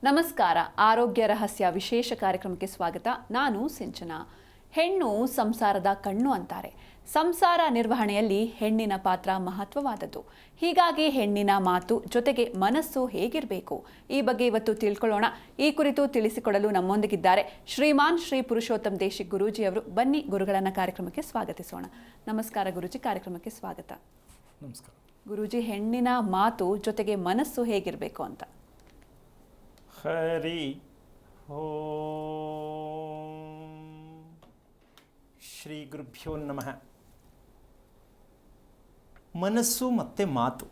ನಮಸ್ಕಾರ. ಆರೋಗ್ಯ ರಹಸ್ಯ ವಿಶೇಷ ಕಾರ್ಯಕ್ರಮಕ್ಕೆ ಸ್ವಾಗತ. ನಾನು ಸಿಂಚನಾ. ಹೆಣ್ಣು ಸಂಸಾರದ ಕಣ್ಣು ಅಂತಾರೆ. ಸಂಸಾರ ನಿರ್ವಹಣೆಯಲ್ಲಿ ಹೆಣ್ಣಿನ ಪಾತ್ರ ಮಹತ್ವವಾದದ್ದು. ಹೀಗಾಗಿ ಹೆಣ್ಣಿನ ಮಾತು ಜೊತೆಗೆ ಮನಸ್ಸು ಹೇಗಿರಬೇಕು ಈ ಬಗ್ಗೆ ಇವತ್ತು ತಿಳ್ಕೊಳ್ಳೋಣ. ಈ ಕುರಿತು ತಿಳಿಸಿಕೊಡಲು ನಮ್ಮೊಂದಿಗಿದ್ದಾರೆ ಶ್ರೀಮಾನ್ ಶ್ರೀ ಪುರುಷೋತ್ತಮ್ ದೇಶಿಕ್ ಗುರೂಜಿ ಅವರು. ಬನ್ನಿ ಗುರುಗಳನ್ನ ಕಾರ್ಯಕ್ರಮಕ್ಕೆ ಸ್ವಾಗತಿಸೋಣ. ನಮಸ್ಕಾರ ಗುರೂಜಿ, ಕಾರ್ಯಕ್ರಮಕ್ಕೆ ಸ್ವಾಗತ. ನಮಸ್ಕಾರ ಗುರೂಜಿ, ಹೆಣ್ಣಿನ ಮಾತು ಜೊತೆಗೆ ಮನಸ್ಸು ಹೇಗಿರಬೇಕು ಅಂತ. ಹರಿ ಓಂ ಶ್ರೀ ಗುರುಭ್ಯೋ ನಮಃ. ಮನಸ್ಸು ಮತ್ತು ಮಾತು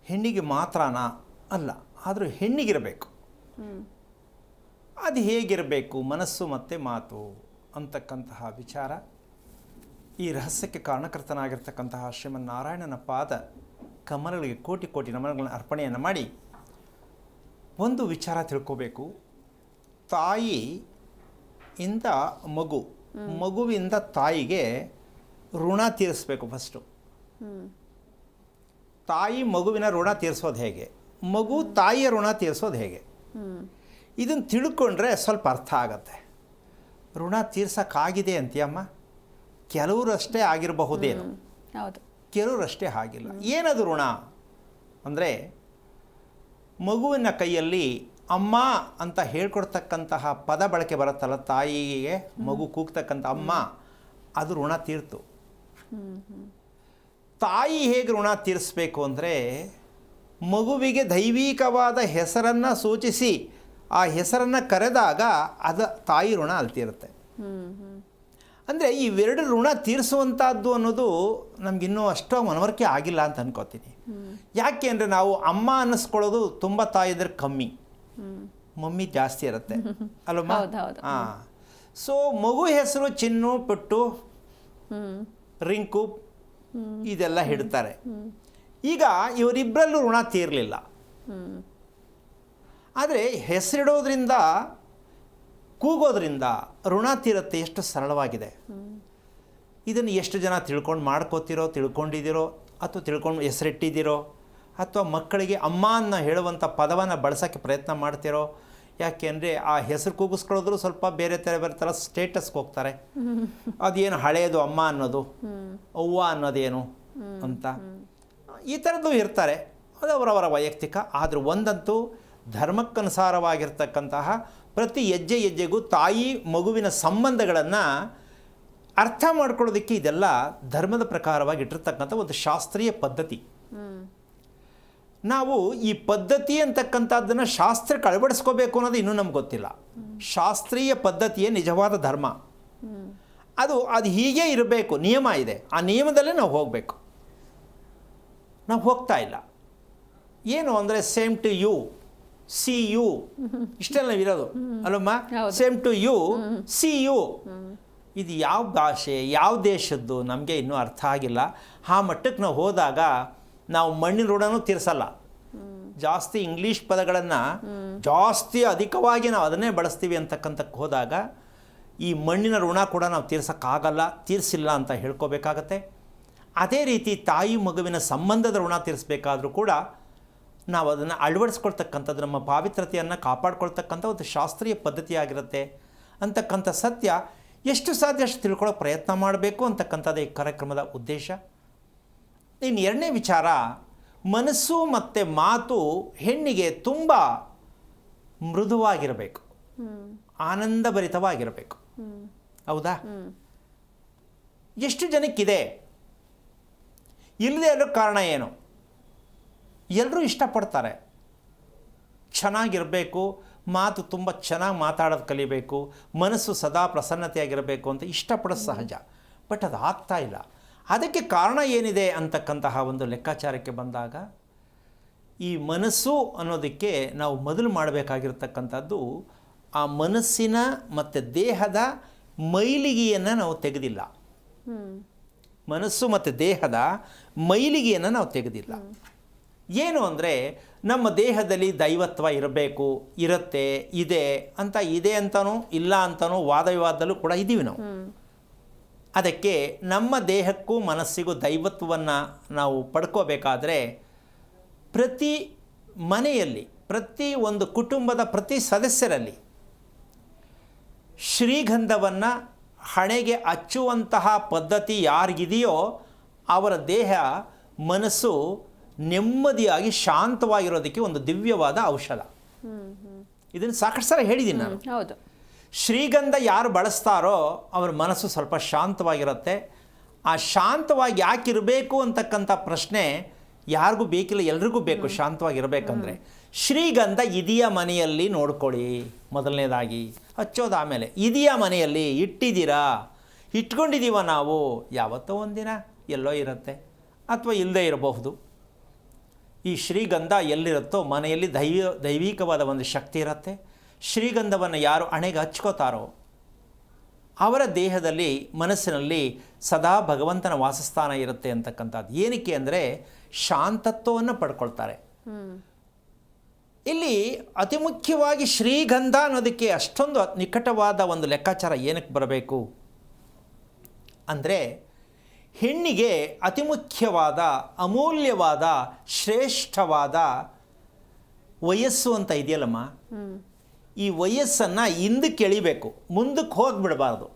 ಹೆಣ್ಣಿಗೆ ಮಾತ್ರನಾ? ಅಲ್ಲ, ಆದರೂ ಹೆಣ್ಣಿಗಿರಬೇಕು. ಅದು ಹೇಗಿರಬೇಕು ಮನಸ್ಸು ಮತ್ತು ಮಾತು ಅಂತಕ್ಕಂತಹ ವಿಚಾರ ಈ ರಹಸ್ಯಕ್ಕೆ ಕಾರಣಕರ್ತನಾಗಿರ್ತಕ್ಕಂತಹ ಶ್ರೀಮನ್ನಾರಾಯಣನ ಪಾದ ಕಮಲಗಳಿಗೆ ಕೋಟಿ ಕೋಟಿ ನಮನಗಳನ್ನು ಅರ್ಪಣೆಯನ್ನು ಮಾಡಿ ಒಂದು ವಿಚಾರ ತಿಳ್ಕೋಬೇಕು. ತಾಯಿಯಿಂದ ಮಗುವಿಂದ ತಾಯಿಗೆ ಋಣ ತೀರಿಸ್ಬೇಕು. ಫಸ್ಟು ತಾಯಿ ಮಗುವಿನ ಋಣ ತೀರಿಸೋದು ಹೇಗೆ, ಮಗು ತಾಯಿಯ ಋಣ ತೀರಿಸೋದು ಹೇಗೆ, ಇದನ್ನು ತಿಳ್ಕೊಂಡ್ರೆ ಸ್ವಲ್ಪ ಅರ್ಥ ಆಗತ್ತೆ. ಋಣ ತೀರ್ಸೋಕ್ಕಾಗಿದೆ ಅಂತೀಯಮ್ಮ, ಕೆಲವರಷ್ಟೇ ಆಗಿರಬಹುದೇನು, ಹೌದು, ಕೆಲವರಷ್ಟೇ ಆಗಿಲ್ಲ. ಏನದು ಋಣ ಅಂದರೆ, ಮಗುವಿನ ಕೈಯಲ್ಲಿ ಅಮ್ಮ ಅಂತ ಹೇಳ್ಕೊಡ್ತಕ್ಕಂತಹ ಪದ ಬಳಕೆ ಬರುತ್ತಲ್ಲ, ತಾಯಿಗೆ ಮಗು ಕೂಗ್ತಕ್ಕಂಥ ಅಮ್ಮ, ಅದು ಋಣ ತೀರ್ತು. ತಾಯಿ ಹೇಗೆ ಋಣ ತೀರಿಸ್ಬೇಕು ಅಂದರೆ, ಮಗುವಿಗೆ ದೈವಿಕವಾದ ಹೆಸರನ್ನು ಸೂಚಿಸಿ ಆ ಹೆಸರನ್ನು ಕರೆದಾಗ ಅದು ತಾಯಿ ಋಣ ಅಲ್ಲಿ ತೀರುತ್ತೆ. ಅಂದರೆ ಇವೆರಡು ಋಣ ತೀರಿಸುವಂಥದ್ದು ಅನ್ನೋದು ನಮಗಿನ್ನೂ ಅಷ್ಟು ಮನವರಿಕೆ ಆಗಿಲ್ಲ ಅಂತ ಅನ್ಕೋತೀನಿ. ಯಾಕೆ ಅಂದರೆ, ನಾವು ಅಮ್ಮ ಅನ್ನಿಸ್ಕೊಳ್ಳೋದು ತುಂಬ ತಾಯಿದ್ರೆ ಕಮ್ಮಿ, ಮಮ್ಮಿ ಜಾಸ್ತಿ ಇರುತ್ತೆ ಅಲ್ಲಮ್ಮ. ಹಾಂ, ಸೊ ಮಗು ಹೆಸರು ಚಿನ್ನು, ಪುಟ್ಟು, ರಿಂಕು ಇದೆಲ್ಲ ಹಿಡ್ತಾರೆ. ಈಗ ಇವರಿಬ್ಬರಲ್ಲೂ ಋಣ ತೀರಲಿಲ್ಲ. ಆದರೆ ಹೆಸರಿಡೋದ್ರಿಂದ, ಕೂಗೋದ್ರಿಂದ ಋಣ ತೀರುತ್ತೆ. ಎಷ್ಟು ಸರಳವಾಗಿದೆ. ಇದನ್ನು ಎಷ್ಟು ಜನ ತಿಳ್ಕೊಂಡಿದ್ದೀರೋ ಅಥವಾ ತಿಳ್ಕೊಂಡು ಹೆಸರಿಟ್ಟಿದ್ದೀರೋ, ಅಥವಾ ಮಕ್ಕಳಿಗೆ ಅಮ್ಮ ಅನ್ನ ಹೇಳುವಂಥ ಪದವನ್ನು ಬಳಸೋಕ್ಕೆ ಪ್ರಯತ್ನ ಮಾಡ್ತಿರೋ. ಯಾಕೆ ಅಂದರೆ ಆ ಹೆಸರು ಕೂಗಿಸ್ಕೊಳ್ಳೋದ್ರು ಸ್ವಲ್ಪ ಬೇರೆ ಥರ ಸ್ಟೇಟಸ್ಗೆ ಹೋಗ್ತಾರೆ. ಅದೇನು ಹಳೆಯದು ಅಮ್ಮ ಅನ್ನೋದು, ಅವ್ವ ಅನ್ನೋದೇನು ಅಂತ ಈ ಥರದ್ದು ಇರ್ತಾರೆ. ಅದು ಅವರವರ ವೈಯಕ್ತಿಕ. ಆದರೆ ಒಂದಂತೂ ಧರ್ಮಕ್ಕನುಸಾರವಾಗಿರ್ತಕ್ಕಂತಹ ಪ್ರತಿ ಹೆಜ್ಜೆಗೂ ತಾಯಿ ಮಗುವಿನ ಸಂಬಂಧಗಳನ್ನು ಅರ್ಥ ಮಾಡ್ಕೊಳ್ಳೋದಕ್ಕೆ ಇದೆಲ್ಲ ಧರ್ಮದ ಪ್ರಕಾರವಾಗಿ ಇಟ್ಟಿರ್ತಕ್ಕಂಥ ಒಂದು ಶಾಸ್ತ್ರೀಯ ಪದ್ಧತಿ. ನಾವು ಈ ಪದ್ಧತಿ ಅಂತಕ್ಕಂಥದ್ದನ್ನು ಶಾಸ್ತ್ರಕ್ಕೆ ಅಳವಡಿಸ್ಕೋಬೇಕು ಅನ್ನೋದು ಇನ್ನೂ ನಮ್ಗೆ ಗೊತ್ತಿಲ್ಲ. ಶಾಸ್ತ್ರೀಯ ಪದ್ಧತಿಯೇ ನಿಜವಾದ ಧರ್ಮ. ಅದು ಹೀಗೆ ಇರಬೇಕು, ನಿಯಮ ಇದೆ. ಆ ನಿಯಮದಲ್ಲೇ ನಾವು ಹೋಗಬೇಕು. ನಾವು ಹೋಗ್ತಾ ಇಲ್ಲ. ಏನು ಅಂದರೆ, same to you, see you, ಇಷ್ಟೆಲ್ಲ ಇರೋದು ಅಲ್ಲಮ್ಮ. Same to you, see you, ಇದು ಯಾವ ಭಾಷೆ, ಯಾವ ದೇಶದ್ದು ನಮಗೆ ಇನ್ನೂ ಅರ್ಥ ಆಗಿಲ್ಲ. ಆ ಮಟ್ಟಕ್ಕೆ ನಾವು ಹೋದಾಗ ನಾವು ಮಣ್ಣಿನ ಋಣನೂ ತೀರಿಸಲ್ಲ. ಜಾಸ್ತಿ ಇಂಗ್ಲೀಷ್ ಪದಗಳನ್ನು ಜಾಸ್ತಿ ಅಧಿಕವಾಗಿ ನಾವು ಅದನ್ನೇ ಬಳಸ್ತೀವಿ ಅಂತಕ್ಕಂಥಕ್ಕೆ ಹೋದಾಗ ಈ ಮಣ್ಣಿನ ಋಣ ಕೂಡ ನಾವು ತೀರಿಸಿಲ್ಲ ಅಂತ ಹೇಳ್ಕೋಬೇಕಾಗತ್ತೆ. ಅದೇ ರೀತಿ ತಾಯಿ ಮಗುವಿನ ಸಂಬಂಧದ ಋಣ ತೀರಿಸಬೇಕಾದ್ರೂ ಕೂಡ ನಾವು ಅದನ್ನು ಅಳವಡಿಸ್ಕೊಳ್ತಕ್ಕಂಥದ್ದು, ನಮ್ಮ ಪಾವಿತ್ರತೆಯನ್ನು ಕಾಪಾಡ್ಕೊಳ್ತಕ್ಕಂಥ ಒಂದು ಶಾಸ್ತ್ರೀಯ ಪದ್ಧತಿಯಾಗಿರುತ್ತೆ ಅಂತಕ್ಕಂಥ ಸತ್ಯ ಎಷ್ಟು ಸಾಧ್ಯ ಅಷ್ಟು ತಿಳ್ಕೊಳ್ಳೋ ಪ್ರಯತ್ನ ಮಾಡಬೇಕು ಅಂತಕ್ಕಂಥದ್ದು ಈ ಕಾರ್ಯಕ್ರಮದ ಉದ್ದೇಶ. ಇನ್ನು ಎರಡನೇ ವಿಚಾರ, ಮನಸ್ಸು ಮತ್ತು ಮಾತು ಹೆಣ್ಣಿಗೆ ತುಂಬ ಮೃದುವಾಗಿರಬೇಕು, ಆನಂದಭರಿತವಾಗಿರಬೇಕು. ಹೌದಾ? ಎಷ್ಟು ಜನಕ್ಕಿದೆ? ಇಲ್ಲದೆ ಇರೋ ಕಾರಣ ಏನು? ಎಲ್ಲರೂ ಇಷ್ಟಪಡ್ತಾರೆ, ಚೆನ್ನಾಗಿರಬೇಕು, ಮಾತು ತುಂಬ ಚೆನ್ನಾಗಿ ಮಾತಾಡೋದು ಕಲಿಬೇಕು, ಮನಸ್ಸು ಸದಾ ಪ್ರಸನ್ನತೆಯಾಗಿರಬೇಕು ಅಂತ ಇಷ್ಟಪಡೋದು ಸಹಜ. ಬಟ್ ಅದು ಆಗ್ತಾ ಇಲ್ಲ. ಅದಕ್ಕೆ ಕಾರಣ ಏನಿದೆ ಅಂತಕ್ಕಂತಹ ಒಂದು ಲೆಕ್ಕಾಚಾರಕ್ಕೆ ಬಂದಾಗ, ಈ ಮನಸ್ಸು ಅನ್ನೋದಕ್ಕೆ ನಾವು ಮೊದಲು ಮಾಡಬೇಕಾಗಿರ್ತಕ್ಕಂಥದ್ದು, ಆ ಮನಸ್ಸಿನ ಮತ್ತು ದೇಹದ ಮೈಲಿಗೆಯನ್ನು ನಾವು ತೆಗೆದಿಲ್ಲ. ಮನಸ್ಸು ಮತ್ತು ದೇಹದ ಮೈಲಿಗೆಯನ್ನು ನಾವು ತೆಗೆದಿಲ್ಲ. ಏನು ಅಂದರೆ, ನಮ್ಮ ದೇಹದಲ್ಲಿ ದೈವತ್ವ ಇರಬೇಕು, ಇದೆ ಅಂತನೂ ಇಲ್ಲ ಅಂತನೂ ವಾದ ವಿವಾದದಲ್ಲೂ ಕೂಡ ಇದ್ದೀವಿ ನಾವು. ಅದಕ್ಕೆ ನಮ್ಮ ದೇಹಕ್ಕೂ ಮನಸ್ಸಿಗೂ ದೈವತ್ವವನ್ನು ನಾವು ಪಡ್ಕೋಬೇಕಾದ್ರೆ ಪ್ರತಿ ಮನೆಯಲ್ಲಿ ಪ್ರತಿ ಒಂದು ಕುಟುಂಬದ ಪ್ರತಿ ಸದಸ್ಯರಲ್ಲಿ ಶ್ರೀಗಂಧವನ್ನು ಹಣೆಗೆ ಹಚ್ಚುವಂತಹ ಪದ್ಧತಿ ಯಾರಿಗಿದೆಯೋ ಅವರ ದೇಹ ಮನಸ್ಸು ನೆಮ್ಮದಿಯಾಗಿ ಶಾಂತವಾಗಿರೋದಕ್ಕೆ ಒಂದು ದಿವ್ಯವಾದ ಔಷಧ. ಇದನ್ನು ಸಾಕಷ್ಟು ಸಲ ಹೇಳಿದ್ದೀನಿ ನಾನು. ಹೌದು. ಶ್ರೀಗಂಧ ಯಾರು ಬಳಸ್ತಾರೋ ಅವರ ಮನಸ್ಸು ಸ್ವಲ್ಪ ಶಾಂತವಾಗಿರುತ್ತೆ. ಆ ಶಾಂತವಾಗಿ ಯಾಕಿರಬೇಕು ಅಂತಕ್ಕಂಥ ಪ್ರಶ್ನೆ ಯಾರಿಗೂ ಬೇಕಿಲ್ಲ, ಎಲ್ರಿಗೂ ಬೇಕು ಶಾಂತವಾಗಿರಬೇಕಂದ್ರೆ. ಶ್ರೀಗಂಧ ಇದೆಯಾ ಮನೆಯಲ್ಲಿ ನೋಡ್ಕೊಳ್ಳಿ ಮೊದಲನೇದಾಗಿ, ಹಚ್ಚೋದು ಆಮೇಲೆ. ಇದೆಯಾ ಮನೆಯಲ್ಲಿ, ಇಟ್ಟಿದ್ದೀರಾ, ಇಟ್ಕೊಂಡಿದ್ದೀವ ನಾವು, ಯಾವತ್ತೋ ಒಂದಿನ ಎಲ್ಲೋ ಇರುತ್ತೆ ಅಥವಾ ಇಲ್ಲದೇ ಇರಬಹುದು. ಈ ಶ್ರೀಗಂಧ ಎಲ್ಲಿರುತ್ತೋ ಮನೆಯಲ್ಲಿ ದೈವಿಕವಾದ ಒಂದು ಶಕ್ತಿ ಇರುತ್ತೆ. ಶ್ರೀಗಂಧವನ್ನು ಯಾರು ಹಣೆಗೆ ಹಚ್ಕೋತಾರೋ ಅವರ ದೇಹದಲ್ಲಿ ಮನಸ್ಸಿನಲ್ಲಿ ಸದಾ ಭಗವಂತನ ವಾಸಸ್ಥಾನ ಇರುತ್ತೆ ಅಂತಕ್ಕಂಥದ್ದು. ಏನಕ್ಕೆ ಅಂದರೆ ಶಾಂತತ್ವವನ್ನು ಪಡ್ಕೊಳ್ತಾರೆ. ಇಲ್ಲಿ ಅತಿ ಮುಖ್ಯವಾಗಿ ಶ್ರೀಗಂಧ ಅನ್ನೋದಕ್ಕೆ ಅಷ್ಟೊಂದು ನಿಕಟವಾದ ಒಂದು ಲೆಕ್ಕಾಚಾರ ಏನಕ್ಕೆ ಬರಬೇಕು ಅಂದರೆ, ಹೆಣ್ಣಿಗೆ ಅತಿ ಮುಖ್ಯವಾದ ಅಮೂಲ್ಯವಾದ ಶ್ರೇಷ್ಠವಾದ ವಯಸ್ಸು ಅಂತ ಇದೆಯಲ್ಲಮ್ಮ, ಈ ವಯಸ್ಸನ್ನು ಹಿಂದಕ್ಕೆ ಎಳಿಬೇಕು, ಮುಂದಕ್ಕೆ ಹೋಗಿಬಿಡಬಾರ್ದು.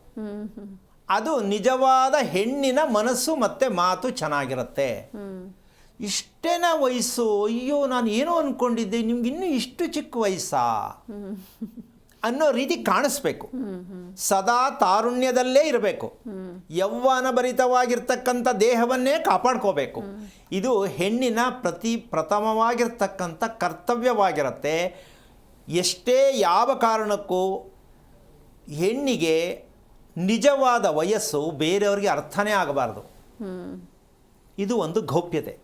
ಅದು ನಿಜವಾದ ಹೆಣ್ಣಿನ ಮನಸ್ಸು ಮತ್ತು ಮಾತು ಚೆನ್ನಾಗಿರುತ್ತೆ. ಇಷ್ಟೇನಾ ವಯಸ್ಸು, ಅಯ್ಯೋ ನಾನು ಏನೋ ಅಂದ್ಕೊಂಡಿದ್ದೆ, ನಿಮ್ಗೆ ಇನ್ನೂ ಇಷ್ಟು ಚಿಕ್ಕ ವಯಸ್ಸಾ ಅನ್ನೋ ರೀತಿ ಕಾಣಿಸ್ಬೇಕು. ಸದಾ ತಾರುಣ್ಯದಲ್ಲೇ ಇರಬೇಕು. ಯೌವನ ಭರಿತವಾಗಿರ್ತಕ್ಕಂಥ ದೇಹವನ್ನೇ ಕಾಪಾಡ್ಕೋಬೇಕು. ಇದು ಹೆಣ್ಣಿನ ಪ್ರಥಮವಾಗಿರ್ತಕ್ಕಂಥ ಕರ್ತವ್ಯವಾಗಿರುತ್ತೆ. ಎಷ್ಟೇ ಯಾವ ಕಾರಣಕ್ಕೂ ಹೆಣ್ಣಿಗೆ ನಿಜವಾದ ವಯಸ್ಸು ಬೇರೆಯವ್ರಿಗೆ ಅರ್ಥನೇ ಆಗಬಾರ್ದು. ಇದು ಒಂದು ಗೌಪ್ಯತೆ.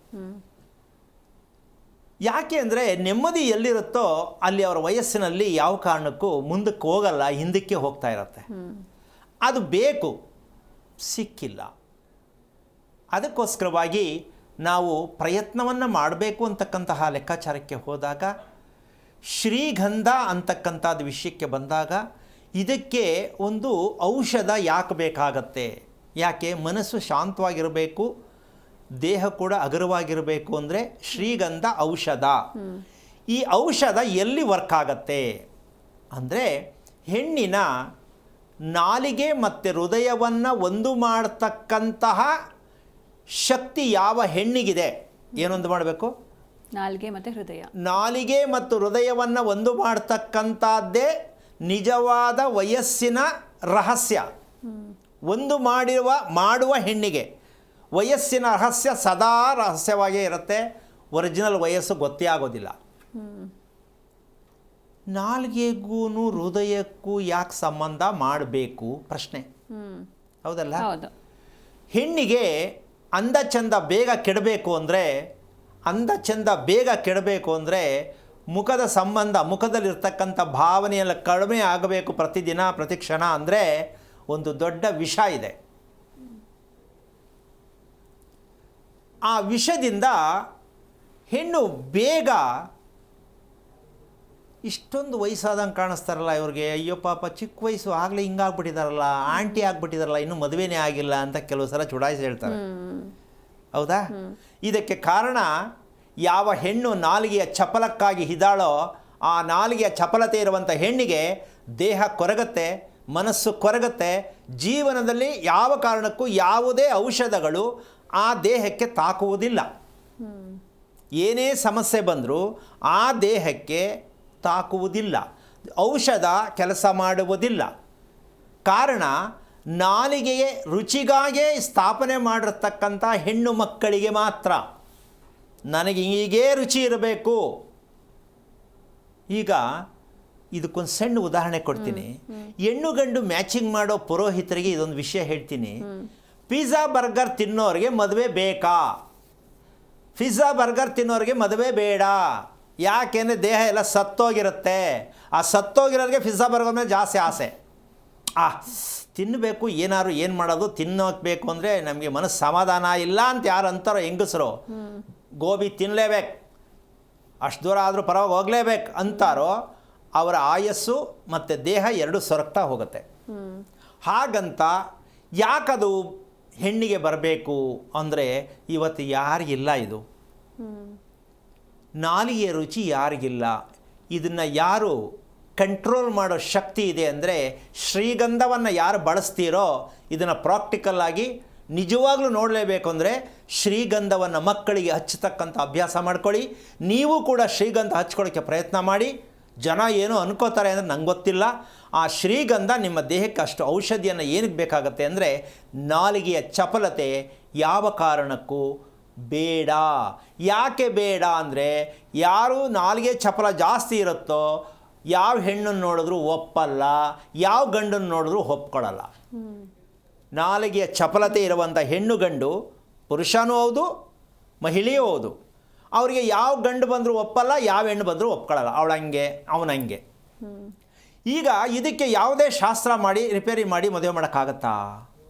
ಯಾಕೆ ಅಂದರೆ ನೆಮ್ಮದಿ ಎಲ್ಲಿರುತ್ತೋ ಅಲ್ಲಿ ಅವರ ವಯಸ್ಸಿನಲ್ಲಿ ಯಾವ ಕಾರಣಕ್ಕೂ ಮುಂದಕ್ಕೆ ಹೋಗಲ್ಲ, ಹಿಂದಕ್ಕೆ ಹೋಗ್ತಾ ಇರುತ್ತೆ. ಅದು ಬೇಕು, ಸಿಕ್ಕಿಲ್ಲ. ಅದಕ್ಕೋಸ್ಕರವಾಗಿ ನಾವು ಪ್ರಯತ್ನವನ್ನು ಮಾಡಬೇಕು ಅಂತಕ್ಕಂತಹ ಲೆಕ್ಕಾಚಾರಕ್ಕೆ ಹೋದಾಗ, ಶ್ರೀಗಂಧ ಅಂತಕ್ಕಂಥದ್ದು ವಿಷಯಕ್ಕೆ ಬಂದಾಗ ಇದಕ್ಕೆ ಒಂದು ಔಷಧ ಯಾಕೆ ಬೇಕಾಗತ್ತೆ? ಯಾಕೆ ಮನಸ್ಸು ಶಾಂತವಾಗಿರಬೇಕು, ದೇಹ ಕೂಡ ಹಗುರವಾಗಿರಬೇಕು ಅಂದರೆ ಶ್ರೀಗಂಧ ಔಷಧ. ಈ ಔಷಧ ಎಲ್ಲಿ ವರ್ಕ್ ಆಗತ್ತೆ ಅಂದರೆ, ಹೆಣ್ಣಿನ ನಾಲಿಗೆ ಮತ್ತು ಹೃದಯವನ್ನು ಒಂದು ಮಾಡತಕ್ಕಂತಹ ಶಕ್ತಿ ಯಾವ ಹೆಣ್ಣಿಗಿದೆ, ಏನೊಂದು ಮಾಡಬೇಕು? ನಾಲಿಗೆ ಮತ್ತು ಹೃದಯ. ನಾಲಿಗೆ ಮತ್ತು ಹೃದಯವನ್ನು ಒಂದು ಮಾಡ್ತಕ್ಕಂಥದ್ದೇ ನಿಜವಾದ ವಯಸ್ಸಿನ ರಹಸ್ಯ. ಒಂದು ಮಾಡುವ ಹೆಣ್ಣಿಗೆ ವಯಸ್ಸಿನ ರಹಸ್ಯ ಸದಾ ರಹಸ್ಯವಾಗೇ ಇರುತ್ತೆ. ಒರಿಜಿನಲ್ ವಯಸ್ಸು ಗೊತ್ತೇ ಆಗೋದಿಲ್ಲ. ನಾಲ್ಗೆಗೂ ಹೃದಯಕ್ಕೂ ಯಾಕೆ ಸಂಬಂಧ ಮಾಡಬೇಕು ಪ್ರಶ್ನೆ, ಹೌದಲ್ಲ? ಹೆಣ್ಣಿಗೆ ಅಂದ ಚಂದ ಬೇಗ ಕೆಡಬೇಕು ಅಂದರೆ ಮುಖದ ಸಂಬಂಧ, ಮುಖದಲ್ಲಿರ್ತಕ್ಕಂಥ ಭಾವನೆಯೆಲ್ಲ ಕಡಿಮೆ ಆಗಬೇಕು ಪ್ರತಿದಿನ ಪ್ರತಿ ಕ್ಷಣ ಅಂದರೆ ಒಂದು ದೊಡ್ಡ ವಿಷ ಇದೆ. ಆ ವಿಷದಿಂದ ಹೆಣ್ಣು ಬೇಗ ಇಷ್ಟೊಂದು ವಯಸ್ಸಾದಂಗೆ ಕಾಣಿಸ್ತಾರಲ್ಲ ಇವ್ರಿಗೆ, ಅಯ್ಯೋ ಪಾಪ ಚಿಕ್ಕ ವಯಸ್ಸು ಆಗಲೇ ಹಿಂಗಾಗ್ಬಿಟ್ಟಿದಾರಲ್ಲ, ಆಂಟಿ ಆಗ್ಬಿಟ್ಟಿದಾರಲ್ಲ, ಇನ್ನೂ ಮದುವೆನೇ ಆಗಿಲ್ಲ ಅಂತ ಕೆಲವು ಸಲ ಚುಡಾಯಿಸಿ ಹೇಳ್ತಾರೆ. ಹೌದಾ? ಇದಕ್ಕೆ ಕಾರಣ ಯಾವ ಹೆಣ್ಣು ನಾಲಿಗೆಯ ಚಪಲಕ್ಕಾಗಿ ಇದ್ದಾಳೋ ಆ ನಾಲಿಗೆಯ ಚಪಲತೆ ಇರುವಂಥ ಹೆಣ್ಣಿಗೆ ದೇಹ ಕೊರಗತ್ತೆ, ಮನಸ್ಸು ಕೊರಗತ್ತೆ. ಜೀವನದಲ್ಲಿ ಯಾವ ಕಾರಣಕ್ಕೂ ಯಾವುದೇ ಔಷಧಗಳು ಆ ದೇಹಕ್ಕೆ ತಾಕುವುದಿಲ್ಲ. ಏನೇ ಸಮಸ್ಯೆ ಬಂದರೂ ಆ ದೇಹಕ್ಕೆ ತಾಕುವುದಿಲ್ಲ, ಔಷಧ ಕೆಲಸ ಮಾಡುವುದಿಲ್ಲ. ಕಾರಣ ನಾಲಿಗೆಯೇ ರುಚಿಗಾಗೇ ಸ್ಥಾಪನೆ ಮಾಡಿರ್ತಕ್ಕಂಥ ಹೆಣ್ಣು ಮಕ್ಕಳಿಗೆ ಮಾತ್ರ ನನಗೆ ಹೀಗೇ ರುಚಿ ಇರಬೇಕು. ಈಗ ಇದಕ್ಕೊಂದು ಸಣ್ಣ ಉದಾಹರಣೆ ಕೊಡ್ತೀನಿ. ಹೆಣ್ಣು ಗಂಡು ಮ್ಯಾಚಿಂಗ್ ಮಾಡೋ ಪುರೋಹಿತರಿಗೆ ಇದೊಂದು ವಿಷಯ ಹೇಳ್ತೀನಿ. ಪಿಜ್ಜಾ ಬರ್ಗರ್ ತಿನ್ನೋರಿಗೆ ಮದುವೆ ಬೇಕಾ? ಪಿಜ್ಜಾ ಬರ್ಗರ್ ತಿನ್ನೋರಿಗೆ ಮದುವೆ ಬೇಡ. ಯಾಕೆಂದರೆ ದೇಹ ಎಲ್ಲ ಸತ್ತೋಗಿರುತ್ತೆ. ಆ ಸತ್ತೋಗಿರೋರಿಗೆ ಪಿಜ್ಜಾ ಬರ್ಗರ್ ಮೇಲೆ ಜಾಸ್ತಿ ಆಸೆ. ತಿನ್ನಬೇಕು, ಏನಾದ್ರು ಏನು ಮಾಡೋದು, ತಿನ್ನೋಕ್ಬೇಕು ಅಂದರೆ ನಮಗೆ ಮನಸ್ಸು ಸಮಾಧಾನ ಇಲ್ಲ ಅಂತ ಯಾರು ಅಂತಾರೋ ಹೆಂಗಸರು, ಗೋಬಿ ತಿನ್ನಲೇಬೇಕು, ಅಷ್ಟು ದೂರ ಆದರೂ ಪರವಾಗಿ ಹೋಗಲೇಬೇಕು ಅಂತಾರೋ ಅವರ ಆಯಸ್ಸು ಮತ್ತು ದೇಹ ಎರಡು ಸೊರಗ್ತಾ ಹೋಗುತ್ತೆ. ಹಾಗಂತ ಯಾಕದು ಹೆಣ್ಣಿಗೆ ಬರಬೇಕು ಅಂದರೆ ಇವತ್ತು ಯಾರಿಗಿಲ್ಲ ಇದು. ನಾಲಿಗೆ ರುಚಿ ಯಾರಿಗಿಲ್ಲ. ಇದನ್ನು ಯಾರು ಕಂಟ್ರೋಲ್ ಮಾಡೋ ಶಕ್ತಿ ಇದೆ ಅಂದರೆ, ಶ್ರೀಗಂಧವನ್ನು ಯಾರು ಬಳಸ್ತೀರೋ, ಇದನ್ನು ಪ್ರಾಕ್ಟಿಕಲ್ಲಾಗಿ ನಿಜವಾಗ್ಲೂ ನೋಡಲೇಬೇಕು ಅಂದರೆ ಶ್ರೀಗಂಧವನ್ನು ಮಕ್ಕಳಿಗೆ ಹಚ್ಚತಕ್ಕಂಥ ಅಭ್ಯಾಸ ಮಾಡ್ಕೊಳ್ಳಿ. ನೀವು ಕೂಡ ಶ್ರೀಗಂಧ ಹಚ್ಕೊಳ್ಳೋಕ್ಕೆ ಪ್ರಯತ್ನ ಮಾಡಿ. ಜನ ಏನೋ ಅನ್ಕೋತಾರೆ ಅಂದರೆ ನಂಗೆ ಗೊತ್ತಿಲ್ಲ. ಆ ಶ್ರೀಗಂಧ ನಿಮ್ಮ ದೇಹಕ್ಕೆ ಅಷ್ಟು ಔಷಧಿಯನ್ನು ಏನಕ್ಕೆ ಬೇಕಾಗುತ್ತೆ ಅಂದರೆ, ನಾಲಿಗೆಯ ಚಪಲತೆ ಯಾವ ಕಾರಣಕ್ಕೂ ಬೇಡ. ಯಾಕೆ ಬೇಡ ಅಂದರೆ, ಯಾರು ನಾಲಿಗೆ ಚಪಲ ಜಾಸ್ತಿ ಇರುತ್ತೋ ಯಾವ ಹೆಣ್ಣನ್ನು ನೋಡಿದ್ರೂ ಒಪ್ಪಲ್ಲ, ಯಾವ ಗಂಡನ್ನು ನೋಡಿದ್ರೂ ಒಪ್ಕೊಳ್ಳಲ್ಲ. ನಾಲಿಗೆಯ ಚಪಲತೆ ಇರುವಂಥ ಹೆಣ್ಣು ಗಂಡು ಪುರುಷನೂ ಹೌದು, ಮಹಿಳೆಯೂ ಹೌದು. ಅವರಿಗೆ ಯಾವ ಗಂಡು ಬಂದರೂ ಒಪ್ಪಲ್ಲ, ಯಾವ ಹೆಣ್ಣು ಬಂದರೂ ಒಪ್ಕೊಳ್ಳಲ್ಲ. ಅವಳಂಗೆ ಅವನಂಗೆ. ಈಗ ಇದಕ್ಕೆ ಯಾವುದೇ ಶಾಸ್ತ್ರ ಮಾಡಿ ರಿಪೇರಿ ಮಾಡಿ ಮದುವೆ ಮಾಡೋಕ್ಕಾಗತ್ತಾ?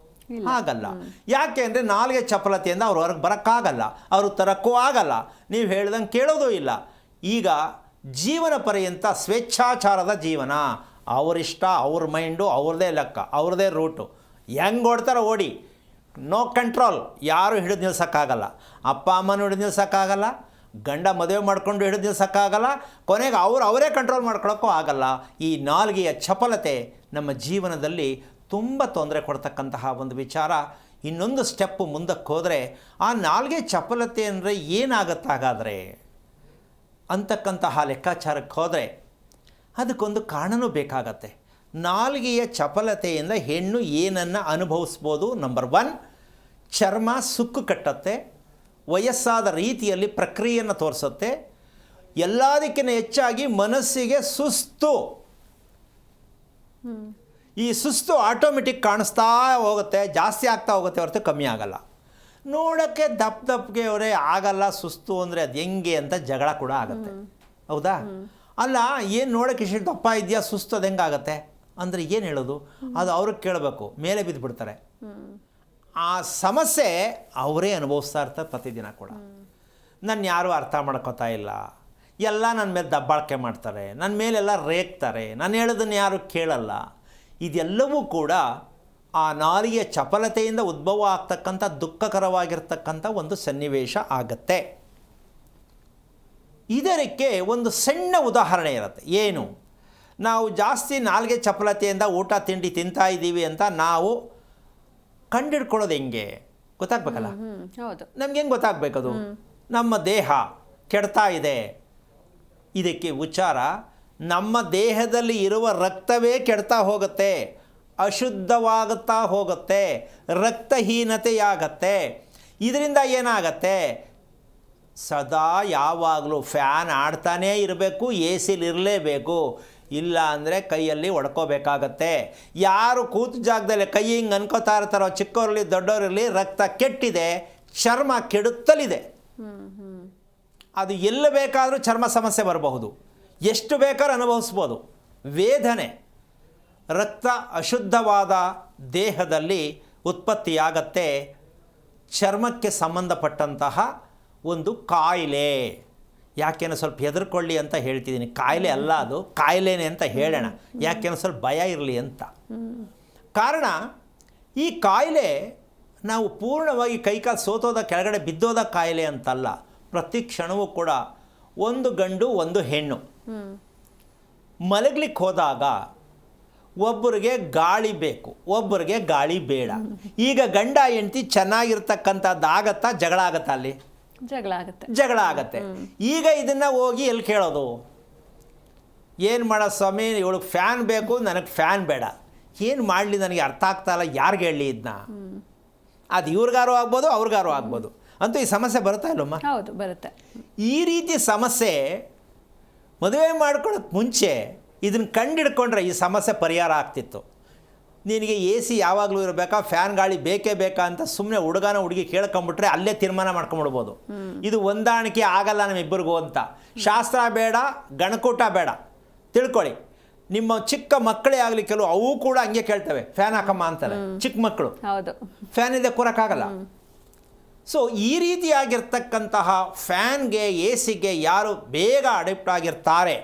ಆಗಲ್ಲ. ಯಾಕೆ ಅಂದರೆ ನಾಲಿಗೆ ಚಪಲತೆಯಿಂದ ಅವ್ರು ಹೊರಗೆ ಬರೋಕ್ಕಾಗಲ್ಲ, ಅವರು ತರಕ್ಕೂ ಆಗಲ್ಲ, ನೀವು ಹೇಳ್ದಂಗೆ ಕೇಳೋದೂ ಇಲ್ಲ. ಈಗ ಜೀವನ ಪರ್ಯಂತ ಸ್ವೇಚ್ಛಾಚಾರದ ಜೀವನ. ಅವರಿಷ್ಟ, ಅವ್ರ ಮೈಂಡು, ಅವ್ರದ್ದೇ ಲೆಕ್ಕ, ಅವ್ರದ್ದೇ ರೂಟು, ಹೆಂಗೆ ಓಡ್ತಾರೋ ಓಡಿ, ನೋ ಕಂಟ್ರೋಲ್. ಯಾರು ಹಿಡಿದು ನಿಲ್ಸೋಕ್ಕಾಗಲ್ಲ. ಅಪ್ಪ ಅಮ್ಮನೂ ಹಿಡಿದು ನಿಲ್ಸೋಕ್ಕಾಗಲ್ಲ, ಗಂಡ ಮದುವೆ ಮಾಡ್ಕೊಂಡು ಹಿಡಿದು ನಿಲ್ಸೋಕ್ಕಾಗಲ್ಲ, ಕೊನೆಗೆ ಅವರೇ ಕಂಟ್ರೋಲ್ ಮಾಡ್ಕೊಳ್ಳೋಕ್ಕೂ ಆಗಲ್ಲ. ಈ ನಾಲ್ಗೆಯ ಚಪಲತೆ ನಮ್ಮ ಜೀವನದಲ್ಲಿ ತುಂಬ ತೊಂದರೆ ಕೊಡ್ತಕ್ಕಂತಹ ಒಂದು ವಿಚಾರ. ಇನ್ನೊಂದು ಸ್ಟೆಪ್ಪು ಮುಂದಕ್ಕೆ ಹೋದರೆ, ಆ ನಾಲ್ಗೆ ಚಪಲತೆ ಅಂದರೆ ಏನಾಗತ್ತಾಗಾದರೆ ಅಂತಕ್ಕಂತಹ ಲೆಕ್ಕಾಚಾರಕ್ಕೆ ಹೋದರೆ ಅದಕ್ಕೊಂದು ಕಾರಣನೂ ಬೇಕಾಗತ್ತೆ. ನಾಲ್ಗೆಯ ಚಪಲತೆಯಿಂದ ಹೆಣ್ಣು ಏನನ್ನು ಅನುಭವಿಸ್ಬೋದು? ನಂಬರ್ 1, ಚರ್ಮ ಸುಕ್ಕು ಕಟ್ಟತ್ತೆ, ವಯಸ್ಸಾದ ರೀತಿಯಲ್ಲಿ ಪ್ರಕ್ರಿಯೆಯನ್ನು ತೋರಿಸುತ್ತೆ. ಎಲ್ಲದಕ್ಕಿಂತ ಹೆಚ್ಚಾಗಿ ಮನಸ್ಸಿಗೆ ಸುಸ್ತು. ಈ ಸುಸ್ತು ಆಟೋಮೆಟಿಕ್ ಕಾಣಿಸ್ತಾ ಹೋಗುತ್ತೆ, ಜಾಸ್ತಿ ಆಗ್ತಾ ಹೋಗುತ್ತೆ ಹೊರತು ಕಮ್ಮಿ ಆಗಲ್ಲ. ನೋಡೋಕ್ಕೆ ದಪ್ಪಗೆ ಅವರೇ ಆಗಲ್ಲ, ಸುಸ್ತು ಅಂದರೆ ಅದು ಹೆಂಗೆ ಅಂತ ಜಗಳ ಕೂಡ ಆಗುತ್ತೆ. ಹೌದಾ? ಅಲ್ಲ, ಏನು ನೋಡೋಕ್ಕೆ ಇಷ್ಟು ದಪ್ಪ ಇದೆಯಾ, ಸುಸ್ತು ಅದು ಹೆಂಗಾಗತ್ತೆ ಅಂದರೆ ಏನು ಹೇಳೋದು? ಅದು ಅವ್ರಿಗೆ ಕೇಳಬೇಕು, ಮೇಲೆ ಬಿದ್ದುಬಿಡ್ತಾರೆ. ಆ ಸಮಸ್ಯೆ ಅವರೇ ಅನುಭವಿಸ್ತಾ ಇರ್ತಾರೆ ಪ್ರತಿದಿನ ಕೂಡ. ನನ್ನ ಯಾರೂ ಅರ್ಥ ಮಾಡ್ಕೋತಾ ಇಲ್ಲ, ಎಲ್ಲ ನನ್ನ ಮೇಲೆ ದಬ್ಬಾಳಿಕೆ ಮಾಡ್ತಾರೆ, ನನ್ನ ಮೇಲೆಲ್ಲ ರೇಗ್ತಾರೆ, ನಾನು ಹೇಳೋದನ್ನು ಯಾರೂ ಕೇಳಲ್ಲ. ಇದೆಲ್ಲವೂ ಕೂಡ ಆ ನಾಲಿಗೆಯ ಚಪಲತೆಯಿಂದ ಉದ್ಭವ ಆಗ್ತಕ್ಕಂಥ ದುಃಖಕರವಾಗಿರ್ತಕ್ಕಂಥ ಒಂದು ಸನ್ನಿವೇಶ ಆಗತ್ತೆ. ಇದಕ್ಕೆ ಒಂದು ಸಣ್ಣ ಉದಾಹರಣೆ ಇರುತ್ತೆ. ಏನು? ನಾವು ಜಾಸ್ತಿ ನಾಲಿಗೆ ಚಪಲತೆಯಿಂದ ಊಟ ತಿಂಡಿ ತಿಂತಾ ಇದ್ದೀವಿ ಅಂತ ನಾವು ಕಂಡಿಡ್ಕೊಳ್ಳೋದು ಹೆಂಗೆ ಗೊತ್ತಾಗಬೇಕಲ್ಲ. ನಮ್ಗೆ ಹೆಂಗೆ ಗೊತ್ತಾಗಬೇಕದು? ನಮ್ಮ ದೇಹ ಕೆಡ್ತಾ ಇದೆ. ಇದಕ್ಕೆ ವಿಚಾರ, ನಮ್ಮ ದೇಹದಲ್ಲಿ ಇರುವ ರಕ್ತವೇ ಕೆಡ್ತಾ ಹೋಗುತ್ತೆ, ಅಶುದ್ಧವಾಗುತ್ತಾ ಹೋಗುತ್ತೆ, ರಕ್ತಹೀನತೆಯಾಗತ್ತೆ. ಇದರಿಂದ ಏನಾಗತ್ತೆ? ಸದಾ ಯಾವಾಗಲೂ ಫ್ಯಾನ್ ಆಡ್ತಾನೇ ಇರಬೇಕು, ಎ ಸಿಲಿ ಇರಲೇಬೇಕು, ಇಲ್ಲ ಅಂದರೆ ಕೈಯಲ್ಲಿ ಹೊಡ್ಕೋಬೇಕಾಗತ್ತೆ. ಯಾರು ಕೂತು ಜಾಗದಲ್ಲಿ ಕೈ ಹಿಂಗೆ ಅನ್ಕೋತಾ ಇರ್ತಾರೋ, ಚಿಕ್ಕವರಲ್ಲಿ ದೊಡ್ಡವರಲ್ಲಿ, ರಕ್ತ ಕೆಟ್ಟಿದೆ, ಚರ್ಮ ಕೆಡುತ್ತಲಿದೆ. ಅದು ಎಲ್ಲಿ ಬೇಕಾದರೂ ಚರ್ಮ ಸಮಸ್ಯೆ ಬರಬಹುದು, ಎಷ್ಟು ಬೇಕಾದ್ರೂ ಅನುಭವಿಸ್ಬೋದು. ವೇದನೆ, ರಕ್ತ ಅಶುದ್ಧವಾದ ದೇಹದಲ್ಲಿ ಉತ್ಪತ್ತಿಯಾಗತ್ತೆ. ಚರ್ಮಕ್ಕೆ ಸಂಬಂಧಪಟ್ಟಂತಹ ಒಂದು ಕಾಯಿಲೆ. ಯಾಕೆನೋ ಸ್ವಲ್ಪ ಹೆದರ್ಕೊಳ್ಳಿ ಅಂತ ಹೇಳ್ತಿದ್ದೀನಿ. ಕಾಯಿಲೆ ಅಲ್ಲ, ಅದು ಕಾಯಿಲೆನೇ ಅಂತ ಹೇಳೋಣ, ಯಾಕೆನೋ ಸ್ವಲ್ಪ ಭಯ ಇರಲಿ ಅಂತ. ಕಾರಣ, ಈ ಕಾಯಿಲೆ ನಾವು ಪೂರ್ಣವಾಗಿ ಕೈಕಾಲು ಸೋತೋದ, ಕೆಳಗಡೆ ಬಿದ್ದೋದ ಕಾಯಿಲೆ ಅಂತಲ್ಲ. ಪ್ರತಿ ಕ್ಷಣವೂ ಕೂಡ ಒಂದು ಗಂಡು ಒಂದು ಹೆಣ್ಣು ಮಲಗ್ಲಿಕ್ಕೆ ಹೋದಾಗ ಒಬ್ಬರಿಗೆ ಗಾಳಿ ಬೇಕು, ಒಬ್ಬರಿಗೆ ಗಾಳಿ ಬೇಡ. ಈಗ ಗಂಡ ಹೆಂಡತಿ ಚೆನ್ನಾಗಿರ್ತಕ್ಕಂಥದ್ದಾಗತ್ತಾ, ಜಗಳ ಆಗತ್ತಾ? ಅಲ್ಲಿ ಜಗಳ ಆಗತ್ತೆ. ಈಗ ಇದನ್ನು ಹೋಗಿ ಎಲ್ಲಿ ಕೇಳೋದು? ಏನು ಮಾಡೋ ಸ್ವಾಮಿ, ಇವಳಿಗೆ ಫ್ಯಾನ್ ಬೇಕು, ನನಗೆ ಫ್ಯಾನ್ ಬೇಡ. ಏನು ಮಾಡಲಿ, ನನಗೆ ಅರ್ಥ ಆಗ್ತಾಯಿಲ್ಲ, ಯಾರಿಗೆ ಹೇಳಲಿ ಇದನ್ನ? ಅದು ಇವ್ರಿಗಾರು ಆಗ್ಬೋದು, ಅವ್ರಿಗಾರು ಆಗ್ಬೋದು. ಅಂತೂ ಈ ಸಮಸ್ಯೆ ಬರುತ್ತಾ ಇಲ್ಲಮ್ಮ? ಹೌದು, ಬರುತ್ತೆ. ಈ ರೀತಿ ಸಮಸ್ಯೆ ಮದುವೆ ಮಾಡ್ಕೊಳ್ಳೋಕೆ ಮುಂಚೆ ಇದನ್ನು ಕಂಡಿಡ್ಕೊಂಡ್ರೆ ಈ ಸಮಸ್ಯೆ ಪರಿಹಾರ ಆಗ್ತಿತ್ತು. ನಿನಗೆ ಎ ಸಿ ಯಾವಾಗಲೂ ಇರಬೇಕಾ, ಫ್ಯಾನ್ ಗಾಳಿ ಬೇಕೇ ಬೇಕಾ ಅಂತ ಸುಮ್ಮನೆ ಹುಡುಗನ ಹುಡುಗಿ ಕೇಳ್ಕೊಂಬಿಟ್ರೆ ಅಲ್ಲೇ ತೀರ್ಮಾನ ಮಾಡ್ಕೊಂಬಿಡ್ಬೋದು. ಇದು ಹೊಂದಾಣಿಕೆ ಆಗಲ್ಲ ನಮ್ಮಿಬ್ಬರಿಗೂ ಅಂತ. ಶಾಸ್ತ್ರ ಬೇಡ, ಗಣಕೂಟ ಬೇಡ. ತಿಳ್ಕೊಳ್ಳಿ, ನಿಮ್ಮ ಚಿಕ್ಕ ಮಕ್ಕಳೇ ಆಗಲಿ, ಕೆಲವು ಅವು ಕೂಡ ಹಂಗೆ ಕೇಳ್ತವೆ, ಫ್ಯಾನ್ ಹಾಕಮ್ಮ ಅಂತಾರೆ ಚಿಕ್ಕ ಮಕ್ಕಳು. ಫ್ಯಾನ್ ಇದೆ ಕೂರಕ್ಕಾಗಲ್ಲ. ಸೊ ಈ ರೀತಿಯಾಗಿರ್ತಕ್ಕಂತಹ ಫ್ಯಾನ್ಗೆ, ಎ ಸಿಗೆ ಯಾರು ಬೇಗ ಅಡಿಕ್ಟ್ ಆಗಿರ್ತಾರೆ,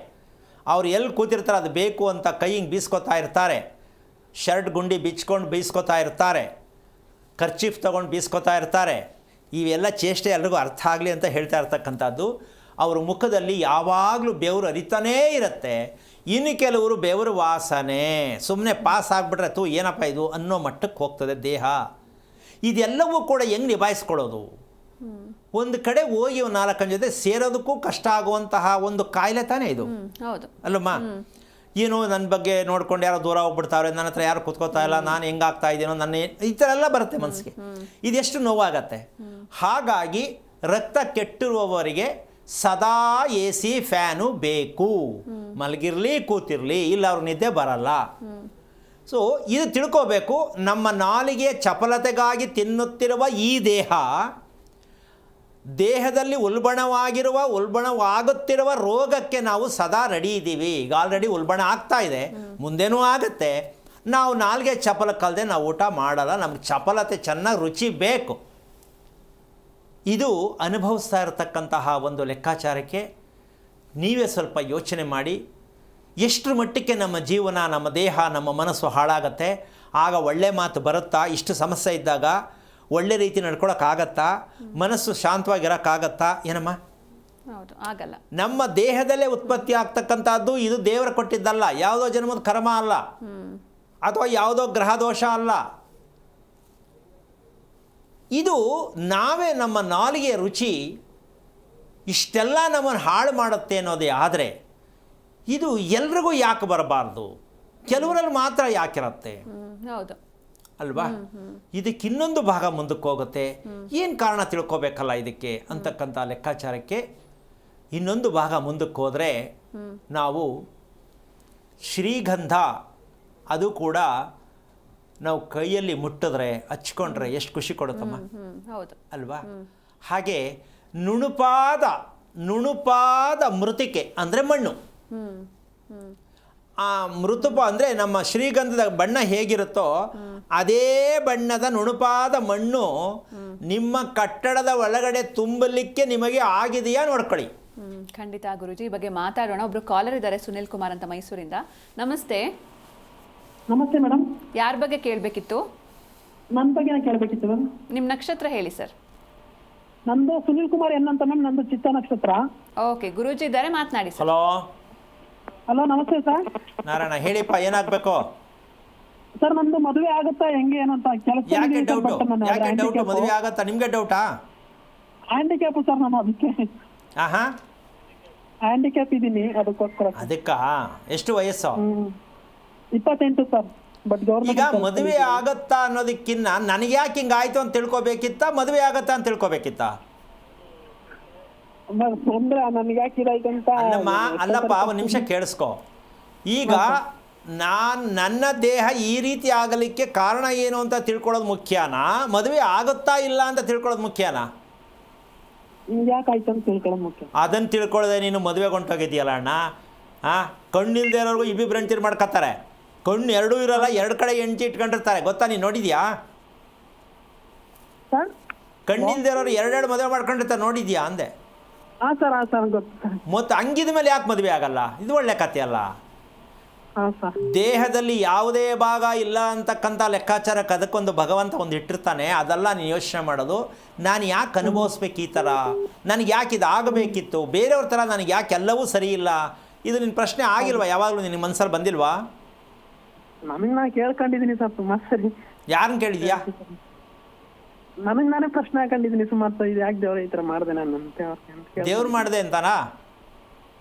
ಅವ್ರು ಎಲ್ಲಿ ಕೂತಿರ್ತಾರೆ ಅದು ಬೇಕು ಅಂತ ಕೈ ಹಿಂಗೆ ಬೀಸ್ಕೊತಾ ಇರ್ತಾರೆ, ಶರ್ಟ್ ಗುಂಡಿ ಬಿಚ್ಕೊಂಡು ಬೀಸ್ಕೊತಾ ಇರ್ತಾರೆ, ಕರ್ಚೀಫ್ ತೊಗೊಂಡು ಬೀಸ್ಕೊತಾ ಇರ್ತಾರೆ. ಇವೆಲ್ಲ ಚೇಷ್ಟೆ ಎಲ್ರಿಗೂ ಅರ್ಥ ಆಗಲಿ ಅಂತ ಹೇಳ್ತಾ ಇರ್ತಕ್ಕಂಥದ್ದು. ಅವ್ರ ಮುಖದಲ್ಲಿ ಯಾವಾಗಲೂ ಬೆವರು ಹರಿತಾನೇ ಇರುತ್ತೆ. ಇನ್ನು ಕೆಲವರು ಬೆವರು ವಾಸನೆ, ಸುಮ್ಮನೆ ಪಾಸ್ ಆಗಿಬಿಟ್ರೆ ತೂ ಏನಪ್ಪ ಇದು ಅನ್ನೋ ಮಟ್ಟಕ್ಕೆ ಹೋಗ್ತದೆ ದೇಹ. ಇದೆಲ್ಲವೂ ಕೂಡ ಹೆಂಗೆ ನಿಭಾಯಿಸ್ಕೊಳ್ಳೋದು? ಒಂದು ಕಡೆ ಹೋಗಿ ಒಂದು 4 ಜೊತೆ ಸೇರೋದಕ್ಕೂ ಕಷ್ಟ ಆಗುವಂತಹ ಒಂದು ಕಾಯಿಲೆ ತಾನೇ ಇದು. ಹೌದು ಅಲ್ಲಮ್ಮ? ಏನು ನನ್ನ ಬಗ್ಗೆ ನೋಡ್ಕೊಂಡು ಯಾರೋ ದೂರ ಹೋಗ್ಬಿಡ್ತಾವ್ರೆ, ನನ್ನ ಹತ್ರ ಯಾರು ಕೂತ್ಕೋತಾ ಇಲ್ಲ, ನಾನು ಹೆಂಗಾಗ್ತಾ ಇದ್ದೀನೋ, ನನ್ನ ಈ ಥರ ಎಲ್ಲ ಬರುತ್ತೆ ಮನಸ್ಸಿಗೆ. ಇದೆಷ್ಟು ನೋವಾಗತ್ತೆ. ಹಾಗಾಗಿ ರಕ್ತ ಕೆಟ್ಟಿರುವವರಿಗೆ ಸದಾ AC ಫ್ಯಾನು ಬೇಕು. ಮಲಗಿರಲಿ ಕೂತಿರಲಿ, ಇಲ್ಲ ಅವ್ರ ನಿದ್ದೆ ಬರಲ್ಲ. ಸೊ ಇದು ತಿಳ್ಕೋಬೇಕು. ನಮ್ಮ ನಾಲಿಗೆ ಚಪಲತೆಗಾಗಿ ತಿನ್ನುತ್ತಿರುವ ಈ ದೇಹದಲ್ಲಿ ಉಲ್ಬಣವಾಗುತ್ತಿರುವ ರೋಗಕ್ಕೆ ನಾವು ಸದಾ ರೆಡಿ ಇದ್ದೀವಿ. ಈಗ ಆಲ್ರೆಡಿ ಉಲ್ಬಣ ಆಗ್ತಾ ಇದೆ, ಮುಂದೇನೂ ಆಗುತ್ತೆ. ನಾವು ನಾಲ್ಗೆ ಚಪಲಕ್ಕಲ್ಲದೆ ನಾವು ಊಟ ಮಾಡಲ್ಲ. ನಮ್ಗೆ ಚಪಲತೆ ಚೆನ್ನಾಗಿ ರುಚಿ ಬೇಕು. ಇದು ಅನುಭವಿಸ್ತಾ ಇರತಕ್ಕಂತಹ ಒಂದು ಲೆಕ್ಕಾಚಾರಕ್ಕೆ ನೀವೇ ಸ್ವಲ್ಪ ಯೋಚನೆ ಮಾಡಿ. ಎಷ್ಟರ ಮಟ್ಟಕ್ಕೆ ನಮ್ಮ ಜೀವನ, ನಮ್ಮ ದೇಹ, ನಮ್ಮ ಮನಸ್ಸು ಹಾಳಾಗತ್ತೆ. ಆಗ ಒಳ್ಳೆ ಮಾತು ಬರುತ್ತಾ? ಇಷ್ಟು ಸಮಸ್ಯೆ ಇದ್ದಾಗ ಒಳ್ಳೆ ರೀತಿ ನಡ್ಕೊಳಕ್ಕಾಗತ್ತಾ? ಮನಸ್ಸು ಶಾಂತವಾಗಿರೋಕ್ಕಾಗತ್ತಾ? ಏನಮ್ಮ? ಹೌದು, ಆಗಲ್ಲ. ನಮ್ಮ ದೇಹದಲ್ಲೇ ಉತ್ಪತ್ತಿ ಆಗ್ತಕ್ಕಂಥದ್ದು ಇದು ದೇವರು ಕೊಟ್ಟಿದ್ದಲ್ಲ, ಯಾವುದೋ ಜನ್ಮದ ಕರ್ಮ ಅಲ್ಲ, ಅಥವಾ ಯಾವುದೋ ಗ್ರಹ ದೋಷ ಅಲ್ಲ. ಇದು ನಾವೇ ನಮ್ಮ ನಾಲಿಗೆ ರುಚಿ ಇಷ್ಟೆಲ್ಲ ನಮ್ಮನ್ನು ಹಾಳು ಮಾಡುತ್ತೆ ಅನ್ನೋದೇ. ಆದರೆ ಇದು ಎಲ್ರಿಗೂ ಯಾಕೆ ಬರಬಾರ್ದು? ಕೆಲವರಲ್ಲಿ ಮಾತ್ರ ಯಾಕಿರುತ್ತೆ? ಹೌದು ಅಲ್ವಾ? ಇದಕ್ಕೆ ಇನ್ನೊಂದು ಭಾಗ ಮುಂದಕ್ಕೆ ಹೋಗುತ್ತೆ. ಏನು ಕಾರಣ ತಿಳ್ಕೊಬೇಕಲ್ಲ ಇದಕ್ಕೆ ಅಂತಕ್ಕಂಥ ಲೆಕ್ಕಾಚಾರಕ್ಕೆ ಇನ್ನೊಂದು ಭಾಗ ಮುಂದಕ್ಕೆ ಹೋದರೆ ನಾವು ಶ್ರೀಗಂಧ, ಅದು ಕೂಡ ನಾವು ಕೈಯಲ್ಲಿ ಮುಟ್ಟಿದ್ರೆ ಹಚ್ಕೊಂಡ್ರೆ ಎಷ್ಟು ಖುಷಿ ಕೊಡುತ್ತಮ್ಮ, ಹೌದು ಅಲ್ವಾ? ಹಾಗೆ ನುಣುಪಾದ ಮೃತ್ತಿಕೆ ಅಂದರೆ ಮಣ್ಣು. ಆ ಮೃತುಪ ಅಂದರೆ ನಮ್ಮ ಶ್ರೀಗಂಧದ ಬಣ್ಣ ಹೇಗಿರುತ್ತೋ ಅದೇ ಬಣ್ಣದ ನುಣುಪಾದ ಮಣ್ಣು ನಿಮ್ಮ ಕಟ್ಟಡದ ಒಳಗಡೆ ತುಂಬಲಿಕ್ಕೆ ನಿಮಗೆ ಆಗಿದೆಯಾ ನೋಡ್ಕೊಳ್ಳಿ. ಖಂಡಿತ ಗುರುಜಿ, ಈ ಬಗ್ಗೆ ಮಾತಾಡೋಣ. ಒಬ್ರು ಕಾಲರ್ ಇದ್ದಾರೆ, ಸುನಿಲ್ ಕುಮಾರ್ ಅಂತ, ಮೈಸೂರಿಂದ. ನಮಸ್ತೆ. ನಮಸ್ತೆ ಮೇಡಮ್. ಯಾರ ಬಗ್ಗೆ ಕೇಳಬೇಕಿತ್ತು? ನನ್ನ ಬಗ್ಗೆ ಕೇಳಬೇಕಿತ್ತು ಮ್ಯಾಮ್. ನಿಮ್ಮ ನಕ್ಷತ್ರ ಹೇಳಿ ಸರ್. ನಂದು ಸುನಿಲ್ ಕುಮಾರ್ ಎನ್ ಅಂತ ಮ್ಯಾಮ್. ನಂದು ಚಿತ್ತ ನಕ್ಷತ್ರ. ಓಕೆ, ಗುರೂಜಿ ಇದ್ದಾರೆ, ಮಾತನಾಡಿ ಸರ್. ಹಲೋ. ಹಲೋ, ನಮಸ್ತೆ ಸರ್. ನಾರಾಯಣ, ಹೇಳಿಪ್ಪ, ಏನಾಗಬೇಕು ಸರ್? ನಂದು ಮದುವೆ ಆಗುತ್ತಾ ಹೆಂಗೆ ಏನು ಅಂತ ಕೆಲಸ. ಯಾಕೆ ಡೌಟ್? ಮದುವೆ ಆಗತ್ತಾ? ನಿಮ್ಗೆ ಡೌಟಾ? ಹ್ಯಾಂಡಿಕ್ಯಾಪ್ ಸರ್, ನಾನು ಅದಕ್ಕೆ ಆಹಾ, ಹ್ಯಾಂಡಿಕ್ಯಾಪ್ ಇದ್ದೀನಿ, ಅದಕ್ಕೋಸ್ಕರ. ಅದಕ್ಕ ಎಷ್ಟು ವಯಸ್ಸು? 28 ಸರ್. ಬಟ್ ಈಗ ಗೌರ್ಮೆಂಟ್ ಮದುವೆ ಆಗತ್ತಾ ಅನ್ನೋದಕ್ಕಿನ್ನ ನನಗೆ ಯಾಕೆ ಹಿಂಗಾಯ್ತು ಅಂತ ತಿಳ್ಕೊಬೇಕಿತ್ತ, ಮದುವೆ ಆಗತ್ತಾ ಅಂತ ತಿಳ್ಕೊಬೇಕಿತ್ತ? ಅಂದ್ರೆ ನನಗೆ ಯಾಕೆ ಇದಾಯ್ತು ಅಂತ. ಅಲ್ಲಪ್ಪ, ಒಂದು ನಿಮಿಷ ಕೇಳಿಸ್ಕೊ. ಈಗ ನನ್ನ ದೇಹ ಈ ರೀತಿ ಆಗಲಿಕ್ಕೆ ಕಾರಣ ಏನು ಅಂತ ತಿಳ್ಕೊಳ್ಳೋದು ಮುಖ್ಯನಾ, ಮದುವೆ ಆಗುತ್ತಾ ಇಲ್ಲ ಅಂತ ತಿಳ್ಕೊಳ್ಳೋದು ಮುಖ್ಯನಾ? ಯಾಕಾಯ್ತು ಅಂತ ತಿಳ್ಕೊಳ್ಳೋದು ಮುಖ್ಯ. ಅದನ್ನು ತಿಳ್ಕೊಳ್ಳೋದೆ ನೀನು ಮದುವೆಗೆ ಹೊಂಟೋಗಿದ್ದೀಯಲ್ಲ ಅಣ್ಣ. ಕಣ್ಣಿಲ್ದೇ ಇರೋರ್ಗು ಇಬ್ಬಿಬ್ರು ಹೆಂಡ್ತಿರು ಮಾಡ್ಕೊತಾರೆ. ಕಣ್ಣು ಎರಡೂ ಇರೋಲ್ಲ, 2 ಕಡೆ ಹೆಂಡ್ತಿ ಇಟ್ಕೊಂಡಿರ್ತಾರೆ. ಗೊತ್ತಾ? ನೀನು ನೋಡಿದ್ಯಾ? ಕಣ್ಣಿಲ್ದೇ ಇರೋರು 2 ಮದುವೆ ಮಾಡ್ಕೊಂಡಿರ್ತಾರೆ, ನೋಡಿದ್ಯಾ ಅಂದೆ. ಹಾಂ ಸರ್, ಹಾಂ ಸರ್, ಗೊತ್ತು. ಮತ್ತು ಹಂಗಿದ ಮೇಲೆ ಯಾಕೆ ಮದುವೆ ಆಗಲ್ಲ? ಇದು ಒಳ್ಳೆ ಕಥೆ ಅಲ್ಲ. ಹಾಂ ಸರ್. ದೇಹದಲ್ಲಿ ಯಾವುದೇ ಭಾಗ ಇಲ್ಲ ಅಂತಕ್ಕಂಥ ಲೆಕ್ಕಾಚಾರಕ್ಕೆ ಅದಕ್ಕೊಂದು ಭಗವಂತ ಒಂದು ಇಟ್ಟಿರ್ತಾನೆ. ಅದೆಲ್ಲ ನೀನು ಯೋಚನೆ ಮಾಡೋದು, ನಾನು ಯಾಕೆ ಅನುಭವಿಸ್ಬೇಕು ಈ ಥರ, ನನಗೆ ಯಾಕೆ ಇದು ಆಗಬೇಕಿತ್ತು, ಬೇರೆಯವ್ರ ಥರ ನನಗೆ ಯಾಕೆ ಎಲ್ಲವೂ ಸರಿ ಇಲ್ಲ, ಇದು ನಿನ್ನ ಪ್ರಶ್ನೆ ಆಗಿಲ್ವಾ? ಯಾವಾಗಲೂ ನಿನ್ನ ಮನಸ್ಸಲ್ಲಿ ಬಂದಿಲ್ವಾ? ನನಗೆ ನಾನು ಕೇಳ್ಕೊಂಡಿದ್ದೀನಿ ಸರ್ ಸುಮಾರು ಸರಿ. ಯಾರನ್ನ ಕೇಳಿದ್ಯಾ? ನನಗೆ ನಾನೇ ಪ್ರಶ್ನೆ ಹಾಕೊಂಡಿದ್ದೀನಿ ಸುಮಾರು ಸರಿ. ಇದು ಯಾಕೆ ದೇವ್ರ ಈ ಥರ ಮಾಡಿದೆ ನಾನು ಅಂತ. ದೇವ್ರು ಮಾಡಿದೆ ಅಂತಾನಾ?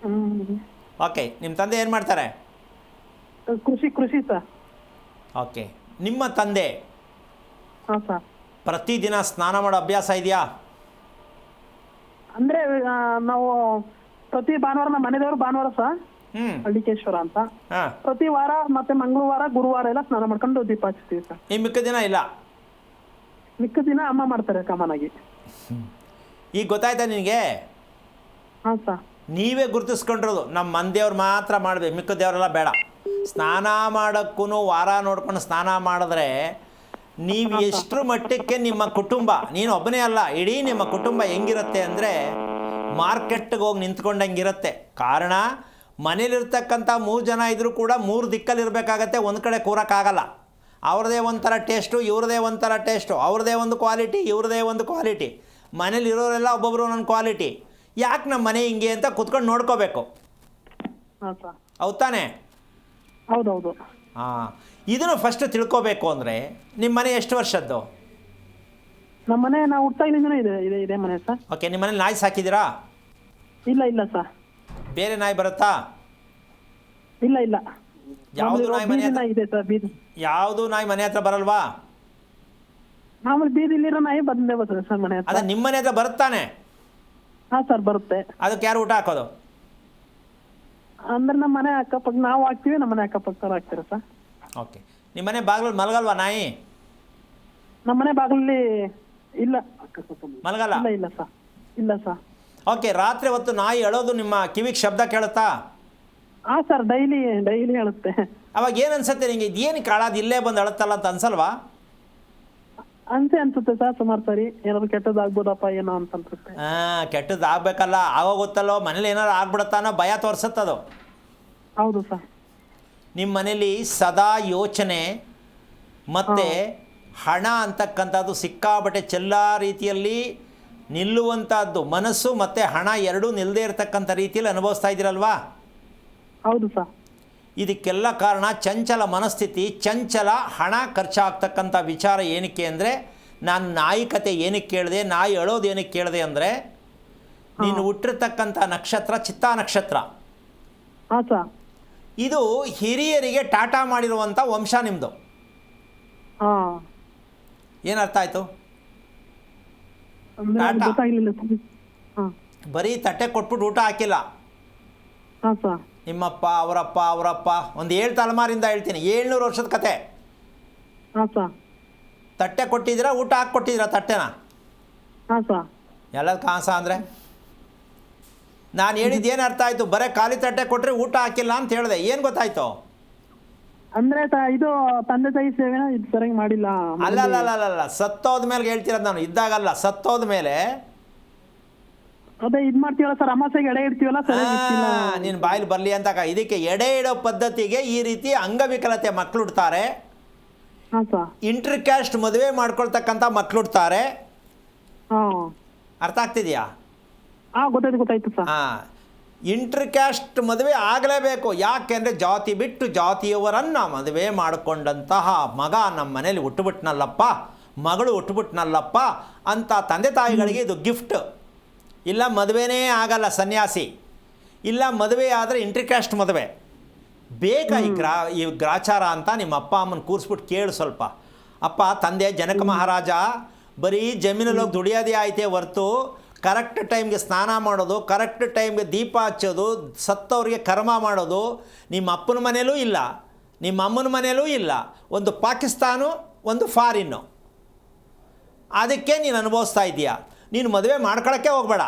ಓಕೆ. ನಿಮ್ಮ ತಂದೆ ಏನು ಮಾಡ್ತಾರೆ? ಕೃಷಿ ಸರ್. ಓಕೆ. ನಿಮ್ಮ ತಂದೆ ಹಾಂ ಸರ್. ಪ್ರತಿದಿನ ಸ್ನಾನ ಮಾಡೋ ಅಭ್ಯಾಸ ಇದೆಯಾ? ಅಂದ್ರೆ ನಾವು ಪ್ರತಿ ಭಾನುವಾರ, ನಮ್ಮ ಮನೆದೇವರು ಭಾನುವಾರ ಸರ್, ಹಳ್ಳಿಕೇಶ್ವರ ಅಂತ, ಪ್ರತಿ ವಾರ ಮತ್ತೆ ಮಂಗಳವಾರ, ಗುರುವಾರ ಎಲ್ಲ ಸ್ನಾನ ಮಾಡ್ಕೊಂಡು ದೀಪ ಹಚ್ತೀವಿ ಸರ್. ಈ ಮಿಕ್ಕ ದಿನ ಇಲ್ಲ? ಮಿಕ್ಕ ದಿನ ಅಮ್ಮ ಮಾಡ್ತಾರೆ ಕಾಮನ್ ಆಗಿ. ಈಗ ಗೊತ್ತಾಯ್ತಾ ನಿನಗೆ? ಹಾಂ ಸರ್. ನೀವೇ ಗುರುತಿಸ್ಕೊಂಡಿರೋದು ನಮ್ಮ ಮನೆದೇವ್ರು ಮಾತ್ರ ಮಾಡಬೇಕು, ಮಿಕ್ಕ ದೇವರೆಲ್ಲ ಬೇಡ. ಸ್ನಾನ ಮಾಡೋಕ್ಕೂ ವಾರ ನೋಡ್ಕೊಂಡು ಸ್ನಾನ ಮಾಡಿದ್ರೆ ನೀವು ಎಷ್ಟರ ಮಟ್ಟಕ್ಕೆ ನಿಮ್ಮ ಕುಟುಂಬ, ನೀನು ಒಬ್ಬನೇ ಅಲ್ಲ, ಇಡೀ ನಿಮ್ಮ ಕುಟುಂಬ ಹೆಂಗಿರುತ್ತೆ ಅಂದರೆ ಮಾರ್ಕೆಟ್ಗೆ ಹೋಗಿ ನಿಂತ್ಕೊಂಡಂಗಿರುತ್ತೆ. ಕಾರಣ, ಮನೇಲಿರ್ತಕ್ಕಂಥ 3 ಜನ ಇದ್ದರೂ ಕೂಡ 3 ದಿಕ್ಕಲ್ಲಿ ಇರಬೇಕಾಗತ್ತೆ, ಒಂದು ಕಡೆ ಕೂರೋಕ್ಕಾಗಲ್ಲ. ಅವ್ರದ್ದೇ ಒಂಥರ ಟೇಸ್ಟು, ಇವ್ರದ್ದೇ ಒಂಥರ ಟೇಸ್ಟು, ಅವ್ರದ್ದೇ ಒಂದು ಕ್ವಾಲಿಟಿ, ಇವ್ರದ್ದೇ ಒಂದು ಕ್ವಾಲಿಟಿ. ಮನೇಲಿರೋರೆಲ್ಲ ಒಬ್ಬೊಬ್ಬರು ಒಂದೊಂದು ಕ್ವಾಲಿಟಿ. ಯಾಕೆ ನಮ್ಮ ಮನೆ ಹಿಂಗೆ ಅಂತ ಕುತ್ಕೊಂಡು ನೋಡ್ಕೋಬೇಕು. ಹಾಂ ಸರ್. ಹೌದು ತಾನೇ? ಹೌದೌದು. ಹಾಂ, ಇದನ್ನು ಫಸ್ಟ್ ತಿಳ್ಕೋಬೇಕು ಅಂದರೆ ನಿಮ್ಮ ಮನೆ ಎಷ್ಟು ವರ್ಷದ್ದು? ನಮ್ಮ ಮನೆ ನಾವು ಹುಟ್ಟಾಗಿನಿಂದನೇ ಇದೆ ಮನೆ ಸರ್. ಓಕೆ, ನಿಮ್ಮ ಮನೇಲಿ ನಾಯಿ ಸಾಕಿದ್ದೀರಾ? ಇಲ್ಲ ಸರ್. ಬೇರೆ ನಾಯಿ ಬರುತ್ತಾ? ಇಲ್ಲ. ಯಾವುದು ನಾಯಿ ಮನೆ ಹತ್ರ? ಇದೆ ಸರ್ ಬೀದಿ. ಯಾವುದು ನಾಯಿ ಮನೆ ಹತ್ರ ಬರಲ್ವಾ? ಮಾಮೂಲಿ ಬೀದಿಲಿರೋ ನಾಯಿ ಬಂದೇ ಬರ್ತದೆ ಸರ್ ಮನೆ ಹತ್ರ. ಅದ ನಿಮ್ಮ ಮನೆ ಹತ್ರ ಬರುತ್ತಾನೆ? ಹಾಂ ಸರ್ ಬರುತ್ತೆ. ಅದಕ್ಕೆ ಯಾರು ಊಟ ಹಾಕೋದು? ಅಂದ್ರೆ ನಮ್ಮ ಮನೆ ಅಕ್ಕಪಕ್ಕ ನಾವು ಹಾಕ್ತೀವಿ, ನಮ್ಮ ಮನೆ ಅಕ್ಕಪಕ್ಕ ಹಾಕ್ತಾರೆ ಸರ್. ಓಕೆ, ನಿಮ್ಮ ಮನೆ ಬಾಗಿಲಲ್ಲಿ ಮಲಗಲ್ವಾ ನಾಯಿ? ನಮ್ಮ ಮನೆ ಬಾಗಿಲಲ್ಲಿ ಇಲ್ಲ. ಮಲಗಲ್ಲ? ಇಲ್ಲ ಸರ್. ಓಕೆ, ರಾತ್ರಿ ಹೊತ್ತು ನಾಯಿ ಅಳೋದು ನಿಮ್ಮ ಕಿವಿಗೆ ಶಬ್ದ ಕೇಳುತ್ತಾ? ಹಾಂ ಸರ್, ಡೈಲಿ ಹೇಳುತ್ತೆ. ಅವಾಗ ಏನು ಅನ್ಸುತ್ತೆ ನಿಮಗೆ? ಇದೇನು ಕಾಳಾದ ಇಲ್ಲೇ ಬಂದು ಅಳುತ್ತಲ್ಲ ಅಂತ ಅನ್ಸಲ್ವಾ? ಅನ್ಸುತ್ತೆ ಸರ್ ಸುಮಾರು ಸರಿ. ಏನಾದ್ರು ಕೆಟ್ಟದಾಗ್ಬೋದಪ್ಪ ಏನೋ ಅಂತ ಅನ್ಸುತ್ತೆ. ಹಾಂ, ಕೆಟ್ಟದ್ದು ಆಗ್ಬೇಕಲ್ಲ, ಆವಾಗ ಗೊತ್ತಲ್ಲೋ ಮನೇಲಿ ಏನಾದ್ರು ಆಗ್ಬಿಡುತ್ತಾನೋ ಭಯ ತೋರಿಸುತ್ತದು. ಹೌದು ಸರ್. ನಿಮ್ಮ ಮನೇಲಿ ಸದಾ ಯೋಚನೆ ಮತ್ತು ಹಣ ಅಂತಕ್ಕಂಥದ್ದು ಸಿಕ್ಕಾಬಟ್ಟೆ ಚೆಲ್ಲ ರೀತಿಯಲ್ಲಿ ನಿಲ್ಲುವಂಥದ್ದು, ಮನಸ್ಸು ಮತ್ತು ಹಣ ಎರಡೂ ನಿಲ್ಲದೇ ಇರತಕ್ಕಂಥ ರೀತಿಯಲ್ಲಿ ಅನುಭವಿಸ್ತಾ ಇದ್ದೀರಲ್ವಾ? ಹೌದು ಸರ್. ಇದಕ್ಕೆಲ್ಲ ಕಾರಣ ಚಂಚಲ ಮನಸ್ಥಿತಿ, ಚಂಚಲ ಹಣ ಖರ್ಚಾಗ್ತಕ್ಕಂಥ ವಿಚಾರ. ಏನಕ್ಕೆ ಅಂದರೆ, ನಾನು ನಾಯಿ ಕತೆ ಏನಕ್ಕೆ ಕೇಳಿದೆ, ನಾಯಿ ಅಳೋದು ಏನಕ್ಕೆ ಕೇಳಿದೆ ಅಂದರೆ, ನೀನು ಹುಟ್ಟಿರ್ತಕ್ಕಂಥ ನಕ್ಷತ್ರ ಚಿತ್ತಾ ನಕ್ಷತ್ರ. ಹಾಂ ಸರ್. ಇದು ಹಿರಿಯರಿಗೆ ಟಾಟಾ ಮಾಡಿರುವಂಥ ವಂಶ ನಿಮ್ಮದು. ಹಾಂ, ಏನು ಅರ್ಥ ಆಯಿತು? ಅಂದ್ರೆ ಗೊತ್ತಾಗ್ಲಿಲ್ಲ ಸರ್. ಹಾಂ. ಬರೀ ತಟ್ಟೆ ಕೊಟ್ಬಿಟ್ಟು ಊಟ ಹಾಕಿಲ್ಲ. ಹಾಂ ಸರ್. ನಿಮ್ಮಪ್ಪ ಅವರಪ್ಪ ಒಂದು 7 ತಲೆಮಾರಿಂದ ಹೇಳ್ತೀನಿ, 700 ವರ್ಷದ ಕತೆ. ಹಾಂ ಸರ್. ತಟ್ಟೆ ಕೊಟ್ಟಿದ್ದೀರಾ, ಊಟ ಹಾಕಿ ಕೊಟ್ಟಿದ್ದೀರಾ ತಟ್ಟೆನ? ಹಾಂ ಸರ್. ಎಲ್ಲ ಕಾಸ ಅಂದರೆ ನಾನು ಹೇಳಿದ್ದು ಏನು ಅರ್ಥ ಆಯಿತು? ಬರೀ ಖಾಲಿ ತಟ್ಟೆ ಕೊಟ್ಟರೆ ಊಟ ಹಾಕಿಲ್ಲ ಅಂತ ಹೇಳಿದೆ. ಏನು ಗೊತ್ತಾಯ್ತು? ಅಂದ್ರೆ ಇದು ತಂದೆ ತಾಯಿ ಸೇವೆನ ಇದು ಸರಿಯಾಗಿ ಮಾಡಿಲ್ಲ. ಅಲ್ಲ, ಸತ್ತೋದ ಮೇಲೆ ಹೇಳ್ತಿರೋದು ನಾನು, ಇದ್ದಾಗಲ್ಲ, ಸತ್ತೋದ ಮೇಲೆ. ಅದೇ ಇದು ಮಾಡ್ತೀವಲ್ಲ ಸರ್, ಅಮಾಸೆಗೆ ಎಡೆ ಇಡ್ತೀವಲ್ಲ ಸರ್. ನೀನು ಬಾಯಲ್ಲಿ ಬರಲಿ ಅಂತ. ಇದಕ್ಕೆ ಎಡೆ ಇಡೋ ಪದ್ಧತಿಗೆ ಈ ರೀತಿ ಅಂಗವಿಕಲತೆ ಮಕ್ಕಳು ಹುಡ್ತಾರೆ. ಹಾಂ ಸರ್. ಇಂಟರ್ ಕ್ಯಾಸ್ಟ್ ಮದುವೆ ಮಾಡ್ಕೊಳ್ತಕ್ಕಂಥ ಮಕ್ಕಳು ಹುಡ್ತಾರೆ. ಹಾಂ, ಅರ್ಥ ಆಗ್ತಿದೆಯಾ? ಹಾಂ ಗೊತ್ತಾಯ್ತು ಸರ್. ಹಾಂ, ಇಂಟರ್ ಕ್ಯಾಸ್ಟ್ ಮದುವೆ ಆಗಲೇಬೇಕು. ಯಾಕೆಂದರೆ ಜಾತಿ ಬಿಟ್ಟು ಜಾತಿಯವರನ್ನು ಮದುವೆ ಮಾಡಿಕೊಂಡಂತಹ ಮಗ ನಮ್ಮ ಮನೇಲಿ ಹುಟ್ಟುಬಿಟ್ನಲ್ಲಪ್ಪ, ಮಗಳು ಹುಟ್ಟುಬಿಟ್ನಲ್ಲಪ್ಪ ಅಂತ ತಂದೆ ತಾಯಿಗಳಿಗೆ ಇದು ಗಿಫ್ಟ್. ಇಲ್ಲ ಮದುವೆನೇ ಆಗಲ್ಲ ಸನ್ಯಾಸಿ, ಇಲ್ಲ ಮದುವೆ ಆದರೆ ಇಂಟರ್ ಕ್ಯಾಸ್ಟ್ ಮದುವೆ ಬೇಕಾ? ಈ ಗ್ರಾಚಾರ ಅಂತ ನಿಮ್ಮ ಅಪ್ಪ ಅಮ್ಮನ ಕೂರಿಸ್ಬಿಟ್ಟು ಕೇಳು ಸ್ವಲ್ಪ. ಅಪ್ಪ ತಂದೆ ಜನಕ ಮಹಾರಾಜ ಬರೀ ಜಮೀನಲ್ಲಿ ಹೋಗಿ ದುಡಿಯೋದೇ ಆಯ್ತೇ ಹೊರ್ತು ಕರೆಕ್ಟ್ ಟೈಮ್ಗೆ ಸ್ನಾನ ಮಾಡೋದು, ಕರೆಕ್ಟ್ ಟೈಮ್ಗೆ ದೀಪ ಹಚ್ಚೋದು, ಸತ್ತವ್ರಿಗೆ ಕರ್ಮ ಮಾಡೋದು ನಿಮ್ಮ ಅಪ್ಪನ ಮನೇಲೂ ಇಲ್ಲ, ನಿಮ್ಮ ಅಮ್ಮನ ಮನೇಲೂ ಇಲ್ಲ. ಒಂದು ಪಾಕಿಸ್ತಾನು, ಒಂದು ಫಾರಿನ್ನು. ಅದಕ್ಕೆ ನೀನು ಅನುಭವಿಸ್ತಾ ಇದೀಯ. ನೀನು ಮದುವೆ ಮಾಡ್ಕೊಳ್ಳೋಕ್ಕೆ ಹೋಗಬೇಡ.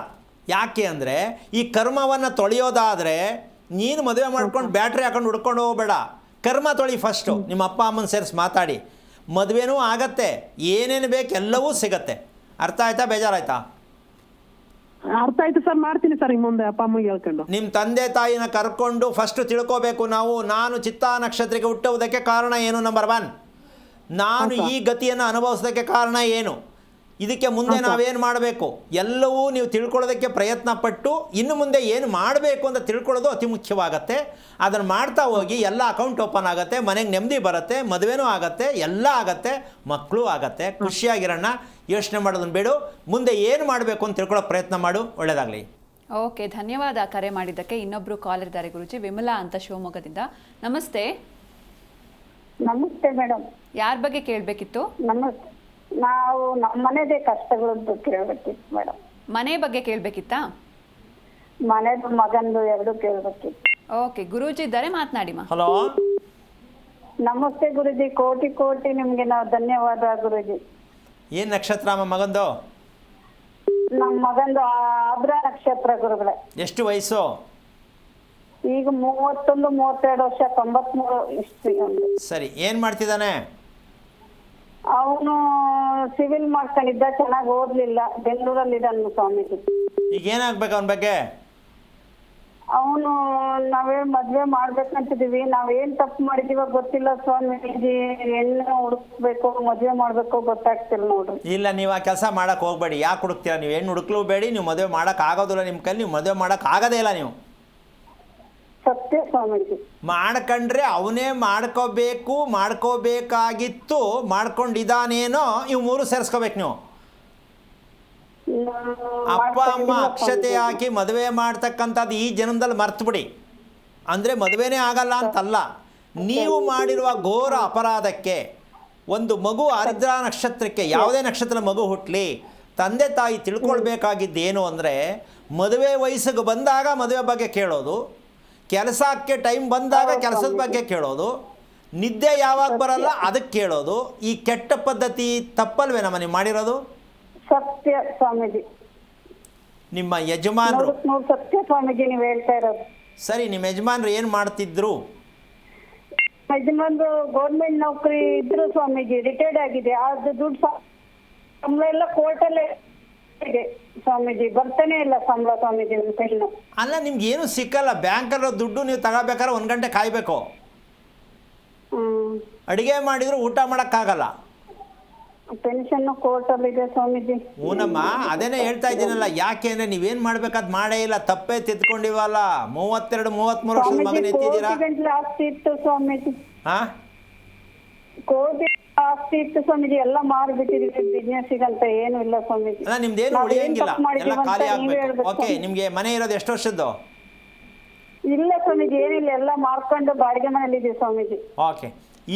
ಯಾಕೆ ಅಂದರೆ ಈ ಕರ್ಮವನ್ನು ತೊಳೆಯೋದಾದರೆ ನೀನು ಮದುವೆ ಮಾಡ್ಕೊಂಡು ಬ್ಯಾಟ್ರಿ ಹಾಕೊಂಡು ಹುಡ್ಕೊಂಡು ಹೋಗಬೇಡ. ಕರ್ಮ ತೊಳಿ ಫಸ್ಟು. ನಿಮ್ಮ ಅಪ್ಪ ಅಮ್ಮನ ಸೇರಿಸಿ ಮಾತಾಡಿ. ಮದುವೆನೂ ಆಗತ್ತೆ, ಏನೇನು ಬೇಕು ಎಲ್ಲವೂ ಸಿಗತ್ತೆ. ಅರ್ಥ ಆಯ್ತಾ? ಬೇಜಾರಾಯ್ತಾ? ಅರ್ಥ ಆಯ್ತು ಸರ್, ಮಾಡ್ತೀನಿ ಸರ್ ಇನ್ನು ಮುಂದೆ ಅಪ್ಪ ಅಮ್ಮಗೆ ಹೇಳ್ಕೊಂಡು. ನಿಮ್ಮ ತಂದೆ ತಾಯಿನ ಕರ್ಕೊಂಡು ಫಸ್ಟು ತಿಳ್ಕೋಬೇಕು ನಾವು. ನಾನು ಚಿತ್ತಾ ನಕ್ಷತ್ರಕ್ಕೆ ಹುಟ್ಟುವುದಕ್ಕೆ ಕಾರಣ ಏನು? ನಂಬರ್ 1, ನಾನು ಈ ಗತಿಯನ್ನು ಅನುಭವಿಸೋದಕ್ಕೆ ಕಾರಣ ಏನು? ಇದಕ್ಕೆ ಮುಂದೆ ನಾವೇನು ಮಾಡಬೇಕು ಎಲ್ಲವೂ ನೀವು ತಿಳ್ಕೊಳ್ಳೋದಕ್ಕೆ ಪ್ರಯತ್ನ ಪಟ್ಟು ಇನ್ನು ಮುಂದೆ ಏನು ಮಾಡಬೇಕು ಅಂತ ತಿಳ್ಕೊಳ್ಳೋದು ಅತಿ ಮುಖ್ಯವಾಗತ್ತೆ. ಅದನ್ನು ಮಾಡ್ತಾ ಹೋಗಿ ಎಲ್ಲ ಅಕೌಂಟ್ ಓಪನ್ ಆಗುತ್ತೆ, ಮನೆಗೆ ನೆಮ್ಮದಿ ಬರುತ್ತೆ, ಮದುವೆನೂ ಆಗುತ್ತೆ, ಎಲ್ಲ ಆಗುತ್ತೆ, ಮಕ್ಕಳು ಆಗುತ್ತೆ. ಖುಷಿಯಾಗಿರೋಣ. ಯೋಚನೆ ಮಾಡೋದನ್ನು ಬೇಡ. ಮುಂದೆ ಏನು ಮಾಡಬೇಕು ಅಂತ ತಿಳ್ಕೊಳ್ಳೋ ಪ್ರಯತ್ನ ಮಾಡು. ಒಳ್ಳೆಯದಾಗಲಿ. ಓಕೆ, ಧನ್ಯವಾದ ಕರೆ ಮಾಡಿದ್ದಕ್ಕೆ. ಇನ್ನೊಬ್ಬರು ಕಾಲರ್ ಇದ್ದಾರೆ ಗುರುಜಿ, ವಿಮಲಾ ಅಂತ ಶಿವಮೊಗ್ಗದಿಂದ. ನಮಸ್ತೆ. ನಮಸ್ತೆ ಮೇಡಮ್. ಯಾರ ಬಗ್ಗೆ ಕೇಳಬೇಕಿತ್ತು? ನಮಸ್ತೆ. ನಾವು ನಮ್ಮ ಮನೆದೇ ಕಷ್ಟಗಳದ್ದು ಕೇಳಬೇಕಿತ್ತು ಮೇಡಮ್. ಮನೆ ಬಗ್ಗೆ ಕೇಳಬೇಕಿತ್ತಾ? ಮನೆದು ಮಗಂದು ಎರಡು ಕೇಳಬೇಕಿತ್ತು. ಓಕೆ, ಗುರೂಜಿ ಇದ್ದಾರೆ, ಮಾತನಾಡಿ ಮಾ. ಹಲೋ, ನಮಸ್ತೆ ಗುರುಜಿ. ಕೋಟಿ ಕೋಟಿ ನಿಮ್ಗೆ ನಾವು ಧನ್ಯವಾದ ಗುರುಜಿ. ಏನು ನಕ್ಷತ್ರ ಅಮ್ಮ ಮಗಂದು? ನಮ್ಮ ಮಗಂದು ಆರ್ದ್ರ ನಕ್ಷತ್ರ ಗುರುಗಳೇ. ಎಷ್ಟು ವಯಸ್ಸು? ಈಗ 31-32 ವರ್ಷ, 93 ಇಸ್ವಿ. ಸರಿ, ಏನು ಮಾಡ್ತಿದ್ದಾನೆ? ಅವನು ಸಿವಿಲ್ ಮಾಡ್ಕೊಂಡಿದ್ದ, ಚೆನ್ನಾಗಿ ಓದ್ಲಿಲ್ಲ, ಬೆಂಗಳೂರಲ್ಲಿ ಇದ್ದಾನು ಸ್ವಾಮೀಜಿ. ಈಗ ಏನಾಗ್ಬೇಕು ಅವನ ಬಗ್ಗೆ? ಅವನು ನಾವೇ ಮದ್ವೆ ಮಾಡ್ಬೇಕಂತಿದೀವಿ. ನಾವೇನ್ ತಪ್ಪು ಮಾಡಿದೀವ ಗೊತ್ತಿಲ್ಲ ಸ್ವಾಮೀಜಿ. ಹೆಣ್ಣು ಹುಡುಕ್ಬೇಕು, ಮದ್ವೆ ಮಾಡ್ಬೇಕು ಗೊತ್ತಾಗ್ತಿಲ್ಲ ನೋಡ್ರಿ. ಇಲ್ಲ, ನೀವು ಆ ಕೆಲಸ ಮಾಡಕ್ಕೆ ಹೋಗ್ಬೇಡಿ. ಯಾಕೆ ಹುಡುಕ್ತೀರಾ? ನೀವು ಹೆಣ್ಣು ಹುಡುಕ್ಲೂ ಬೇಡಿ, ನೀವು ಮದುವೆ ಮಾಡೋಕೆ ಆಗೋದಿಲ್ಲ. ನಿಮ್ಮ ಕೈಲಿ ನೀವು ಮದುವೆ ಮಾಡೋಕೆ ಆಗೋದೇ ಇಲ್ಲ. ನೀವು ಸತ್ಯ ಸ್ವಾಮೀಜಿ. ಮಾಡ್ಕೊಂಡ್ರೆ ಅವನೇ ಮಾಡ್ಕೋಬೇಕಾಗಿತ್ತು, ಮಾಡ್ಕೊಂಡಿದ್ದಾನೇನೋ. ಇವು ಮೂರು ಸೇರಿಸ್ಕೋಬೇಕು ನೀವು. ಅಪ್ಪ ಅಮ್ಮ ಅಕ್ಷತೆ ಹಾಕಿ ಮದುವೆ ಮಾಡ್ತಕ್ಕಂಥದ್ದು ಈ ಜನ್ಮದಲ್ಲಿ ಮರ್ತು ಬಿಡಿ. ಅಂದರೆ ಮದುವೆನೇ ಆಗಲ್ಲ ಅಂತಲ್ಲ, ನೀವು ಮಾಡಿರುವ ಘೋರ ಅಪರಾಧಕ್ಕೆ ಒಂದು ಮಗು ಆರಿದ್ರ ನಕ್ಷತ್ರಕ್ಕೆ, ಯಾವುದೇ ನಕ್ಷತ್ರ ಮಗು ಹುಟ್ಟಲಿ, ತಂದೆ ತಾಯಿ ತಿಳ್ಕೊಳ್ಬೇಕಾಗಿದ್ದೇನು ಅಂದರೆ, ಮದುವೆ ವಯಸ್ಸಿಗೆ ಬಂದಾಗ ಮದುವೆ ಬಗ್ಗೆ ಕೇಳೋದು, ಕೆಲಸಕ್ಕೆ ಟೈಮ್ ಬಂದಾಗ ಕೆಲಸದ ಬಗ್ಗೆ ಕೇಳೋದು, ನಿದ್ದೆ ಯಾವಾಗ ಬರಲ್ಲ ಅದಕ್ಕೆ ಕೇಳೋದು. ಈ ಕೆಟ್ಟ ಪದ್ಧತಿ ತಪ್ಪಲ್ವೇನಮ್ಮ ನೀವು ಮಾಡಿರೋದು? ಸತ್ಯ ಸ್ವಾಮೀಜಿ. ನಿಮ್ಮ ಯಜಮಾನರು ಸತ್ಯ ಸ್ವಾಮೀಜಿ ನೀವು ಹೇಳ್ತಾ ಇರೋದು. ಸರಿ, ನಿಮ್ಮ ಯಜಮಾನರು ಏನು ಮಾಡ್ತಿದ್ರು? ಯಜಮಾನ್ರು ಗೌರ್ಮೆಂಟ್ ನೌಕರಿ ಇದ್ರು ಸ್ವಾಮೀಜಿ, ರಿಟೈರ್ಡ್ ಆಗಿದೆ. ಅದು ದುಡ್ಡು ಸಂಬಳ ಎಲ್ಲ ಕೋರ್ಟಲ್ಲೇ ಇದೆ ಸ್ವಾಮೀಜಿ, ಬರ್ತಾನೆ ಇಲ್ಲ ಸಂಬಳ ಸ್ವಾಮೀಜಿ ನಿಮ್ಮ ಕೈಲಿ. ಅಲ್ಲ, ನಿಮ್ಗೆ ಏನು ಸಿಕ್ಕಲ್ಲ. ಬ್ಯಾಂಕಲ್ಲಿ ದುಡ್ಡು ನೀವು ತಗೋಬೇಕಾದ್ರೆ 1 ಗಂಟೆ ಕಾಯಬೇಕು. ಅಡುಗೆ ಮಾಡಿದ್ರು ಊಟ ಮಾಡೋಕ್ಕಾಗಲ್ಲ. ಪೆನ್ಷನ್ ಕೋರ್ಟಲ್ಲಿ ಇದೆ ಸ್ವಾಮೀಜಿ. ಹೂನಮ್ಮ, ಅದೇನೇ ಹೇಳ್ತಾ ಇದ್ದೀನಲ್ಲ. ಯಾಕೆ ಅಂದರೆ ನೀವೇನು ಮಾಡ್ಬೇಕಾದ್ ಮಾಡೇ ಇಲ್ಲ, ತಪ್ಪೇ ತಿದ್ಕೊಂಡಿವಲ್ಲ. 32-33 ವರ್ಷದ ಮಗನ ಎತ್ತಿದ್ದೀರಾ. ಆಸ್ತಿ ಇತ್ತು ಸ್ವಾಮೀಜಿ. ಹಾಂ, ಕೋಟಿ ಆಸ್ತಿ ಇತ್ತು ಸ್ವಾಮೀಜಿ, ಎಲ್ಲ ಮಾರ್ಬಿಟ್ಟಿದೀವಿ ಬಿಸ್ನೆಸ್ಸಿಗಂತ. ಏನು ಇಲ್ಲ ಸ್ವಾಮೀಜಿ. ಅಲ್ಲ, ನಿಮ್ದೇನು ಉಳಿಯಂಗಿಲ್ಲ, ಎಲ್ಲ ಖಾಲಿ ಆಗಬೇಕು. ಓಕೆ, ನಿಮಗೆ ಮನೆ ಇರೋದು ಎಷ್ಟು ವರ್ಷದ್ದು? ಇಲ್ಲ ಸ್ವಾಮೀಜಿ, ಏನಿಲ್ಲ, ಎಲ್ಲ ಮಾರ್ಕೊಂಡು ಬಾಡಿಗೆ ಮನೇಲಿ ಇದೀವಿ ಸ್ವಾಮೀಜಿ. ಓಕೆ,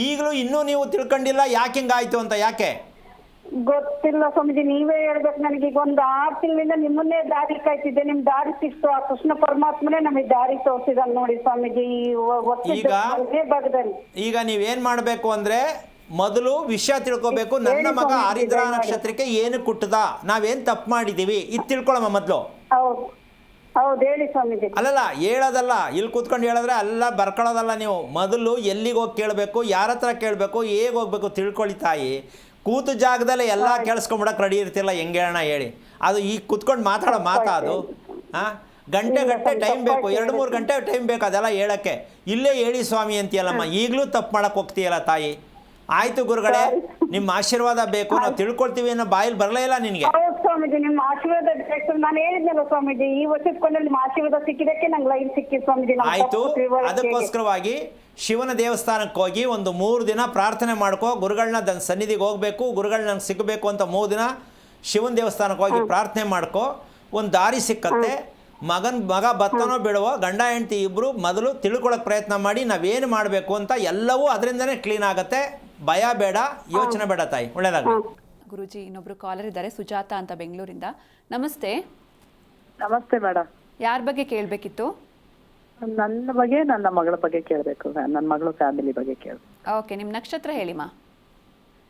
ಈಗಲೂ ಇನ್ನೂ ನೀವು ತಿಳ್ಕೊಂಡಿಲ್ಲ ಯಾಕೆ ಹಿಂಗಾಯ್ತು ಅಂತ. ಯಾಕೆ ಗೊತ್ತಿಲ್ಲ ಸ್ವಾಮೀಜಿ, ನೀವೇ ಹೇಳ್ಬೇಕು ನನಗೆ. ಈಗ ಒಂದು 6 ತಿಂಗಳಿಂದ ನಿಮ್ಮನ್ನೇ ದಾರಿ ಕಾಯ್ತಿದ್ದೆ. ನಿಮ್ ದಾರಿ ಸಿಕ್ತು. ಆ ಕೃಷ್ಣ ಪರಮಾತ್ಮನೇ ನಮಗೆ ದಾರಿ ತೋರಿಸಿದ ನೋಡಿ ಸ್ವಾಮೀಜಿ. ಈಗ ನೀವೇನ್ ಮಾಡ್ಬೇಕು ಅಂದ್ರೆ, ಮೊದಲು ವಿಷಯ ತಿಳ್ಕೊಬೇಕು. ನನ್ನ ಮಗ ಆರಿದ್ರ ನಕ್ಷತ್ರಕ್ಕೆ ಏನು ಕುಟ್ಟದ, ನಾವೇನ್ ತಪ್ಪು ಮಾಡಿದೀವಿ ಇದು ತಿಳ್ಕೊಳಮ್ಮ ಮೊದಲು. ಹೌದು, ಹೇಳಿ ಸ್ವಾಮೀಜಿ. ಅಲ್ಲಲ್ಲ, ಹೇಳೋದಲ್ಲ, ಇಲ್ಲಿ ಕೂತ್ಕೊಂಡು ಹೇಳಿದ್ರೆ ಅಲ್ಲ ಬರ್ಕೊಳ್ಳೋದಲ್ಲ. ನೀವು ಮೊದಲು ಎಲ್ಲಿಗೆ ಹೋಗಿ ಕೇಳಬೇಕು, ಯಾರ ಹತ್ರ ಕೇಳಬೇಕು, ಹೇಗೆ ಹೋಗ್ಬೇಕು ತಿಳ್ಕೊಳ್ಳಿ ತಾಯಿ. ಕೂತು ಜಾಗದಲ್ಲೇ ಎಲ್ಲ ಕೇಳಿಸ್ಕೊಂಬಿಡಕ್ಕೆ ರೆಡಿ ಇರ್ತಿಲ್ಲ, ಹೆಂಗೆ ಹೇಳೋಣ ಹೇಳಿ. ಅದು ಈಗ ಕೂತ್ಕೊಂಡು ಮಾತಾಡೋ ಮಾತಾದು. ಹಾಂ, ಗಂಟೆ ಟೈಮ್ ಬೇಕು, 2-3 ಗಂಟೆ ಟೈಮ್ ಬೇಕು ಅದೆಲ್ಲ ಹೇಳೋಕ್ಕೆ. ಇಲ್ಲೇ ಹೇಳಿ ಸ್ವಾಮಿ ಅಂತೀಯಲ್ಲಮ್ಮ, ಈಗಲೂ ತಪ್ಪು ಮಾಡೋಕ್ಕೆ ಹೋಗ್ತೀಯಲ್ಲ ತಾಯಿ. ಆಯಿತು ಗುರುಗಳೇ, ನಿಮ್ಮ ಆಶೀರ್ವಾದ ಬೇಕು, ನಾವು ತಿಳ್ಕೊಳ್ತೀವಿ ಅನ್ನೋ ಬಾಯಲ್ಲಿ ಬರಲೇ ಇಲ್ಲ ನಿನಗೆ. ಸ್ವಾಮೀಜಿ, ನಿಮ್ಮ ಆಶೀರ್ವಾದ ಬೇಕು. ನಾನು ಹೇಳಿದ್ನಲ್ಲ ಸ್ವಾಮೀಜಿ, ಈ ವರ್ಷಕ್ಕೆ ನಿಮ್ಮ ಆಶೀರ್ವಾದ ಸಿಕ್ಕಿದಕ್ಕೆ ನಂಗೆ ಲೈಫ್ ಸಿಕ್ಕಿ ಸ್ವಾಮೀಜಿ. ಆಯಿತು, ಅದಕ್ಕೋಸ್ಕರವಾಗಿ ಶಿವನ ದೇವಸ್ಥಾನಕ್ಕೆ ಹೋಗಿ ಒಂದು 3 ದಿನ ಪ್ರಾರ್ಥನೆ ಮಾಡ್ಕೋ. ಗುರುಗಳನ್ನ ಸನ್ನಿಧಿಗೆ ಹೋಗಬೇಕು, ಗುರುಗಳು ನಂಗೆ ಸಿಗಬೇಕು ಅಂತ 3 ದಿನ ಶಿವನ ದೇವಸ್ಥಾನಕ್ಕೆ ಹೋಗಿ ಪ್ರಾರ್ಥನೆ ಮಾಡ್ಕೋ. ಒಂದು ದಾರಿ ಸಿಕ್ಕತ್ತೆ. ಮಗ ಬತ್ತನೋ ಬಿಡುವೋ, ಗಂಡ ಹೆಂಡತಿ ಇಬ್ಬರು ಮೊದಲು ತಿಳ್ಕೊಳ್ಳೋಕೆ ಪ್ರಯತ್ನ ಮಾಡಿ ನಾವೇನು ಮಾಡಬೇಕು ಅಂತ. ಎಲ್ಲವೂ ಅದರಿಂದನೇ ಕ್ಲೀನ್ ಆಗುತ್ತೆ. ಭಯ ಬೇಡ, ಯೋಚನೆ ಬೇಡ ತಾಯಿ. ಒಳ್ಳೆಯದಾಗಲಿ. ಗುರುಜಿ, ಇನ್ನೊಬ್ರು ಕಾಲರ್ ಇದ್ದಾರೆ, ಸುಜಾತ ಅಂತ ಬೆಂಗಳೂರಿಂದ. ನಮಸ್ತೆ. ನಮಸ್ತೆ ಮೇಡಮ್. ಯಾರ ಬಗ್ಗೆ ಕೇಳಬೇಕಿತ್ತು? ನನ್ನ ಬಗ್ಗೆ, ನನ್ನ ಮಗಳ ಬಗ್ಗೆ ಕೇಳಬೇಕು. ನನ್ನ ಮಗಳ ಫ್ಯಾಮಿಲಿ ಬಗ್ಗೆ ಕೇಳಬೇಕು. ಓಕೆ, ನಿಮ್ಮ ನಕ್ಷತ್ರ ಹೇಳಿಮ್ಮ.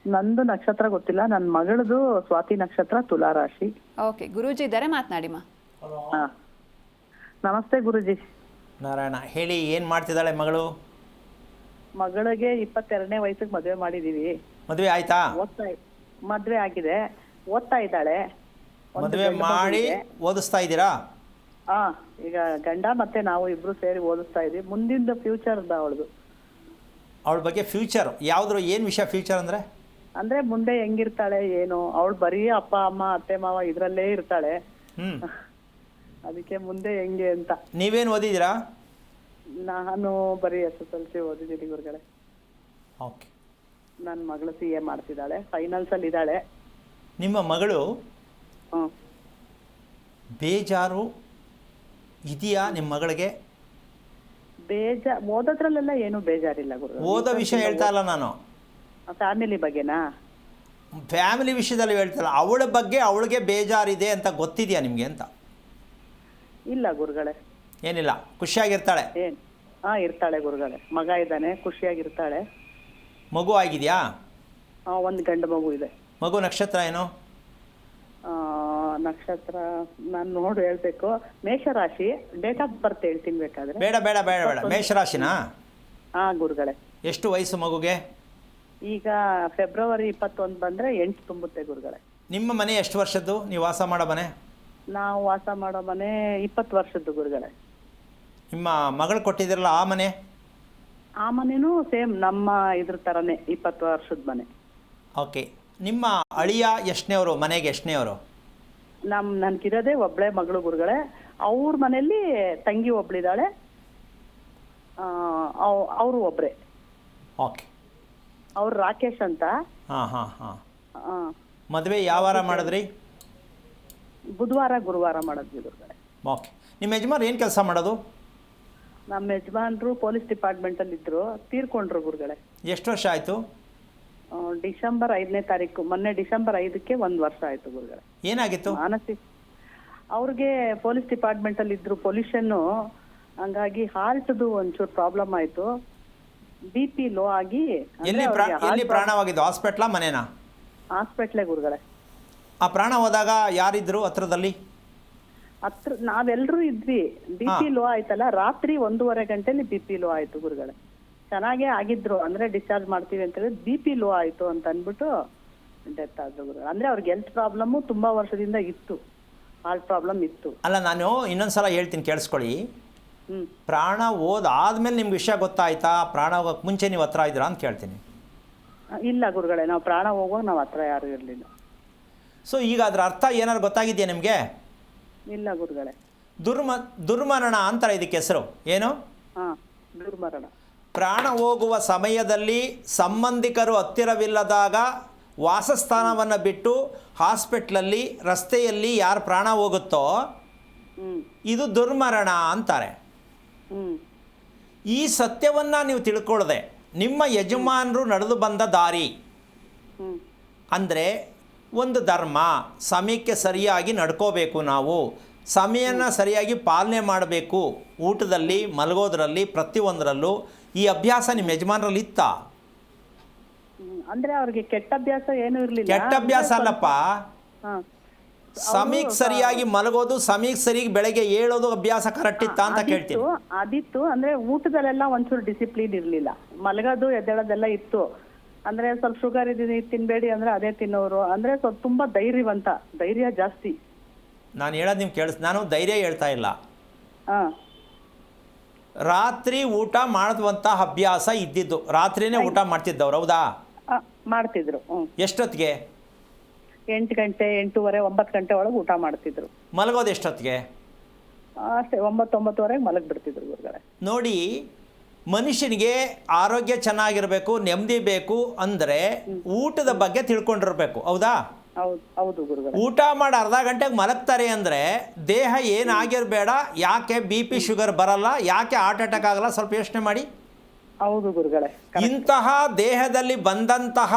ನಂದು ನಕ್ಷತ್ರ ಗೊತ್ತಿಲ್ಲ. ನನ್ನ ಮಗಳದು ಸ್ವಾತಿ ನಕ್ಷತ್ರ, ತುಲಾ ರಾಶಿ. ಓಕೆ, ಗುರೂಜಿ ಇದ್ದಾರೆ, ಮಾತನಾಡಿಮ್ಮ. ಹಾ, ನಮಸ್ತೆ ಗುರುಜಿ. ನಾರಾಯಣ, ಹೇಳಿ, ಏನು ಮಾಡ್ತಿದ್ದಾಳೆ ಮಗಳು? ಮಗಳಿಗೆ 22ನೇ ವಯಸ್ಸಿಗೆ ಮದುವೆ ಮಾಡಿದೀವಿ. ಮದುವೆ ಆಯ್ತಾ? ಮದುವೆ ಆಗಿದೆ, ಓದ್ತಾ ಇದ್ದಾಳೆ. ಮದುವೆ ಮಾಡಿ ಓದಿಸ್ತಾ ಇದ್ದೀರಾ? ಹಾ, ಈಗ ಗಂಡ ಮತ್ತೆ ನಾವು ಇಬ್ರು ಸೇರಿ ಓದಿಸ್ತಾ ಇದೀವಿ. ಮುಂದಿನ ಫ್ಯೂಚರ್ ಅವಳದು. ಅವಳ ಬಗ್ಗೆ ಫ್ಯೂಚರ್ ಯಾವ್ದ್ರ, ಏನು ವಿಷಯ ಫ್ಯೂಚರ್ ಅಂದ್ರೆ? ಅಂದ್ರೆ ಮುಂದೆ ಹೆಂಗಿರ್ತಾಳೆ ಏನು, ಅವಳು ಬರೀ ಅಪ್ಪ ಅಮ್ಮ ಅತ್ತೆ ಮಾವ ಇದ್ರಲ್ಲೇ ಇರ್ತಾಳೆ. ಅದಕ್ಕೆ ಮುಂದೆ ಹೆಂಗೆ ಅಂತ. ನೀವೇನು ಓದಿದ್ದೀರಾ? ನಾನು ಬರೀ SSLC ಓದಿದ್ದೀನಿ ಗುರುಗಳೇ. ಓಕೆ. ನನ್ನ ಮಗಳು CA ಮಾಡ್ತಿದ್ದಾಳೆ, ಫೈನಲ್ಸ್ ಅಲ್ಲಿ ಇದ್ದಾಳೆ. ನಿಮ್ಮ ಮಗಳು ಬೇಜಾರು ಇದೆಯಾ ನಿಮ್ಮ ಮಗಳಿಗೆ? ಓದೋದ್ರಲ್ಲೆಲ್ಲ ಏನು ಬೇಜಾರಿಲ್ಲ ಗುರು. ಓದೋ ವಿಷಯ ಹೇಳ್ತಾ ಇಲ್ಲ ನಾನು, ಫ್ಯಾಮಿಲಿ ಬಗ್ಗೆನಾ? ಫ್ಯಾಮಿಲಿ ವಿಷಯದಲ್ಲಿ ಹೇಳ್ತಾಯಿಲ್ಲ, ಅವಳ ಬಗ್ಗೆ ಅವಳಿಗೆ ಬೇಜಾರಿದೆ ಅಂತ ಗೊತ್ತಿದೆಯಾ ನಿಮಗೆ ಅಂತ? ಇಲ್ಲ ಗುರುಗಳೇ, ಏನಿಲ್ಲ, ಖುಷಿಯಾಗಿರ್ತಾಳೆ. ಇರ್ತಾಳೆ ಗುರುಗಳೇ. ಮಗ ಇದ್ದಾನೆ, ಖುಷಿಯಾಗಿರ್ತಾಳೆ. ಮಗು ಆಗಿದೆಯಾ? ಒಂದು ಗಂಡು ಮಗು ಇದೆ. ಮಗು ನಕ್ಷತ್ರ ಏನು? ನಕ್ಷತ್ರ ನಾನು ನೋಡಿ ಹೇಳ್ಬೇಕು. ಮೇಷರಾಶಿ. ಡೇಟ್ ಆಫ್ ಬರ್ತ್ ಹೇಳ್ತೀನಿ ಬೇಕಾದ್ರೆ. ಬೇಡ ಬೇಡ ಬೇಡ ಬೇಡ. ಮೇಷರಾಶಿನಾ? ಗುರುಗಳೇ. ಎಷ್ಟು ವಯಸ್ಸು ಮಗುಗೆ? ಈಗ ಫೆಬ್ರವರಿ 21 ಬಂದ್ರೆ 8 ತುಂಬುತ್ತೆ ಗುರುಗಳೇ. ನಿಮ್ಮ ಮನೆ ಎಷ್ಟು ವರ್ಷದ್ದು, ನೀವು ವಾಸ ಮಾಡೋ ಮನೆ? ನಾವು ವಾಸ ಮಾಡೋ ಮನೆ 20 ವರ್ಷದ್ದು ಗುರುಗಳೇ. ನಿಮ್ಮ ಮಗಳು ಕೊಟ್ಟಿದ್ದೀರಲ್ಲ ಆ ಮನೆ? ಆ ಮನೆನೂ ಸೇಮ್ ನಮ್ಮ ಇದ್ರ ಥರನೇ 20 ವರ್ಷದ ಮನೆ. ಓಕೆ. ನಿಮ್ಮ ಅಳಿಯ ಎಷ್ಟನೇವರು, ಮನೆಗೆ ಎಷ್ಟನೇವರು? ನನ್ಗಿರೋದೇ ಒಬ್ಬಳೆ ಮಗಳು ಗುರುಗಳೇ. ಅವ್ರ ಮನೇಲಿ ತಂಗಿ ಒಬ್ಳಿದ್ದಾಳೆ, ಅವರು ಒಬ್ರೆ. ಓಕೆ. ಅವ್ರು ರಾಕೇಶ್ ಅಂತ. ಹಾಂ ಹಾಂ ಹಾಂ. ಮದುವೆ ಯಾವ ವಾರ ಮಾಡಿದ್ರಿ? ಬುಧವಾರ ಗುರುವಾರ ಮಾಡಿದ್ವಿ ಗುರುಗಳೇ. ಓಕೆ. ನಿಮ್ಮ ಯಜಮಾನ್ ಏನು ಕೆಲಸ ಮಾಡೋದು? ನಮ್ಮ ಯಜಮಾನ್ರು ಪೊಲೀಸ್ ಡಿಪಾರ್ಟ್ಮೆಂಟಲ್ಲಿ ಇದ್ರು, ತೀರ್ಕೊಂಡ್ರು ಗುರುಗಳೇ. ಎಷ್ಟು ವರ್ಷ ಆಯಿತು? ಡಿಸೆಂಬರ್ 5ನೇ ತಾರೀಕು, ಮೊನ್ನೆ ಡಿಸೆಂಬರ್ 5ಕ್ಕೆ 1 ವರ್ಷ ಆಯ್ತು ಗುರುಗಳೇ. ಏನಾಗಿತ್ತು? ಮಾನಸಿಕ, ಅವ್ರಿಗೆ ಪೊಲೀಸ್ ಡಿಪಾರ್ಟ್ಮೆಂಟಲ್ಲಿ ಇದ್ರು, ಪೊಲ್ಯೂಷನ್ನು, ಹಂಗಾಗಿ ಹಾರ್ಟ್ದು ಒಂಚೂರು ಪ್ರಾಬ್ಲಮ್ ಆಯ್ತು. BP ಲೋ ಆಗಿ. ಎಲ್ಲಿ ಪ್ರಾಣವಾಗಿದ್ದು? ಹಾಸ್ಪಿಟ್ಲಾ ಮನೇನಾ? ಹಾಸ್ಪಿಟ್ಲೇ ಗುರುಗಳೇ. ಆ ಪ್ರಾಣ ಹೋದಾಗ ಯಾರಿದ್ರು ಹತ್ರದಲ್ಲಿ? ನಾವೆಲ್ಲರೂ ಇದ್ವಿ. BP ಲೋ ಆಯ್ತಲ್ಲ, ರಾತ್ರಿ 1:30 ಗಂಟೆಲಿ BP ಲೋ ಆಯ್ತು ಗುರುಗಳೇ. ಚೆನ್ನಾಗೇ ಆಗಿದ್ರು, ಅಂದ್ರೆ ಡಿಸ್ಚಾರ್ಜ್ ಮಾಡ್ತೀವಿ ಅಂತ ಹೇಳಿ BP ಲೋ ಆಯ್ತು ಅಂತ ಅಂದ್ಬಿಟ್ಟು ಡೆತ್ ಆದ್ರು ಗುರುಗಳೇ. ಅಂದ್ರೆ ಅವ್ರಿಗೆ ಹೆಲ್ತ್ ಪ್ರಾಬ್ಲಮ್ಮು ತುಂಬಾ ವರ್ಷದಿಂದ ಇತ್ತು, ಹಾರ್ಟ್ ಪ್ರಾಬ್ಲಮ್ ಇತ್ತು. ಅಲ್ಲ, ನಾನು ಇನ್ನೊಂದ್ಸಲ ಹೇಳ್ತೀನಿ ಕೇಳಿಸ್ಕೊಳ್ಳಿ. ಪ್ರಾಣ ಹೋದಾದ್ಮೇಲೆ ನಿಮ್ಗೆ ವಿಷಯ ಗೊತ್ತಾಯ್ತಾ? ಪ್ರಾಣ ಹೋಗೋಕೆ ಮುಂಚೆ ನೀವು ಹತ್ರ ಇದ್ದೀರಾ ಅಂತ ಕೇಳ್ತೀನಿ. ಇಲ್ಲ ಗುರುಗಳೇ, ನಾವು ಪ್ರಾಣ ಹೋಗುವಾಗ ನಾವು ಹತ್ರ ಯಾರು ಇರಲಿಲ್ಲ. ಸೊ ಈಗ ಅದರ ಅರ್ಥ ಏನಾದ್ರು ಗೊತ್ತಾಗಿದೆಯಾ ನಿಮಗೆ? ಇಲ್ಲ ಗುರುಗಳೇ. ದುರ್ಮರಣ ಅಂತಾರೆ ಇದಕ್ಕೆ ಹೆಸರು. ಏನು? ದುರ್ಮರಣ. ಪ್ರಾಣ ಹೋಗುವ ಸಮಯದಲ್ಲಿ ಸಂಬಂಧಿಕರು ಹತ್ತಿರವಿಲ್ಲದಾಗ ವಾಸಸ್ಥಾನವನ್ನು ಬಿಟ್ಟು ಹಾಸ್ಪಿಟ್ಲಲ್ಲಿ, ರಸ್ತೆಯಲ್ಲಿ ಯಾರು ಪ್ರಾಣ ಹೋಗುತ್ತೋ ಇದು ದುರ್ಮರಣ ಅಂತಾರೆ. ಈ ಸತ್ಯವನ್ನು ನೀವು ತಿಳ್ಕೊಳ್ಳದೆ ನಿಮ್ಮ ಯಜಮಾನರು ನಡೆದು ಬಂದ ದಾರಿ ಅಂದರೆ ಒಂದು ಧರ್ಮ, ಸಮಯಕ್ಕೆ ಸರಿಯಾಗಿ ನಡ್ಕೋಬೇಕು, ನಾವು ಸಮಯನ ಸರಿಯಾಗಿ ಪಾಲನೆ ಮಾಡಬೇಕು, ಊಟದಲ್ಲಿ, ಮಲಗೋದ್ರಲ್ಲಿ, ಪ್ರತಿಯೊಂದರಲ್ಲೂ. ಈ ಅಭ್ಯಾಸ ನಿಮ್ಮ ಯಜಮಾನರಲ್ಲಿ ಇತ್ತಾ? ಅಂದ್ರೆ ಅವ್ರಿಗೆ ಕೆಟ್ಟ ಅಭ್ಯಾಸ ಏನೂ ಇರಲಿಲ್ಲ. ಕೆಟ್ಟ ಅಭ್ಯಾಸ ಅಲ್ಲಪ್ಪ, ಸಮಯಕ್ಕೆ ಸರಿಯಾಗಿ ಮಲಗೋದು, ಸಮಯಕ್ಕೆ ಸರಿಯಾಗಿ ಬೆಳಗ್ಗೆ ಏಳೋದು ಅಭ್ಯಾಸ ಕರೆಕ್ಟ್ ಇತ್ತಾ ಅಂತ ಕೇಳ್ತೀನಿ. ಅದಿತ್ತು. ಅಂದ್ರೆ ಊಟದಲ್ಲೆಲ್ಲ ಒಂಚೂರು ಡಿಸಿಪ್ಲಿನ್ ಇರಲಿಲ್ಲ. ಮಲಗೋದು ಎದ್ದೇಳೋದೆಲ್ಲ ಇತ್ತು. ಅಂದ್ರೆ ಸ್ವಲ್ಪ ಶುಗರ್ ಇದೀನಿ ತಿನ್ಬೇಡಿ ಅಂದ್ರೆ ಅದೇ ತಿನ್ನೋರು. ಅಂದ್ರೆ ಸ್ವಲ್ಪ ತುಂಬಾ ಧೈರ್ಯವಂತ, ಧೈರ್ಯ ಜಾಸ್ತಿ. ನಾನು ಹೇಳೋದು ನಿಮ್ಗೆ ನಾನು ಧೈರ್ಯ ಹೇಳ್ತಾ ಇಲ್ಲ. ರಾತ್ರಿ ಊಟ ಮಾಡುವಂಥ ಅಭ್ಯಾಸ ಇದ್ದಿದ್ದು, ರಾತ್ರಿನೇ ಊಟ ಮಾಡ್ತಿದ್ದವ್ರು, ಹೌದಾ? ಮಾಡ್ತಿದ್ರು. ಎಷ್ಟೊತ್ತಿಗೆ? 8 ಗಂಟೆ, 8:30, 9 ಗಂಟೆ ಒಳಗೆ ಊಟ ಮಾಡ್ತಿದ್ರು. ಮಲಗೋದು ಎಷ್ಟೊತ್ತಿಗೆ? ಅಷ್ಟೇ 9-9:30 ಮಲಗ್ ಬಿಡ್ತಿದ್ರು ಗುರುಗಳೇ. ನೋಡಿ, ಮನುಷ್ಯನಿಗೆ ಆರೋಗ್ಯ ಚೆನ್ನಾಗಿರಬೇಕು, ನೆಮ್ಮದಿ ಬೇಕು ಅಂದರೆ ಊಟದ ಬಗ್ಗೆ ತಿಳ್ಕೊಂಡಿರ್ಬೇಕು, ಹೌದಾ? ಹೌದು ಗುರುಗಳೇ. ಊಟ ಮಾಡಿ ಅರ್ಧ ಗಂಟೆಗೆ ಮಲಗ್ತಾರೆ ಅಂದರೆ ದೇಹ ಏನಾಗಿರಬೇಡ, ಯಾಕೆ BP ಶುಗರ್ ಬರಲ್ಲ, ಯಾಕೆ ಹಾರ್ಟ್ ಅಟ್ಯಾಕ್ ಆಗಲ್ಲ, ಸ್ವಲ್ಪ ಯೋಚನೆ ಮಾಡಿ. ಹೌದು ಗುರುಗಳೇ. ಇಂತಹ ದೇಹದಲ್ಲಿ ಬಂದಂತಹ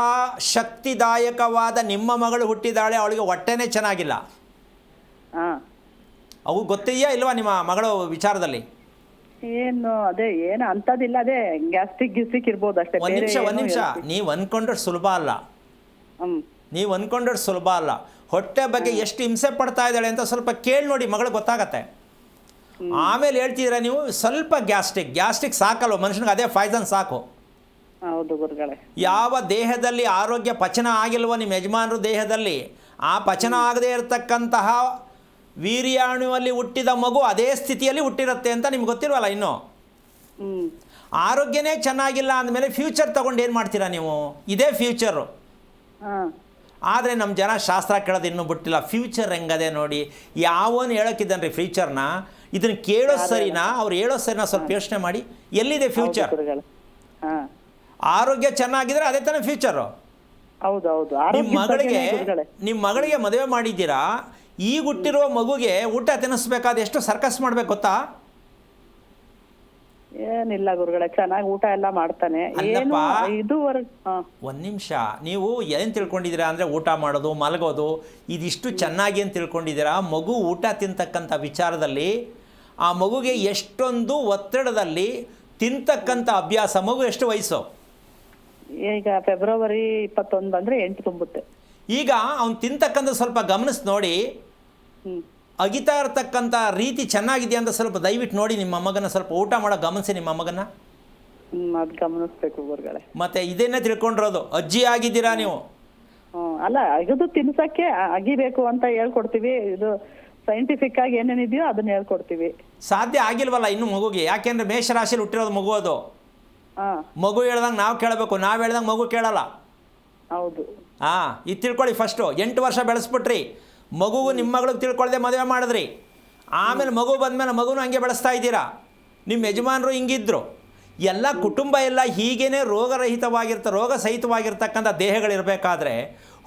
ಶಕ್ತಿದಾಯಕವಾದ ನಿಮ್ಮ ಮಗಳು ಹುಟ್ಟಿದಾಳೆ, ಅವಳಿಗೆ ಹೊಟ್ಟೆನೇ ಚೆನ್ನಾಗಿಲ್ಲ. ಅವು ಗೊತ್ತಿದೆಯಾ ಇಲ್ವಾ ನಿಮ್ಮ ಮಗಳು ವಿಚಾರದಲ್ಲಿ? ಏನು ಅದೇ ಏನು ಅಂತದಿಲ್ಲ, ಅದೇ ಗ್ಯಾಸ್ಟ್ರಿಕ್ ಇರ್ಬೋದು ಅಷ್ಟೇ. ಒಂದು ನಿಮಿಷ, ನೀವು ಅನ್ಕೊಂಡ್ರೆ ಸುಲಭ ಅಲ್ಲ. ನೀವು ಅನ್ಕೊಂಡ್ರೆ ಸುಲಭ ಅಲ್ಲ. ಹೊಟ್ಟೆ ಬಗ್ಗೆ ಎಷ್ಟು ಹಿಂಸೆ ಪಡ್ತಾ ಇದ್ದಾಳೆ ಅಂತ ಸ್ವಲ್ಪ ಕೇಳಿ ನೋಡಿ, ಮಗಳು ಗೊತ್ತಾಗತ್ತೆ. ಆಮೇಲೆ ಹೇಳ್ತಿದ್ದೀರಾ ನೀವು ಸ್ವಲ್ಪ ಗ್ಯಾಸ್ಟ್ರಿಕ್ ಸಾಕಲ್ವ ಮನುಷ್ಯನಿಗೆ, ಅದೇ ಪಾಯ್ಸನ್ ಸಾಕು. ಹೌದು ಗುರುಗಳೇ. ಯಾವ ದೇಹದಲ್ಲಿ ಆರೋಗ್ಯ ಪಚನ ಆಗಿಲ್ವೋ ನಿಮ್ಮ ಯಜಮಾನರು ದೇಹದಲ್ಲಿ, ಆ ಪಚನ ಆಗದೇ ಇರತಕ್ಕಂತಹ ವೀರ್ಯಾಣುವಲ್ಲಿ ಹುಟ್ಟಿದ ಮಗು ಅದೇ ಸ್ಥಿತಿಯಲ್ಲಿ ಹುಟ್ಟಿರುತ್ತೆ ಅಂತ ನಿಮ್ಗೆ ಗೊತ್ತಿಲ್ವಲ್ಲ ಇನ್ನು. ಆರೋಗ್ಯನೇ ಚೆನ್ನಾಗಿಲ್ಲ ಅಂದಮೇಲೆ ಫ್ಯೂಚರ್ ತಗೊಂಡು ಏನು ಮಾಡ್ತೀರಾ ನೀವು? ಇದೇ ಫ್ಯೂಚರು. ಆದರೆ ನಮ್ಮ ಜನ ಶಾಸ್ತ್ರ ಕೇಳೋದು ಇನ್ನೂ ಬಿಟ್ಟಿಲ್ಲ. ಫ್ಯೂಚರ್ ಹೆಂಗದೆ ನೋಡಿ, ಯಾವನು ಹೇಳೋಕ್ಕಿದ್ದಾನೆ ರೀ ಫ್ಯೂಚರ್ನ? ಇದನ್ನು ಕೇಳೋದು ಸರಿನಾ, ಅವ್ರು ಹೇಳೋದು ಸರಿನಾ? ಸ್ವಲ್ಪ ಯೋಚನೆ ಮಾಡಿ, ಎಲ್ಲಿದೆ ಫ್ಯೂಚರ್? ಆರೋಗ್ಯ ಚೆನ್ನಾಗಿದ್ರೆ ಅದೇ ತಾನೇ ಫ್ಯೂಚರು. ನಿಮ್ಮ ಮಗಳಿಗೆ ಮದುವೆ ಮಾಡಿದ್ದೀರಾ, ಈಗ ಹುಟ್ಟಿರುವ ಮಗುಗೆ ಊಟ ತಿನ್ನಿಸ್ಬೇಕಾದ ಎಷ್ಟು ಸರ್ಕಸ್ ಮಾಡ್ಬೇಕು ಗೊತ್ತಾ? ಏನಿಲ್ಲ ಗುರುಗಳೇ, ಚೆನ್ನಾಗಿ ಊಟ ಎಲ್ಲ ಮಾಡ್ತಾನೆ. ಒಂದು ನಿಮಿಷ, ನೀವು ಏನು ತಿಳ್ಕೊಂಡಿದ್ದೀರಾ ಅಂದರೆ ಊಟ ಮಾಡೋದು, ಮಲಗೋದು ಇದಿಷ್ಟು ಚೆನ್ನಾಗಿ ಅಂತ ತಿಳ್ಕೊಂಡಿದ್ದೀರಾ. ಮಗು ಊಟ ತಿಂತಕ್ಕಂಥ ವಿಚಾರದಲ್ಲಿ ಆ ಮಗುಗೆ ಎಷ್ಟೊಂದು ಒತ್ತಡದಲ್ಲಿ ತಿಂತಕ್ಕಂಥ ಅಭ್ಯಾಸ. ಮಗು ಎಷ್ಟು ವಯಸ್ಸು? ಈಗ ಫೆಬ್ರವರಿ 21 ಬಂದರೆ 8 ತುಂಬುತ್ತೆ. ಈಗ ಅವ್ನು ತಿಂತಕ್ಕಂಥ ಸ್ವಲ್ಪ ಗಮನಿಸಿ ನೋಡಿ, ಅಗಿತಾ ಇರತಕ್ಕಂಥ ರೀತಿ ಚೆನ್ನಾಗಿದೆಯಾ ಅಂತ ಸ್ವಲ್ಪ ದಯವಿಟ್ಟು ನೋಡಿ. ನಿಮ್ಮ ಮಗನ ಸ್ವಲ್ಪ ಊಟ ಮಾಡೋ ಗಮನಿಸಿ, ನಿಮ್ಮ ಮಗನ ಅದು ಗಮನಿಸ್ಬೇಕು ಗುರುಗಳೇ. ಮತ್ತೆ ಇದನ್ನೇ ತಿಳ್ಕೊಂಡಿರೋದು, ಅಜ್ಜಿ ಆಗಿದ್ದೀರಾ ನೀವು. ಅಲ್ಲ, ಇದು ತಿನ್ಸಕ್ಕೆ ಅಗಿಬೇಕು ಅಂತ ಹೇಳ್ಕೊಡ್ತೀವಿ. ಇದು ಸೈಂಟಿಫಿಕ್ ಆಗಿ ಏನೇನಿದೆಯೋ ಅದನ್ನ ಹೇಳ್ಕೊಡ್ತೀವಿ. ಸಾಧ್ಯ ಆಗಿಲ್ವಲ್ಲ ಇನ್ನು ಮಗುಗೆ. ಯಾಕೆಂದರೆ ಮೇಷರಾಶಿಯಲ್ಲಿ ಹುಟ್ಟಿರೋದು ಮಗು. ಅದು ಮಗು ಹೇಳ್ದಂಗೆ ನಾವು ಕೇಳಬೇಕು, ನಾವು ಹೇಳ್ದಂಗೆ ಮಗು ಕೇಳಲ್ಲ. ಹೌದು. ಇದು ತಿಳ್ಕೊಳ್ಳಿ. ಫಸ್ಟು 8 ವರ್ಷ ಬೆಳೆಸ್ಬಿಟ್ರಿ, ಮಗುವು ನಿಮ್ಮ ಮಗಳಿಗೆ ತಿಳ್ಕೊಳ್ಳದೆ ಮದುವೆ ಮಾಡಿದ್ರಿ. ಆಮೇಲೆ ಮಗು ಬಂದಮೇಲೆ ಮಗುನೂ ಹಂಗೆ ಬೆಳೆಸ್ತಾ ಇದ್ದೀರಾ. ನಿಮ್ಮ ಯಜಮಾನರು ಹಿಂಗಿದ್ರು. ಎಲ್ಲ ಕುಟುಂಬ ಎಲ್ಲ ಹೀಗೇ ರೋಗ ಸಹಿತವಾಗಿರ್ತಕ್ಕಂಥ ದೇಹಗಳಿರಬೇಕಾದ್ರೆ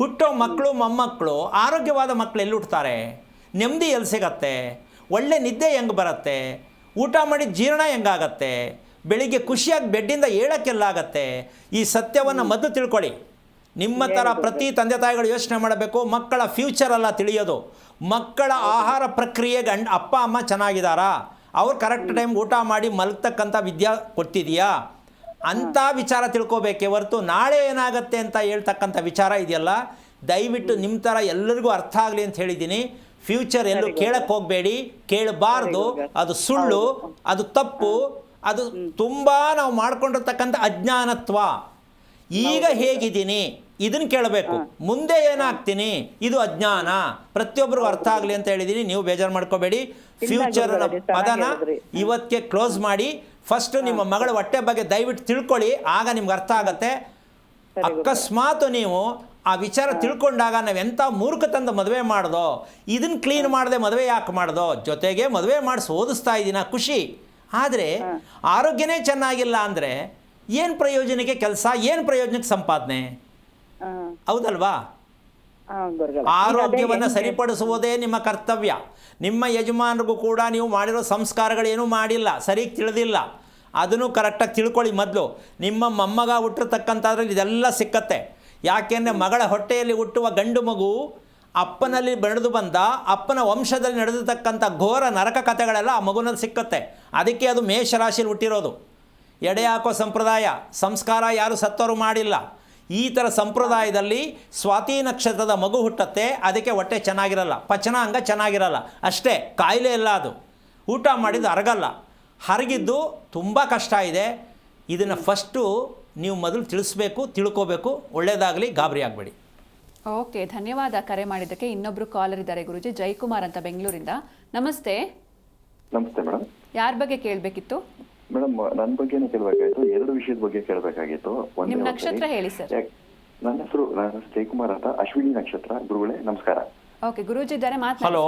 ಹುಟ್ಟೋ ಮಕ್ಕಳು ಮೊಮ್ಮಕ್ಕಳು ಆರೋಗ್ಯವಾದ ಮಕ್ಕಳು ಎಲ್ಲಿ ಹುಟ್ಟುತ್ತಾರೆ? ನೆಮ್ಮದಿ ಎಲ್ಲಿ ಸಿಗತ್ತೆ? ಒಳ್ಳೆ ನಿದ್ದೆ ಹೆಂಗೆ ಬರುತ್ತೆ? ಊಟ ಮಾಡಿ ಜೀರ್ಣ ಹೆಂಗಾಗತ್ತೆ? ಬೆಳಿಗ್ಗೆ ಖುಷಿಯಾಗಿ ಬೆಡ್ಡಿಂದ ಏಳಕ್ಕೆಲ್ಲಾಗತ್ತೆ? ಈ ಸತ್ಯವನ್ನು ಮೊದಲು ತಿಳ್ಕೊಳ್ಳಿ. ನಿಮ್ಮ ಥರ ಪ್ರತಿ ತಂದೆ ತಾಯಿಗಳು ಯೋಚನೆ ಮಾಡಬೇಕು. ಮಕ್ಕಳ ಫ್ಯೂಚರ್ ಅಲ್ಲ ತಿಳಿಯೋದು, ಮಕ್ಕಳ ಆಹಾರ ಪ್ರಕ್ರಿಯೆಗೆ ಅಪ್ಪ ಅಮ್ಮ ಚೆನ್ನಾಗಿದ್ದಾರಾ, ಅವ್ರು ಕರೆಕ್ಟ್ ಟೈಮ್ಗೆ ಊಟ ಮಾಡಿ ಮಲಗ್ತಕ್ಕಂಥ ವಿದ್ಯಾ ಕೊಡ್ತಿದೆಯಾ ಅಂಥ ವಿಚಾರ ತಿಳ್ಕೊಬೇಕೇ ಹೊರತು ನಾಳೆ ಏನಾಗುತ್ತೆ ಅಂತ ಹೇಳ್ತಕ್ಕಂಥ ವಿಚಾರ ಇದೆಯಲ್ಲ, ದಯವಿಟ್ಟು ನಿಮ್ಮ ಥರ ಎಲ್ಲರಿಗೂ ಅರ್ಥ ಆಗಲಿ ಅಂತ ಹೇಳಿದ್ದೀನಿ. ಫ್ಯೂಚರ್ ಎಲ್ಲೂ ಕೇಳಕ್ಕೆ ಹೋಗಬೇಡಿ, ಕೇಳಬಾರ್ದು. ಅದು ಸುಳ್ಳು, ಅದು ತಪ್ಪು, ಅದು ತುಂಬ ನಾವು ಮಾಡ್ಕೊಂಡಿರ್ತಕ್ಕಂಥ ಅಜ್ಞಾನತ್ವ. ಈಗ ಹೇಗಿದ್ದೀನಿ ಇದನ್ನು ಕೇಳಬೇಕು, ಮುಂದೆ ಏನಾಗ್ತೀನಿ ಇದು ಅಜ್ಞಾನ. ಪ್ರತಿಯೊಬ್ಬರಿಗೂ ಅರ್ಥ ಆಗಲಿ ಅಂತ ಹೇಳಿದ್ದೀನಿ. ನೀವು ಬೇಜಾರು ಮಾಡ್ಕೋಬೇಡಿ. ಫ್ಯೂಚರ್ ಪದನ ಇವತ್ತಿಗೆ ಕ್ಲೋಸ್ ಮಾಡಿ. ಫಸ್ಟು ನಿಮ್ಮ ಮಗಳ ಹೊಟ್ಟೆ ಬಗ್ಗೆ ದಯವಿಟ್ಟು ತಿಳ್ಕೊಳ್ಳಿ, ಆಗ ನಿಮ್ಗೆ ಅರ್ಥ ಆಗತ್ತೆ. ಅಕಸ್ಮಾತ್ ನೀವು ಆ ವಿಚಾರ ತಿಳ್ಕೊಂಡಾಗ ನಾವು ಎಂಥ ಮೂರ್ಖತಂದ ಮದುವೆ ಮಾಡ್ದೋ, ಇದನ್ನು ಕ್ಲೀನ್ ಮಾಡದೆ ಮದುವೆ ಯಾಕೆ ಮಾಡ್ದೋ, ಜೊತೆಗೆ ಮದುವೆ ಮಾಡಿಸಿ ಓದಿಸ್ತಾ ಇದ್ದೀನ ಖುಷಿ, ಆದರೆ ಆರೋಗ್ಯನೇ ಚೆನ್ನಾಗಿಲ್ಲ ಅಂದರೆ ಏನು ಪ್ರಯೋಜನಕ್ಕೆ ಕೆಲಸ, ಏನು ಪ್ರಯೋಜನಕ್ಕೆ ಸಂಪಾದನೆ? ಹೌದಲ್ವಾ? ಆರೋಗ್ಯವನ್ನು ಸರಿಪಡಿಸುವುದೇ ನಿಮ್ಮ ಕರ್ತವ್ಯ. ನಿಮ್ಮ ಯಜಮಾನರಿಗೂ ಕೂಡ ನೀವು ಮಾಡಿರೋ ಸಂಸ್ಕಾರಗಳೇನೂ ಮಾಡಿಲ್ಲ, ಸರಿಗೆ ತಿಳಿದಿಲ್ಲ, ಅದನ್ನು ಕರೆಕ್ಟಾಗಿ ತಿಳ್ಕೊಳ್ಳಿ. ಮೊದಲು ನಿಮ್ಮ ಮೊಮ್ಮಗ ಹುಟ್ಟಿರ್ತಕ್ಕಂಥದ್ರಲ್ಲಿ ಇದೆಲ್ಲ ಸಿಕ್ಕತ್ತೆ. ಯಾಕೆಂದರೆ ಮಗಳ ಹೊಟ್ಟೆಯಲ್ಲಿ ಹುಟ್ಟುವ ಗಂಡು ಮಗು ಅಪ್ಪನಲ್ಲಿ ಬೆಳೆದು ಬಂದ ಅಪ್ಪನ ವಂಶದಲ್ಲಿ ನಡೆದಿರ್ತಕ್ಕಂಥ ಘೋರ ನರಕ ಕಥೆಗಳೆಲ್ಲ ಆ ಮಗುನಲ್ಲಿ ಸಿಕ್ಕತ್ತೆ. ಅದಕ್ಕೆ ಅದು ಮೇಷರಾಶಿಯಲ್ಲಿ ಹುಟ್ಟಿರೋದು. ಎಡೆ ಹಾಕೋ ಸಂಪ್ರದಾಯ, ಸಂಸ್ಕಾರ ಯಾರು ಸತ್ತವರು ಮಾಡಿಲ್ಲ. ಈ ಥರ ಸಂಪ್ರದಾಯದಲ್ಲಿ ಸ್ವಾತಿ ನಕ್ಷತ್ರದ ಮಗು ಹುಟ್ಟತ್ತೆ, ಅದಕ್ಕೆ ಹೊಟ್ಟೆ ಚೆನ್ನಾಗಿರಲ್ಲ, ಪಚನಾಂಗ ಚೆನ್ನಾಗಿರಲ್ಲ, ಅಷ್ಟೇ. ಕಾಯಿಲೆ ಇಲ್ಲ, ಅದು ಊಟ ಮಾಡಿದ್ದು ಅರಗಲ್ಲ. ಹರಗಿದ್ದು ತುಂಬ ಕಷ್ಟ ಇದೆ. ಇದನ್ನು ಫಸ್ಟು ನೀವು ಮೊದಲು ತಿಳಿಸ್ಬೇಕು, ತಿಳ್ಕೋಬೇಕು. ಒಳ್ಳೆಯದಾಗಲಿ, ಗಾಬರಿ ಆಗಬೇಡಿ. ಓಕೆ, ಧನ್ಯವಾದ ಕರೆ ಮಾಡಿದ್ದಕ್ಕೆ. ಇನ್ನೊಬ್ರು ಕಾಲರ್ ಇದ್ದಾರೆ ಗುರುಜಿ, ಜಯಕುಮಾರ್ ಅಂತ ಬೆಂಗಳೂರಿಂದ. ನಮಸ್ತೆ. ನಮಸ್ತೆ ಮೇಡಮ್. ಯಾರ ಬಗ್ಗೆ ಕೇಳಬೇಕಿತ್ತು? ಮೇಡಮ್, ನನ್ನ ಬಗ್ಗೆನೇ ಕೇಳಬೇಕಾಗಿತ್ತು. 2 ವಿಷಯದ ಬಗ್ಗೆ ಕೇಳಬೇಕಾಗಿತ್ತು. ನಿಮ್ಮ ನಕ್ಷತ್ರ ಹೇಳಿ ಸರ್. ನನ್ನ ಹೆಸರು ಜಯಕುಮಾರ್ ಅಂತ, ಅಶ್ವಿನಿ ನಕ್ಷತ್ರ. ಗುರುಗಳೇ ನಮಸ್ಕಾರ. ಓಕೆ, ಗುರೂಜಿ ಇದ್ದಾರೆ, ಮಾತಾಡಿ. ಹಲೋ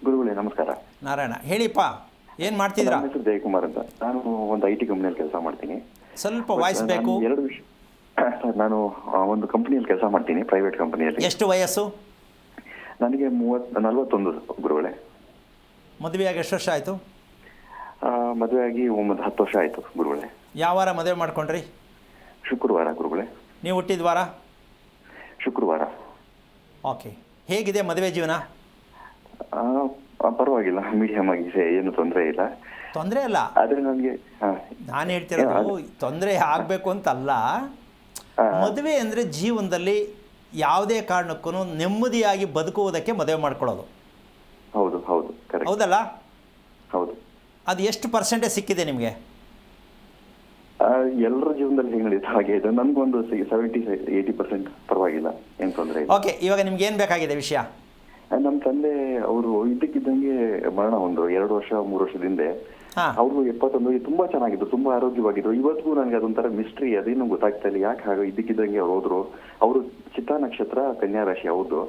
ಗುರುಗಳೇ ನಮಸ್ಕಾರ. ನಾರಾಯಣ, ಹೇಳಿಪ್ಪ, ಏನು ಮಾಡ್ತಿದ್ದೀರಾ? ನನ್ನ ಹೆಸರು ಜಯಕುಮಾರ್ ಅಂತ. ನಾನು ಒಂದು IT ಕಂಪ್ನಿಯಲ್ಲಿ ಕೆಲಸ ಮಾಡ್ತೀನಿ. ಸ್ವಲ್ಪ ವಾಯ್ಸ್ ಬೇಕು. 2 ವಿಷಯ ಸರ್, ನಾನು ಒಂದು ಕಂಪ್ನಿಯಲ್ಲಿ ಕೆಲಸ ಮಾಡ್ತೀನಿ, ಪ್ರೈವೇಟ್ ಕಂಪನಿಯಲ್ಲಿ. ಎಷ್ಟು ವಯಸ್ಸು? ನನಗೆ 41 ಗುರುಗಳೇ. ಮದುವೆಯಾಗಿ ಎಷ್ಟು ವರ್ಷ ಆಯಿತು? ಮದುವೆಯಾಗಿ 10 ವರ್ಷ ಆಯಿತು ಗುರುಗಳೇ. ಯಾವ ವಾರ ಮದುವೆ ಮಾಡ್ಕೊಂಡ್ರಿ? ಶುಕ್ರವಾರ ಗುರುಗಳೇ. ನೀವು ಹುಟ್ಟಿದ ವಾರ? ಶುಕ್ರವಾರ. ಓಕೆ, ಹೇಗಿದೆ ಮದುವೆ ಜೀವನ? ಪರವಾಗಿಲ್ಲ, ಮೀಡಿಯಮ್ ಆಗಿದೆ, ಏನು ತೊಂದರೆ ಇಲ್ಲ. ತೊಂದರೆ ಇಲ್ಲ ಆದರೆ ನನಗೆ ನಾನು ಹೇಳ್ತಿರೋದು ತೊಂದರೆ ಆಗಬೇಕು ಅಂತಲ್ಲ. ಮದುವೆ ಅಂದರೆ ಜೀವನದಲ್ಲಿ ಯಾವುದೇ ಕಾರಣಕ್ಕೂ ನೆಮ್ಮದಿಯಾಗಿ ಬದುಕುವುದಕ್ಕೆ ಮದುವೆ ಮಾಡ್ಕೊಳ್ಳೋದು. ಹೌದು ಹೌದು, ಕರೆಕ್ಟ್. ಹೌದಲ್ಲ? ಹೌದು. ಅದು ಎಷ್ಟು ಪರ್ಸೆಂಟೇಜ್ ಸಿಕ್ಕಿದೆ ನಿಮಗೆ? ಎಲ್ಲರ ಜೀವನದಲ್ಲಿ ಹೇಗೆ ನಡೀತಾ ಹಾಗೆ ಇದೆ. ನನಗೊಂದು 70-80% ಪರವಾಗಿಲ್ಲ, ಏನು ತೊಂದರೆ ಇಲ್ಲ. ಓಕೆ, ಇವಾಗ ನಿಮ್ಗೆ ಏನು ಬೇಕಾಗಿದೆ ವಿಷಯ? ನಮ್ಮ ತಂದೆ ಅವರು ಇದ್ದಕ್ಕಿದ್ದಂಗೆ ಮರಣ, ಒಂದು 2 ವರ್ಷ 3 ವರ್ಷದ ಹಿಂದೆ. ಅವರು 71, ತುಂಬಾ ಚೆನ್ನಾಗಿದ್ರು, ತುಂಬಾ ಆರೋಗ್ಯವಾಗಿದ್ರು. ಇವತ್ತಿಗೂ ನನಗೆ ಅದೊಂಥರ ಮಿಸ್ಟ್ರಿ, ಅದೇನು ಗೊತ್ತಾಗ್ತಾ ಇಲ್ಲ, ಯಾಕೆ ಹಾಗೆ ಇದ್ದಕ್ಕಿದ್ದಂಗೆ ಅವ್ರು ಹೋದ್ರು. ಅವರು ಚಿತ್ತಾ ನಕ್ಷತ್ರ, ಕನ್ಯಾ ರಾಶಿ ಅವ್ರದ್ದು.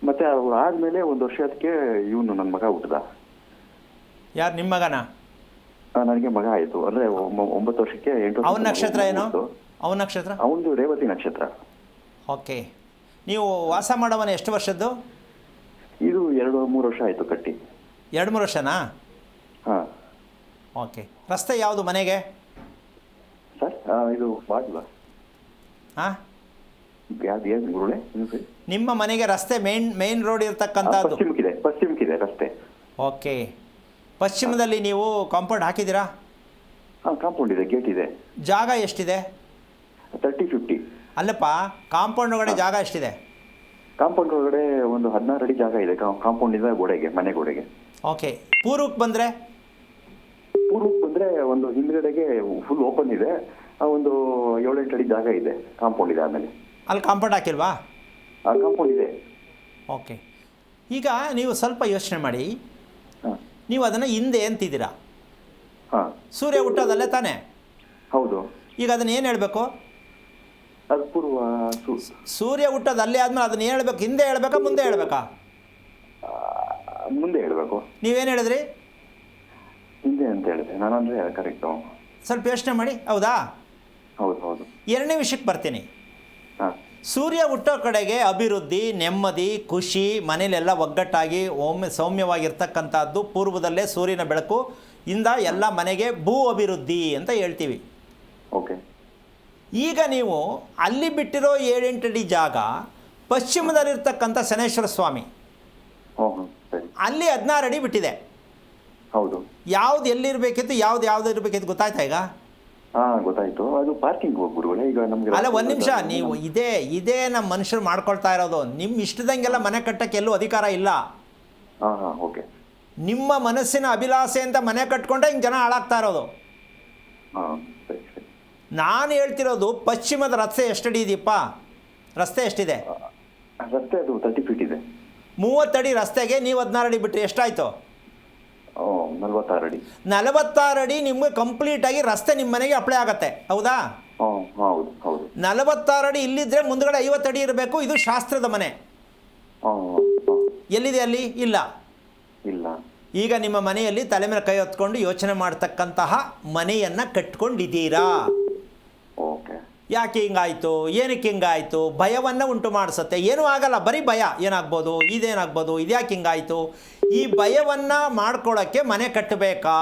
ಮತ್ತೆ ಅವ್ರು ಆದ್ಮೇಲೆ 1 ವರ್ಷಕ್ಕೆ ಇವನು ನನ್ನ ಮಗ ಹುಟ್ಟದ. ಯಾರು, ನಿಮ್ಮ ಮಗನ? ನನಗೆ ಮಗ ಆಯ್ತು, ಅಂದ್ರೆ 9 ವರ್ಷಕ್ಕೆ 8 ವರ್ಷ. ಅವನ ನಕ್ಷತ್ರ ಏನು? ಅವನ ನಕ್ಷತ್ರ? ಅವನದು ರೇವತಿ ನಕ್ಷತ್ರ. ಓಕೆ, ನೀವು ವಾಸ ಮಾಡೋವನ ಎಷ್ಟು ವರ್ಷದ್ದು? ಇದು 2-3 ವರ್ಷ ಆಯ್ತು ಕಟ್ಟಿ. 2-3 ವರ್ಷನಾ? ಹಾಂ. ಓಕೆ, ರಸ್ತೆ ಯಾವುದು ಮನೆಗೆ? ಸರ್ ಇದು ಮಾಡ್ಲಾ? ಹಾಂ, ಏನು ಗುರುಳೆ? ನಿಮ್ಮ ಮನೆಗೆ ರಸ್ತೆ ಮೇನ್ ರೋಡ್ ಇರ್ತಕ್ಕಂಥದ್ದು? ಪಶ್ಚಿಮಕ್ಕಿದೆ ರಸ್ತೆ. ಓಕೆ, ಪಶ್ಚಿಮದಲ್ಲಿ ನೀವು ಕಾಂಪೌಂಡ್ ಹಾಕಿದ್ದೀರಾ? ಹಾಂ, ಕಾಂಪೌಂಡ್ ಇದೆ, ಗೇಟ್ ಇದೆ. ಜಾಗ ಎಷ್ಟಿದೆ? 30-50. ಅಲ್ಲಪ್ಪ, ಕಾಂಪೌಂಡ್ ಒಳಗಡೆ ಜಾಗ ಎಷ್ಟಿದೆ? ಕಾಂಪೌಂಡ್ ಒಳಗಡೆ ಒಂದು 16 ಅಡಿ ಜಾಗ ಇದೆ, ಕಾಂಪೌಂಡಿಂದ ಗೋಡೆಗೆ, ಮನೆ ಗೋಡೆಗೆ. ಓಕೆ, ಪೂರ್ವಕ್ಕೆ ಬಂದರೆ? ಪೂರ್ವಕ್ಕೆ ಬಂದರೆ ಒಂದು ಹಿಂದ್ಗಡೆಗೆ ಫುಲ್ ಓಪನ್ ಇದೆ, ಒಂದು 7-8 ಅಡಿ ಜಾಗ ಇದೆ, ಕಾಂಪೌಂಡ್ ಇದೆ. ಆಮೇಲೆ ಅಲ್ಲಿ ಕಾಂಪೌಂಡ್ ಹಾಕಿಲ್ವಾ? ಕಾಂಪೌಂಡ್ ಇದೆ. ಓಕೆ, ಈಗ ನೀವು ಸ್ವಲ್ಪ ಯೋಚನೆ ಮಾಡಿ. ನೀವು ಅದನ್ನು ಹಿಂದೆ ಅಂತಿದ್ದೀರಾ. ಹಾ ಸೂರ್ಯ ಹುಟ್ಟೋದಲ್ಲೇ ತಾನೇ? ಹೌದು. ಈಗ ಅದನ್ನ ಏನು ಹೇಳಬೇಕು? ಅದು ಪೂರ್ವ ಸೂರ್ಯ ಹುಟ್ಟೋದು ಅಲ್ಲೇ ಆದ್ಮೇಲೆ ಅದನ್ನ ಹೇಳ್ಬೇಕು, ಹಿಂದೆ ಹೇಳ್ಬೇಕಾ ಮುಂದೆ ಹೇಳ್ಬೇಕಾ? ಮುಂದೆ ಹೇಳ್ಬೇಕು. ನೀವೇನು ಹೇಳಿದ್ರಿ? ಹಿಂದೆ ಅಂತ ಹೇಳಿದೆ ನಾನಂದ್ರೆ ಕರೆಕ್ಟು. ಸ್ವಲ್ಪ ಯೋಚನೆ ಮಾಡಿ. ಹೌದಾ? ಹೌದು ಹೌದು. ಎರಡನೇ ವಿಷಯಕ್ಕೆ ಬರ್ತೀನಿ. ಹಾಂ ಸೂರ್ಯ ಹುಟ್ಟೋ ಕಡೆಗೆ ಅಭಿವೃದ್ಧಿ, ನೆಮ್ಮದಿ, ಖುಷಿ, ಮನೇಲೆಲ್ಲ ಒಗ್ಗಟ್ಟಾಗಿ ಸೌಮ್ಯವಾಗಿರ್ತಕ್ಕಂಥದ್ದು ಪೂರ್ವದಲ್ಲೇ ಸೂರ್ಯನ ಬೆಳಕು ಇಂದ ಎಲ್ಲ ಮನೆಗೆ ಭೂ ಅಭಿವೃದ್ಧಿ ಅಂತ ಹೇಳ್ತೀವಿ. ಓಕೆ. ಈಗ ನೀವು ಅಲ್ಲಿ ಬಿಟ್ಟಿರೋ 7-8 ಅಡಿ ಜಾಗ ಪಶ್ಚಿಮದಲ್ಲಿರ್ತಕ್ಕಂಥ ಶನೇಶ್ವರ ಸ್ವಾಮಿ, ಹ್ಞೂ ಸರಿ. ಅಲ್ಲಿ 16 ಅಡಿ ಬಿಟ್ಟಿದೆ. ಹೌದು. ಯಾವ್ದು ಎಲ್ಲಿರಬೇಕಿತ್ತು, ಯಾವ್ದು ಇರಬೇಕಿತ್ತು ಗೊತ್ತಾಯ್ತಾ ಈಗ? ಹಾಂ ಗೊತ್ತಾಯ್ತು. ಅದು ಪಾರ್ಕಿಂಗ್ ಗುರುಗಳೇ ಈಗ ನಮಗೆ. ಅಲ್ಲ, ಒಂದು ನಿಮಿಷ. ನೀವು ಇದೇ ನಮ್ಮ ಮನುಷ್ಯರು ಮಾಡ್ಕೊಳ್ತಾ ಇರೋದು. ನಿಮ್ಮ ಇಷ್ಟದಂಗೆಲ್ಲ ಮನೆ ಕಟ್ಟಕ್ಕೆ ಎಲ್ಲೂ ಅಧಿಕಾರ ಇಲ್ಲ. ಹಾಂ ಹಾಂ ಓಕೆ. ನಿಮ್ಮ ಮನಸ್ಸಿನ ಅಭಿಲಾಷೆ ಅಂತ ಮನೆ ಕಟ್ಕೊಂಡ್ರೆ ಹಿಂಗೆ ಜನ ಹಾಳಾಗ್ತಾ ಇರೋದು. ಹಾಂ ಸರಿ ಸರಿ. ನಾನು ಹೇಳ್ತಿರೋದು ಪಶ್ಚಿಮದ ರಸ್ತೆ ಎಷ್ಟಡಿ ಇದೆಯಪ್ಪ? ರಸ್ತೆ ಎಷ್ಟಿದೆ? ರಸ್ತೆ ಅದು 30 ಫೀಟ್ ಇದೆ. 30 ಅಡಿ ರಸ್ತೆಗೆ ನೀವು 16 ಅಡಿ ಬಿಟ್ಟರೆ ಎಷ್ಟಾಯಿತು? 46 ಅಡಿ. 46 ಅಡಿ ನಿಮಗೆ ಕಂಪ್ಲೀಟಾಗಿ ರಸ್ತೆ ನಿಮ್ಮ ಮನೆಗೆ ಅಪ್ಲೈ ಆಗತ್ತೆ. ಹೌದಾ? ಹೌದು ಹೌದು. 46 ಅಡಿ ಇಲ್ಲಿದ್ದರೆ ಮುಂದ್ಗಡೆ 50 ಅಡಿ ಇರಬೇಕು. ಇದು ಶಾಸ್ತ್ರದ ಮನೆ. ಎಲ್ಲಿದೆ ಅಲ್ಲಿ? ಇಲ್ಲ. ಈಗ ನಿಮ್ಮ ಮನೆಯಲ್ಲಿ ತಲೆ ಮೇಲೆ ಕೈ ಹೊತ್ಕೊಂಡು ಯೋಚನೆ ಮಾಡ್ತಕ್ಕಂತಹ ಮನೆಯನ್ನು ಕಟ್ಕೊಂಡಿದ್ದೀರಾ. ಓಕೆ. ಯಾಕೆ ಹಿಂಗಾಯಿತು, ಏನಕ್ಕೆ ಹಿಂಗಾಯಿತು, ಭಯವನ್ನು ಉಂಟು ಮಾಡಿಸುತ್ತೆ. ಏನೂ ಆಗಲ್ಲ, ಬರೀ ಭಯ. ಏನಾಗ್ಬೋದು, ಇದೇನಾಗ್ಬೋದು, ಇದ್ಯಾಕೆ ಹಿಂಗಾಯಿತು? ಈ ಭಯವನ್ನು ಮಾಡ್ಕೊಳ್ಳೋಕ್ಕೆ ಮನೆ ಕಟ್ಟಬೇಕಾ?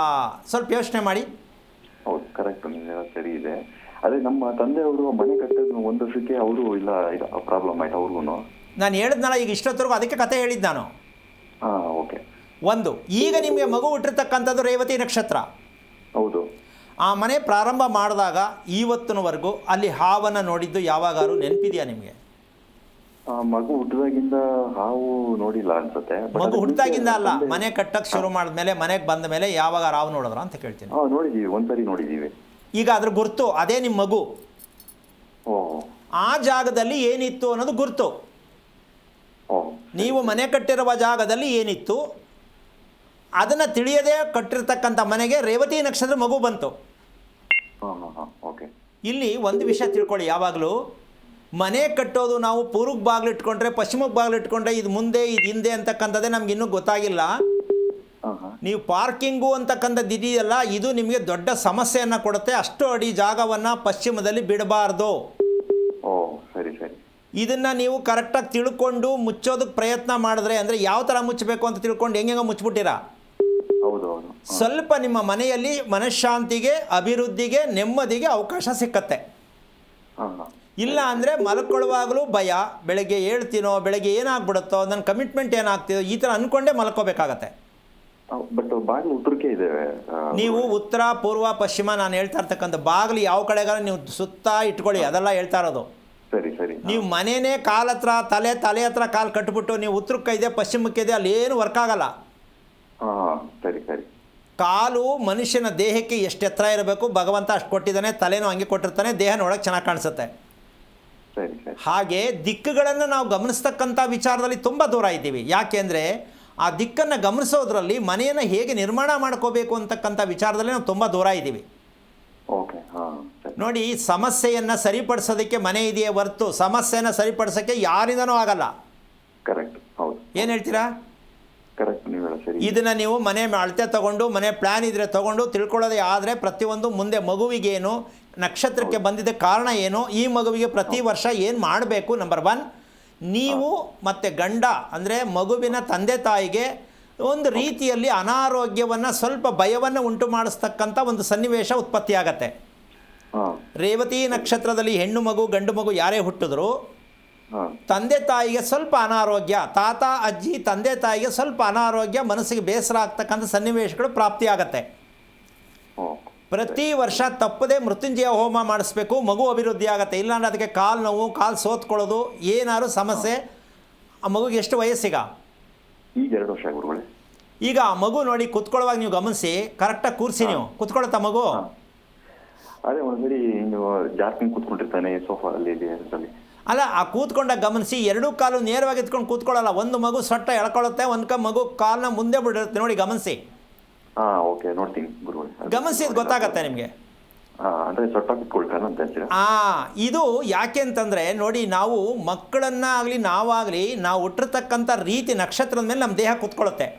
ಸ್ವಲ್ಪ ಯೋಚನೆ ಮಾಡಿ. ಹೌದು ಕರೆಕ್ಟ್, ನೀವು ಸರಿ ಇದೆ. ಅದೇ ನಮ್ಮ ತಂದೆಯವರು ಮನೆ ಕಟ್ಟಿದ 1 ವರ್ಷಕ್ಕೆ ಅವರು ಇಲ್ಲ ಪ್ರಾಬ್ಲಮ್ ಆಯ್ತು ಅವ್ರಿಗೂ. ನಾನು ಹೇಳಿದ್ನಲ್ಲ ಈಗ ಇಷ್ಟೊತ್ತರೆಗೂ, ಅದಕ್ಕೆ ಕತೆ ಹೇಳಿದ್ದು ನಾನು. ಹಾಂ ಓಕೆ. ಒಂದು, ಈಗ ನಿಮಗೆ ಮಗು ಹುಟ್ಟಿರ್ತಕ್ಕಂಥದ್ದು ರೇವತಿ ನಕ್ಷತ್ರ. ಹೌದು. ಆ ಮನೆ ಪ್ರಾರಂಭ ಮಾಡಿದಾಗ ಇವತ್ತಿನವರೆಗೂ ಅಲ್ಲಿ ಹಾವನ್ನು ನೋಡಿದ್ದು ಯಾವಾಗಾರು ನೆನಪಿದೆಯಾ ನಿಮಗೆ? ಮಗು ಹುಟ್ಟಿದಾಗಿಂದ ಹಾವು ನೋಡಿಲ್ಲ ಅನ್ಸುತ್ತೆ. ಮಗು ಹುಟ್ಟಿದಾಗಿಂದ ಅಲ್ಲ, ಮನೆ ಕಟ್ಟಕ್ಕೆ ಶುರು ಮಾಡಿದ್ಮೇಲೆ, ಮನೆಗೆ ಬಂದ ಮೇಲೆ ಯಾವಾಗ ಹಾವು ನೋಡಿದ್ರ ಅಂತ ಕೇಳ್ತೀನಿ. ನೋಡಿದ್ದೀವಿ, ಒಂದ್ಸರಿ ನೋಡಿದ್ದೀವಿ. ಈಗ ಅದ್ರ ಗುರ್ತು ಅದೇ ನಿಮ್ಮ ಮಗು. ಆ ಜಾಗದಲ್ಲಿ ಏನಿತ್ತು ಅನ್ನೋದು ಗುರ್ತು. ನೀವು ಮನೆ ಕಟ್ಟಿರುವ ಜಾಗದಲ್ಲಿ ಏನಿತ್ತು ಅದನ್ನು ತಿಳಿಯದೆ ಕಟ್ಟಿರ್ತಕ್ಕಂಥ ಮನೆಗೆ ರೇವತಿ ನಕ್ಷತ್ರ ಮಗು ಬಂತು. ಇಲ್ಲಿ ಒಂದು ವಿಷಯ ತಿಳ್ಕೊಳ್ಳಿ. ಯಾವಾಗಲೂ ಮನೆ ಕಟ್ಟೋದು ನಾವು ಪೂರ್ವಕ್ಕೆ ಬಾಗಿಲು ಇಟ್ಕೊಂಡ್ರೆ, ಪಶ್ಚಿಮಕ್ಕೆ ಬಾಗಿಲು ಇಟ್ಕೊಂಡ್ರೆ, ಇದು ಮುಂದೆ ಇದು ಹಿಂದೆ ಅಂತಕ್ಕಂಥದ್ದೇ ನಮ್ಗೆ ಇನ್ನೂ ಗೊತ್ತಾಗಿಲ್ಲ. ನೀವು ಪಾರ್ಕಿಂಗು ಅಂತಕ್ಕಂಥದ್ದು ಇದೆಯಲ್ಲ, ಇದು ನಿಮಗೆ ದೊಡ್ಡ ಸಮಸ್ಯೆಯನ್ನು ಕೊಡುತ್ತೆ. ಅಷ್ಟು ಅಡಿ ಜಾಗವನ್ನು ಪಶ್ಚಿಮದಲ್ಲಿ ಬಿಡಬಾರ್ದು. ಸರಿ ಸರಿ. ಇದನ್ನು ನೀವು ಕರೆಕ್ಟಾಗಿ ತಿಳ್ಕೊಂಡು ಮುಚ್ಚೋದಕ್ಕೆ ಪ್ರಯತ್ನ ಮಾಡಿದ್ರೆ, ಅಂದರೆ ಯಾವ ಥರ ಮುಚ್ಚಬೇಕು ಅಂತ ತಿಳ್ಕೊಂಡು ಹೆಂಗೆ ಮುಚ್ಚಿಬಿಟ್ಟಿರಾ. ಸ್ವಲ್ಪ ನಿಮ್ಮ ಮನೆಯಲ್ಲಿ ಮನಃಶಾಂತಿಗೆ, ಅಭಿವೃದ್ಧಿಗೆ, ನೆಮ್ಮದಿಗೆ ಅವಕಾಶ ಸಿಕ್ಕತ್ತೆ. ಇಲ್ಲ ಅಂದರೆ ಮಲ್ಕೊಳ್ಳುವಾಗಲೂ ಭಯ, ಬೆಳಗ್ಗೆ ಹೇಳ್ತೀನೋ, ಬೆಳಗ್ಗೆ ಏನಾಗ್ಬಿಡುತ್ತೋ, ನನ್ನ ಕಮಿಟ್ಮೆಂಟ್ ಏನಾಗ್ತಿದೋ, ಈ ಥರ ಅಂದ್ಕೊಂಡೇ ಮಲ್ಕೋಬೇಕಾಗತ್ತೆ. ನೀವು ಉತ್ತರ, ಪೂರ್ವ, ಪಶ್ಚಿಮ ನಾನು ಹೇಳ್ತಾ ಇರ್ತಕ್ಕಂಥ ಬಾಗಿಲು ಯಾವ ಕಡೆಗಾರ ನೀವು ಸುತ್ತ ಇಟ್ಕೊಳ್ಳಿ, ಅದೆಲ್ಲ ಹೇಳ್ತಾ ಇರೋದು. ಸರಿ ಸರಿ. ನೀವು ಮನೇನೇ ಕಾಲ ಹತ್ರ ತಲೆ ಹತ್ರ ಕಾಲು ಕಟ್ಬಿಟ್ಟು ನೀವು ಉತ್ತರಕ್ಕೆ ಇದೆ ಪಶ್ಚಿಮಕ್ಕೆ ಇದೆ, ಅಲ್ಲಿ ಏನು ವರ್ಕ್ ಆಗಲ್ಲ. ಸರಿ ಸರಿ. ಕಾಲು ಮನುಷ್ಯನ ದೇಹಕ್ಕೆ ಎಷ್ಟು ಎತ್ತರ ಇರಬೇಕು ಭಗವಂತ ಅಷ್ಟು ಕೊಟ್ಟಿದ್ದಾನೆ, ತಲೆನೂ ಹಂಗೆ ಕೊಟ್ಟಿರ್ತಾನೆ, ದೇಹ ನೋಡೋಕ್ಕೆ ಚೆನ್ನಾಗಿ ಕಾಣಿಸುತ್ತೆ. ಹಾಗೆ ದಿಕ್ಕುಗಳನ್ನು ನಾವು ಗಮನಿಸ್ತಕ್ಕಂಥ ವಿಚಾರದಲ್ಲಿ ತುಂಬ ದೂರ ಇದ್ದೀವಿ. ಯಾಕೆ ಅಂದರೆ ಆ ದಿಕ್ಕನ್ನು ಗಮನಿಸೋದ್ರಲ್ಲಿ ಮನೆಯನ್ನು ಹೇಗೆ ನಿರ್ಮಾಣ ಮಾಡ್ಕೋಬೇಕು ಅಂತಕ್ಕಂಥ ವಿಚಾರದಲ್ಲಿ ನಾವು ತುಂಬ ದೂರ ಇದ್ದೀವಿ. ನೋಡಿ, ಸಮಸ್ಯೆಯನ್ನು ಸರಿಪಡಿಸೋದಕ್ಕೆ ಮನೆ ಇದೆಯೇ ಹೊರತು ಸಮಸ್ಯೆಯನ್ನು ಸರಿಪಡಿಸೋಕ್ಕೆ ಯಾರಿಂದನೂ ಆಗಲ್ಲ. ಕರೆಕ್ಟ್. ಹೌದು. ಏನು ಹೇಳ್ತೀರಾ? ಕರೆಕ್ಟ್, ನೀವು ಹೇಳೋದು ಸರಿ. ಇದನ್ನು ನೀವು ಮನೆ ಅಳತೆ ತೊಗೊಂಡು, ಮನೆ ಪ್ಲ್ಯಾನ್ ಇದ್ದರೆ ತೊಗೊಂಡು ತಿಳ್ಕೊಳ್ಳೋದೇ ಆದರೆ ಪ್ರತಿಯೊಂದು ಮುಂದೆ ಮಗುವಿಗೇನು, ನಕ್ಷತ್ರಕ್ಕೆ ಬಂದಿದ್ದ ಕಾರಣ ಏನು, ಈ ಮಗುವಿಗೆ ಪ್ರತಿ ವರ್ಷ ಏನು ಮಾಡಬೇಕು. ನಂಬರ್ 1, ನೀವು ಮತ್ತು ಗಂಡ ಅಂದರೆ ಮಗುವಿನ ತಂದೆ ತಾಯಿಗೆ ಒಂದು ರೀತಿಯಲ್ಲಿ ಅನಾರೋಗ್ಯವನ್ನು, ಸ್ವಲ್ಪ ಭಯವನ್ನು ಉಂಟು ಮಾಡಿಸ್ತಕ್ಕಂಥ ಒಂದು ಸನ್ನಿವೇಶ ಉತ್ಪತ್ತಿಯಾಗತ್ತೆ. ರೇವತಿ ನಕ್ಷತ್ರದಲ್ಲಿ ಹೆಣ್ಣು ಮಗು ಗಂಡು ಮಗು ಯಾರೇ ಹುಟ್ಟಿದ್ರು ತಂದೆ ತಾಯಿಗೆ ಸ್ವಲ್ಪ ಅನಾರೋಗ್ಯ, ತಾತ ಅಜ್ಜಿ ತಂದೆ ತಾಯಿಗೆ ಸ್ವಲ್ಪ ಅನಾರೋಗ್ಯ, ಮನಸ್ಸಿಗೆ ಬೇಸರ ಆಗ್ತಕ್ಕಂಥ ಸನ್ನಿವೇಶಗಳು ಪ್ರಾಪ್ತಿಯಾಗತ್ತೆ. ಪ್ರತಿ ವರ್ಷ ತಪ್ಪದೇ ಮೃತ್ಯುಂಜಯ ಹೋಮ ಮಾಡಿಸ್ಬೇಕು, ಮಗು ಅಭಿವೃದ್ಧಿ ಆಗುತ್ತೆ. ಇಲ್ಲಾಂದ್ರೆ ಅದಕ್ಕೆ ಕಾಲು ನೋವು, ಕಾಲು ಸೋತ್ಕೊಳ್ಳೋದು, ಏನಾದ್ರು ಸಮಸ್ಯೆ. ಆ ಮಗುಗೆ ಎಷ್ಟು ವಯಸ್ಸೀಗ? ಈಗ 2 ವರ್ಷ ಗುರುಗಳೇ. ಈಗ ಆ ಮಗು ನೋಡಿ ಕುತ್ಕೊಳ್ಳುವಾಗ ನೀವು ಗಮನಿಸಿ, ಕರೆಕ್ಟಾಗಿ ಕೂರಿಸಿ. ನೀವು ಕುತ್ಕೊಳುತ್ತಾ ಮಗು? ಅದೇ ಒಂದ್ಸರಿ ಜಾಸ್ತಿ ಕೂತ್ಕೊಂಡಿರ್ತಾನೆ ಸೋಫಾ ಅಲ್ಲಿ. ಅಲ್ಲ, ಆ ಕೂತ್ಕೊಂಡಾಗ ಗಮನಿಸಿ, 2 ಕಾಲು ನೇರವಾಗಿ ಎತ್ಕೊಂಡು ಕೂತ್ಕೊಳ್ಳಲ್ಲ. ಒಂದು ಮಗು ಸೊಟ್ಟ ಎಳ್ಕೊಳ್ಳುತ್ತೆ, ಒಂದು ಮಗು ಕಾಲನ್ನ ಮುಂದೆ ಬಿಡಿರುತ್ತೆ. ನೋಡಿ ಗಮನಿಸಿ. ಓಕೆ, ನೋಡ್ತೀನಿ ಗುರುಗಳೇ. ಗಮನಿಸಿದ್ ಗೊತ್ತಾಗತ್ತೆ ನಿಮಗೆ. ಅಂದ್ರೆ ಸೊಟ್ಟ ಕುತ್ಕೊಳ್ತಾನ ಅಂತ ಹೇಳ್ತೀರಾ? ಇದು ಯಾಕೆ ಅಂತಂದರೆ ನೋಡಿ, ನಾವು ಮಕ್ಕಳನ್ನಾಗಲಿ ನಾವಾಗಲಿ ನಾವು ಹುಟ್ಟಿರ್ತಕ್ಕಂಥ ರೀತಿ ನಕ್ಷತ್ರದ ಮೇಲೆ ನಮ್ಮ ದೇಹ ಕುತ್ಕೊಳ್ಳುತ್ತೆ.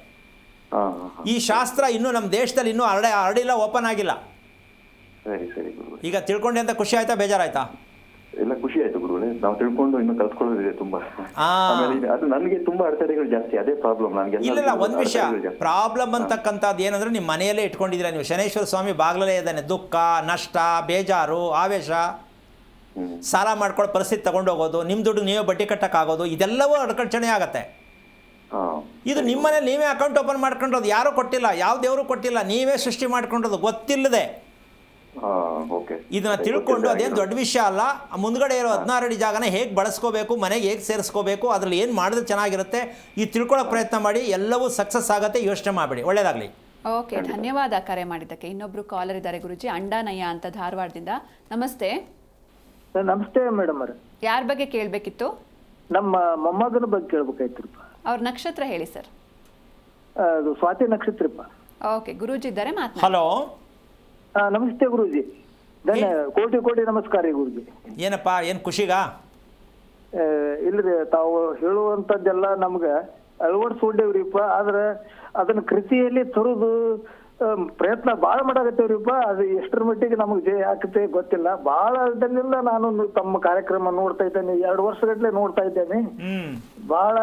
ಈ ಶಾಸ್ತ್ರ ಇನ್ನೂ ನಮ್ಮ ದೇಶದಲ್ಲಿ ಇನ್ನೂ ಹರಡಿಲ್ಲ, ಓಪನ್ ಆಗಿಲ್ಲ. ಸರಿ ಸರಿ ಗುರುಗಳೇ. ಈಗ ತಿಳ್ಕೊಂಡೆ ಅಂತ ಖುಷಿ ಆಯ್ತಾ, ಬೇಜಾರಾಯ್ತಾ? ಎಲ್ಲ ಖುಷಿ ಆಯ್ತು ಗುರುಗಳೇ. ನಾವು ತಿಳ್ಕೊಂಡು ಇನ್ನು ಕಲ್ತ್ಕೊಳ್ಳೋದಿದೆ ತುಂಬಾ. ಆಮೇಲೆ ಅದು ನನಗೆ ತುಂಬಾ ಅಡೆತಡೆಗಳು ಜಾಸ್ತಿ, ಅದೇ ಪ್ರಾಬ್ಲಮ್ ನನಗೆ. ಇಲ್ಲ, ಒಂದು ವಿಷಯ ಪ್ರಾಬ್ಲಮ್ ಅಂತಕ್ಕಂಥದ್ದು ಏನಂದ್ರೆ ನಿಮ್ಮ ಮನೆಯಲ್ಲೇ ಇಟ್ಕೊಂಡಿದ್ದೀರಾ ನೀವು. ಶನೇಶ್ವರ ಸ್ವಾಮಿ ಬಾಗ್ಲಲ್ಲೇ ಇದ್ದಾನೆ. ದುಃಖ, ನಷ್ಟ, ಬೇಜಾರು, ಆವೇಶ, ಸಾಲ ಮಾಡ್ಕೊಳ್ಳೋ ಪರಿಸ್ಥಿತಿ ತಗೊಂಡೋಗೋದು, ನಿಮ್ಮ ದುಡ್ಡು ನೀವೇ ಬಡ್ಡಿ ಕಟ್ಟಕ್ಕಾಗೋದು, ಇದೆಲ್ಲವೂ ಅಡಕಡ್ಚಣೆ ಆಗತ್ತೆ. ಇದು ನಿಮ್ಮನೇಲಿ ನೀವೇ ಅಕೌಂಟ್ ಓಪನ್ ಮಾಡ್ಕೊಂಡಿರೋದು, ಯಾರೂ ಕೊಟ್ಟಿಲ್ಲ, ಯಾವ ದೇವರು ಕೊಟ್ಟಿಲ್ಲ, ನೀವೇ ಸೃಷ್ಟಿ ಮಾಡ್ಕೊಂಡಿರೋದು ಗೊತ್ತಿಲ್ಲದೆ. ಇದನ್ನ ತಿಳ್ಕೊಂಡು ಅದೇನು ದೊಡ್ಡ ವಿಷಯ ಅಲ್ಲ. ಮುಂದ್ಗಡೆ ಇರೋ 16 ಅಡಿ ಜಾಗನ ಹೇಗೆ ಬಳಸ್ಕೋಬೇಕು, ಮನೆಗೆ ಹೇಗೆ ಸೇರಿಸ್ಕೋಬೇಕು, ಅದ್ರಲ್ಲಿ ಏನು ಮಾಡಿದ್ರೆ ಚೆನ್ನಾಗಿರುತ್ತೆ, ಈ ತಿಳ್ಕೊಳ್ಳೋಕೆ ಪ್ರಯತ್ನ ಮಾಡಿ. ಎಲ್ಲವೂ ಸಕ್ಸಸ್ ಆಗುತ್ತೆ, ಯೋಚನೆ ಮಾಡಬೇಡಿ. ಒಳ್ಳೇದಾಗಲಿ. ಓಕೆ, ಧನ್ಯವಾದ ಕರೆ ಮಾಡಿದ್ದಕ್ಕೆ. ಇನ್ನೊಬ್ರು ಕಾಲರ್ ಇದ್ದಾರೆ ಗುರುಜಿ, ಅಂಡಾನಯ್ಯ ಅಂತ ಧಾರವಾಡದಿಂದ. ನಮಸ್ತೆ. ನಮಸ್ತೆ ಮೇಡಮ್ ಅವ್ರೆ. ಯಾರ ಬಗ್ಗೆ ಕೇಳಬೇಕಿತ್ತು? ನಮ್ಮ ಮೊಮ್ಮಗನ ಬಗ್ಗೆ ಕೇಳ್ಬೇಕಾಯ್ತ್ರಪ್ಪ. ಅವ್ರ ನಕ್ಷತ್ರ ಹೇಳಿ ಸರ್. ಅದು ಸ್ವಾತಿ ನಕ್ಷತ್ರಪ್ಪ. ಓಕೆ, ಗುರೂಜಿ ಇದ್ದಾರೆ, ಮಾತನಾಡಿ. ಹಲೋ, ನಮಸ್ತೆ ಗುರೂಜಿ. ಕೋಟಿ ಕೋಟಿ ನಮಸ್ಕಾರ ಗುರೂಜಿ. ಏನಪ್ಪ, ಏನು ಖುಷಿಗಾ? ಇಲ್ರಿ, ತಾವು ಹೇಳುವಂಥದ್ದೆಲ್ಲ ನಮ್ಗೆ ಅಳವಡಿಸ್ಕೊಂಡೇವ್ರಿಪ್ಪ. ಆದ್ರೆ ಅದನ್ನ ಕೃತಿಯಲ್ಲಿ ತರುದು ಪ್ರಯತ್ನ ಭಾಳ ಮಾಡಾಕತ್ತೇವ್ರಿಪ್ಪ. ಅದು ಎಷ್ಟರ ಮಟ್ಟಿಗೆ ನಮಗೆ ಜಯ ಆಗ್ತದೆ ಗೊತ್ತಿಲ್ಲ. ಭಾಳ ಅದರಿಂದ ನಾನು ತಮ್ಮ ಕಾರ್ಯಕ್ರಮ ನೋಡ್ತಾ ಇದ್ದೇನೆ, 2 ವರ್ಷಗಟ್ಟಲೆ ನೋಡ್ತಾ ಇದ್ದೇನೆ. ಭಾಳ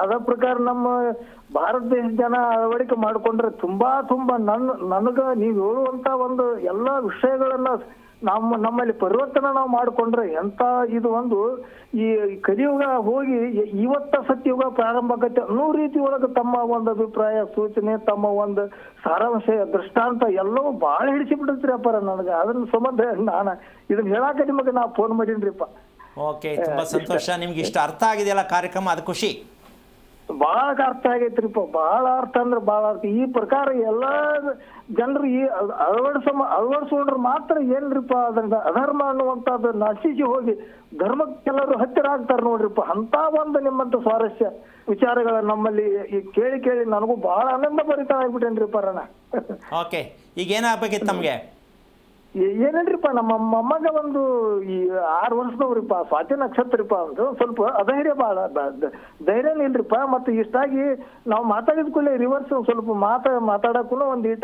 ಅದ ಪ್ರಕಾರ ನಮ್ಮ ಭಾರತ ದೇಶದ ಜನ ಅಳವಡಿಕೆ ಮಾಡ್ಕೊಂಡ್ರೆ ತುಂಬಾ ನನಗ ನೀವು ಹೇಳುವಂತ ಒಂದು ಎಲ್ಲಾ ವಿಷಯಗಳನ್ನ ನಮ್ಮಲ್ಲಿ ಪರಿವರ್ತನೆ ನಾವು ಮಾಡ್ಕೊಂಡ್ರೆ ಎಂತ ಇದು ಒಂದು ಈ ಕಲಿಯುಗ ಹೋಗಿ ಇವತ್ತ ಸತ್ಯುಗ ಪ್ರಾರಂಭ ಆಗತ್ತೆ ಅನ್ನೋ ರೀತಿ ಒಳಗೆ ತಮ್ಮ ಒಂದು ಅಭಿಪ್ರಾಯ, ಸೂಚನೆ, ತಮ್ಮ ಒಂದು ಸಾರಾಂಶ, ದೃಷ್ಟಾಂತ ಎಲ್ಲವೂ ಭಾಳ ಹಿಡಿಸಿಬಿಡ್ತೀರಿ ಅಪ್ಪಾರ ನನಗೆ. ಅದ್ರ ಸಂಬಂಧ ನಾನು ಇದನ್ನ ಹೇಳಾಕ ನಿಮಗೆ ನಾ ಫೋನ್ ಮಾಡೀನ್ರಿಪ್ಪ. ಓಕೆ, ತುಂಬಾ ಸಂತೋಷ. ನಿಮ್ಗೆ ಇಷ್ಟ ಅರ್ಥ ಆಗಿದೆಯಲ್ಲ ಕಾರ್ಯಕ್ರಮ, ಅದು ಖುಷಿ. ಬಹಳ ಅರ್ಥ ಆಗೈತ್ರಿಪ್ಪ, ಬಹಳ ಅರ್ಥ ಅಂದ್ರೆ ಬಹಳ ಅರ್ಥ. ಈ ಪ್ರಕಾರ ಎಲ್ಲಾ ಜನರು ಈ ಅಳವಡಿಸ್ಕೊಂಡ್ರೆ ಮಾತ್ರ ಏನ್ರಿಪ್ಪ ಅದನ್ನ ಅಧರ್ಮ ಅನ್ನುವಂಥದ್ದು ನಶಿಸಿ ಹೋಗಿ ಧರ್ಮಕ್ಕೆಲ್ಲರೂ ಹತ್ತಿರ ಆಗ್ತಾರೆ ನೋಡ್ರಿಪ್ಪ. ಅಂತ ಒಂದು ನಿಮ್ಮಂತ ಸ್ವಾರಸ್ಯ ವಿಚಾರಗಳ ನಮ್ಮಲ್ಲಿ ಈ ಕೇಳಿ ಕೇಳಿ ನನಗೂ ಬಹಳ ಆನಂದ ಭರಿತ ಆಗ್ಬಿಟ್ಟೇನ್ರಿಪ್ಪ ರಣ. ಓಕೆ, ಈಗ ಏನಾಗಬೇಕಿತ್ತು ನಮ್ಗೆ? ಏನೇನ್ರಿಪ್ಪ, ನಮ್ಮ ಮೊಮ್ಮಗ ಒಂದು ಈ 6 ವರ್ಷದವ್ರಿಪ್ಪ, ಸ್ವಾತಿ ನಕ್ಷತ್ರಪ್ಪ. ಒಂದು ಸ್ವಲ್ಪ ಅಧೈರ್ಯ, ಭಾಳ ಧೈರ್ಯನೇ ಇಲ್ರಿಪ್ಪ. ಮತ್ತೆ ಇಷ್ಟಾಗಿ ನಾವು ಮಾತಾಡಿದ ಕೂಡಲೇ ರಿವರ್ಸ್ ಸ್ವಲ್ಪ ಮಾತಾಡಕ್ಕೂ ಒಂದೀಟ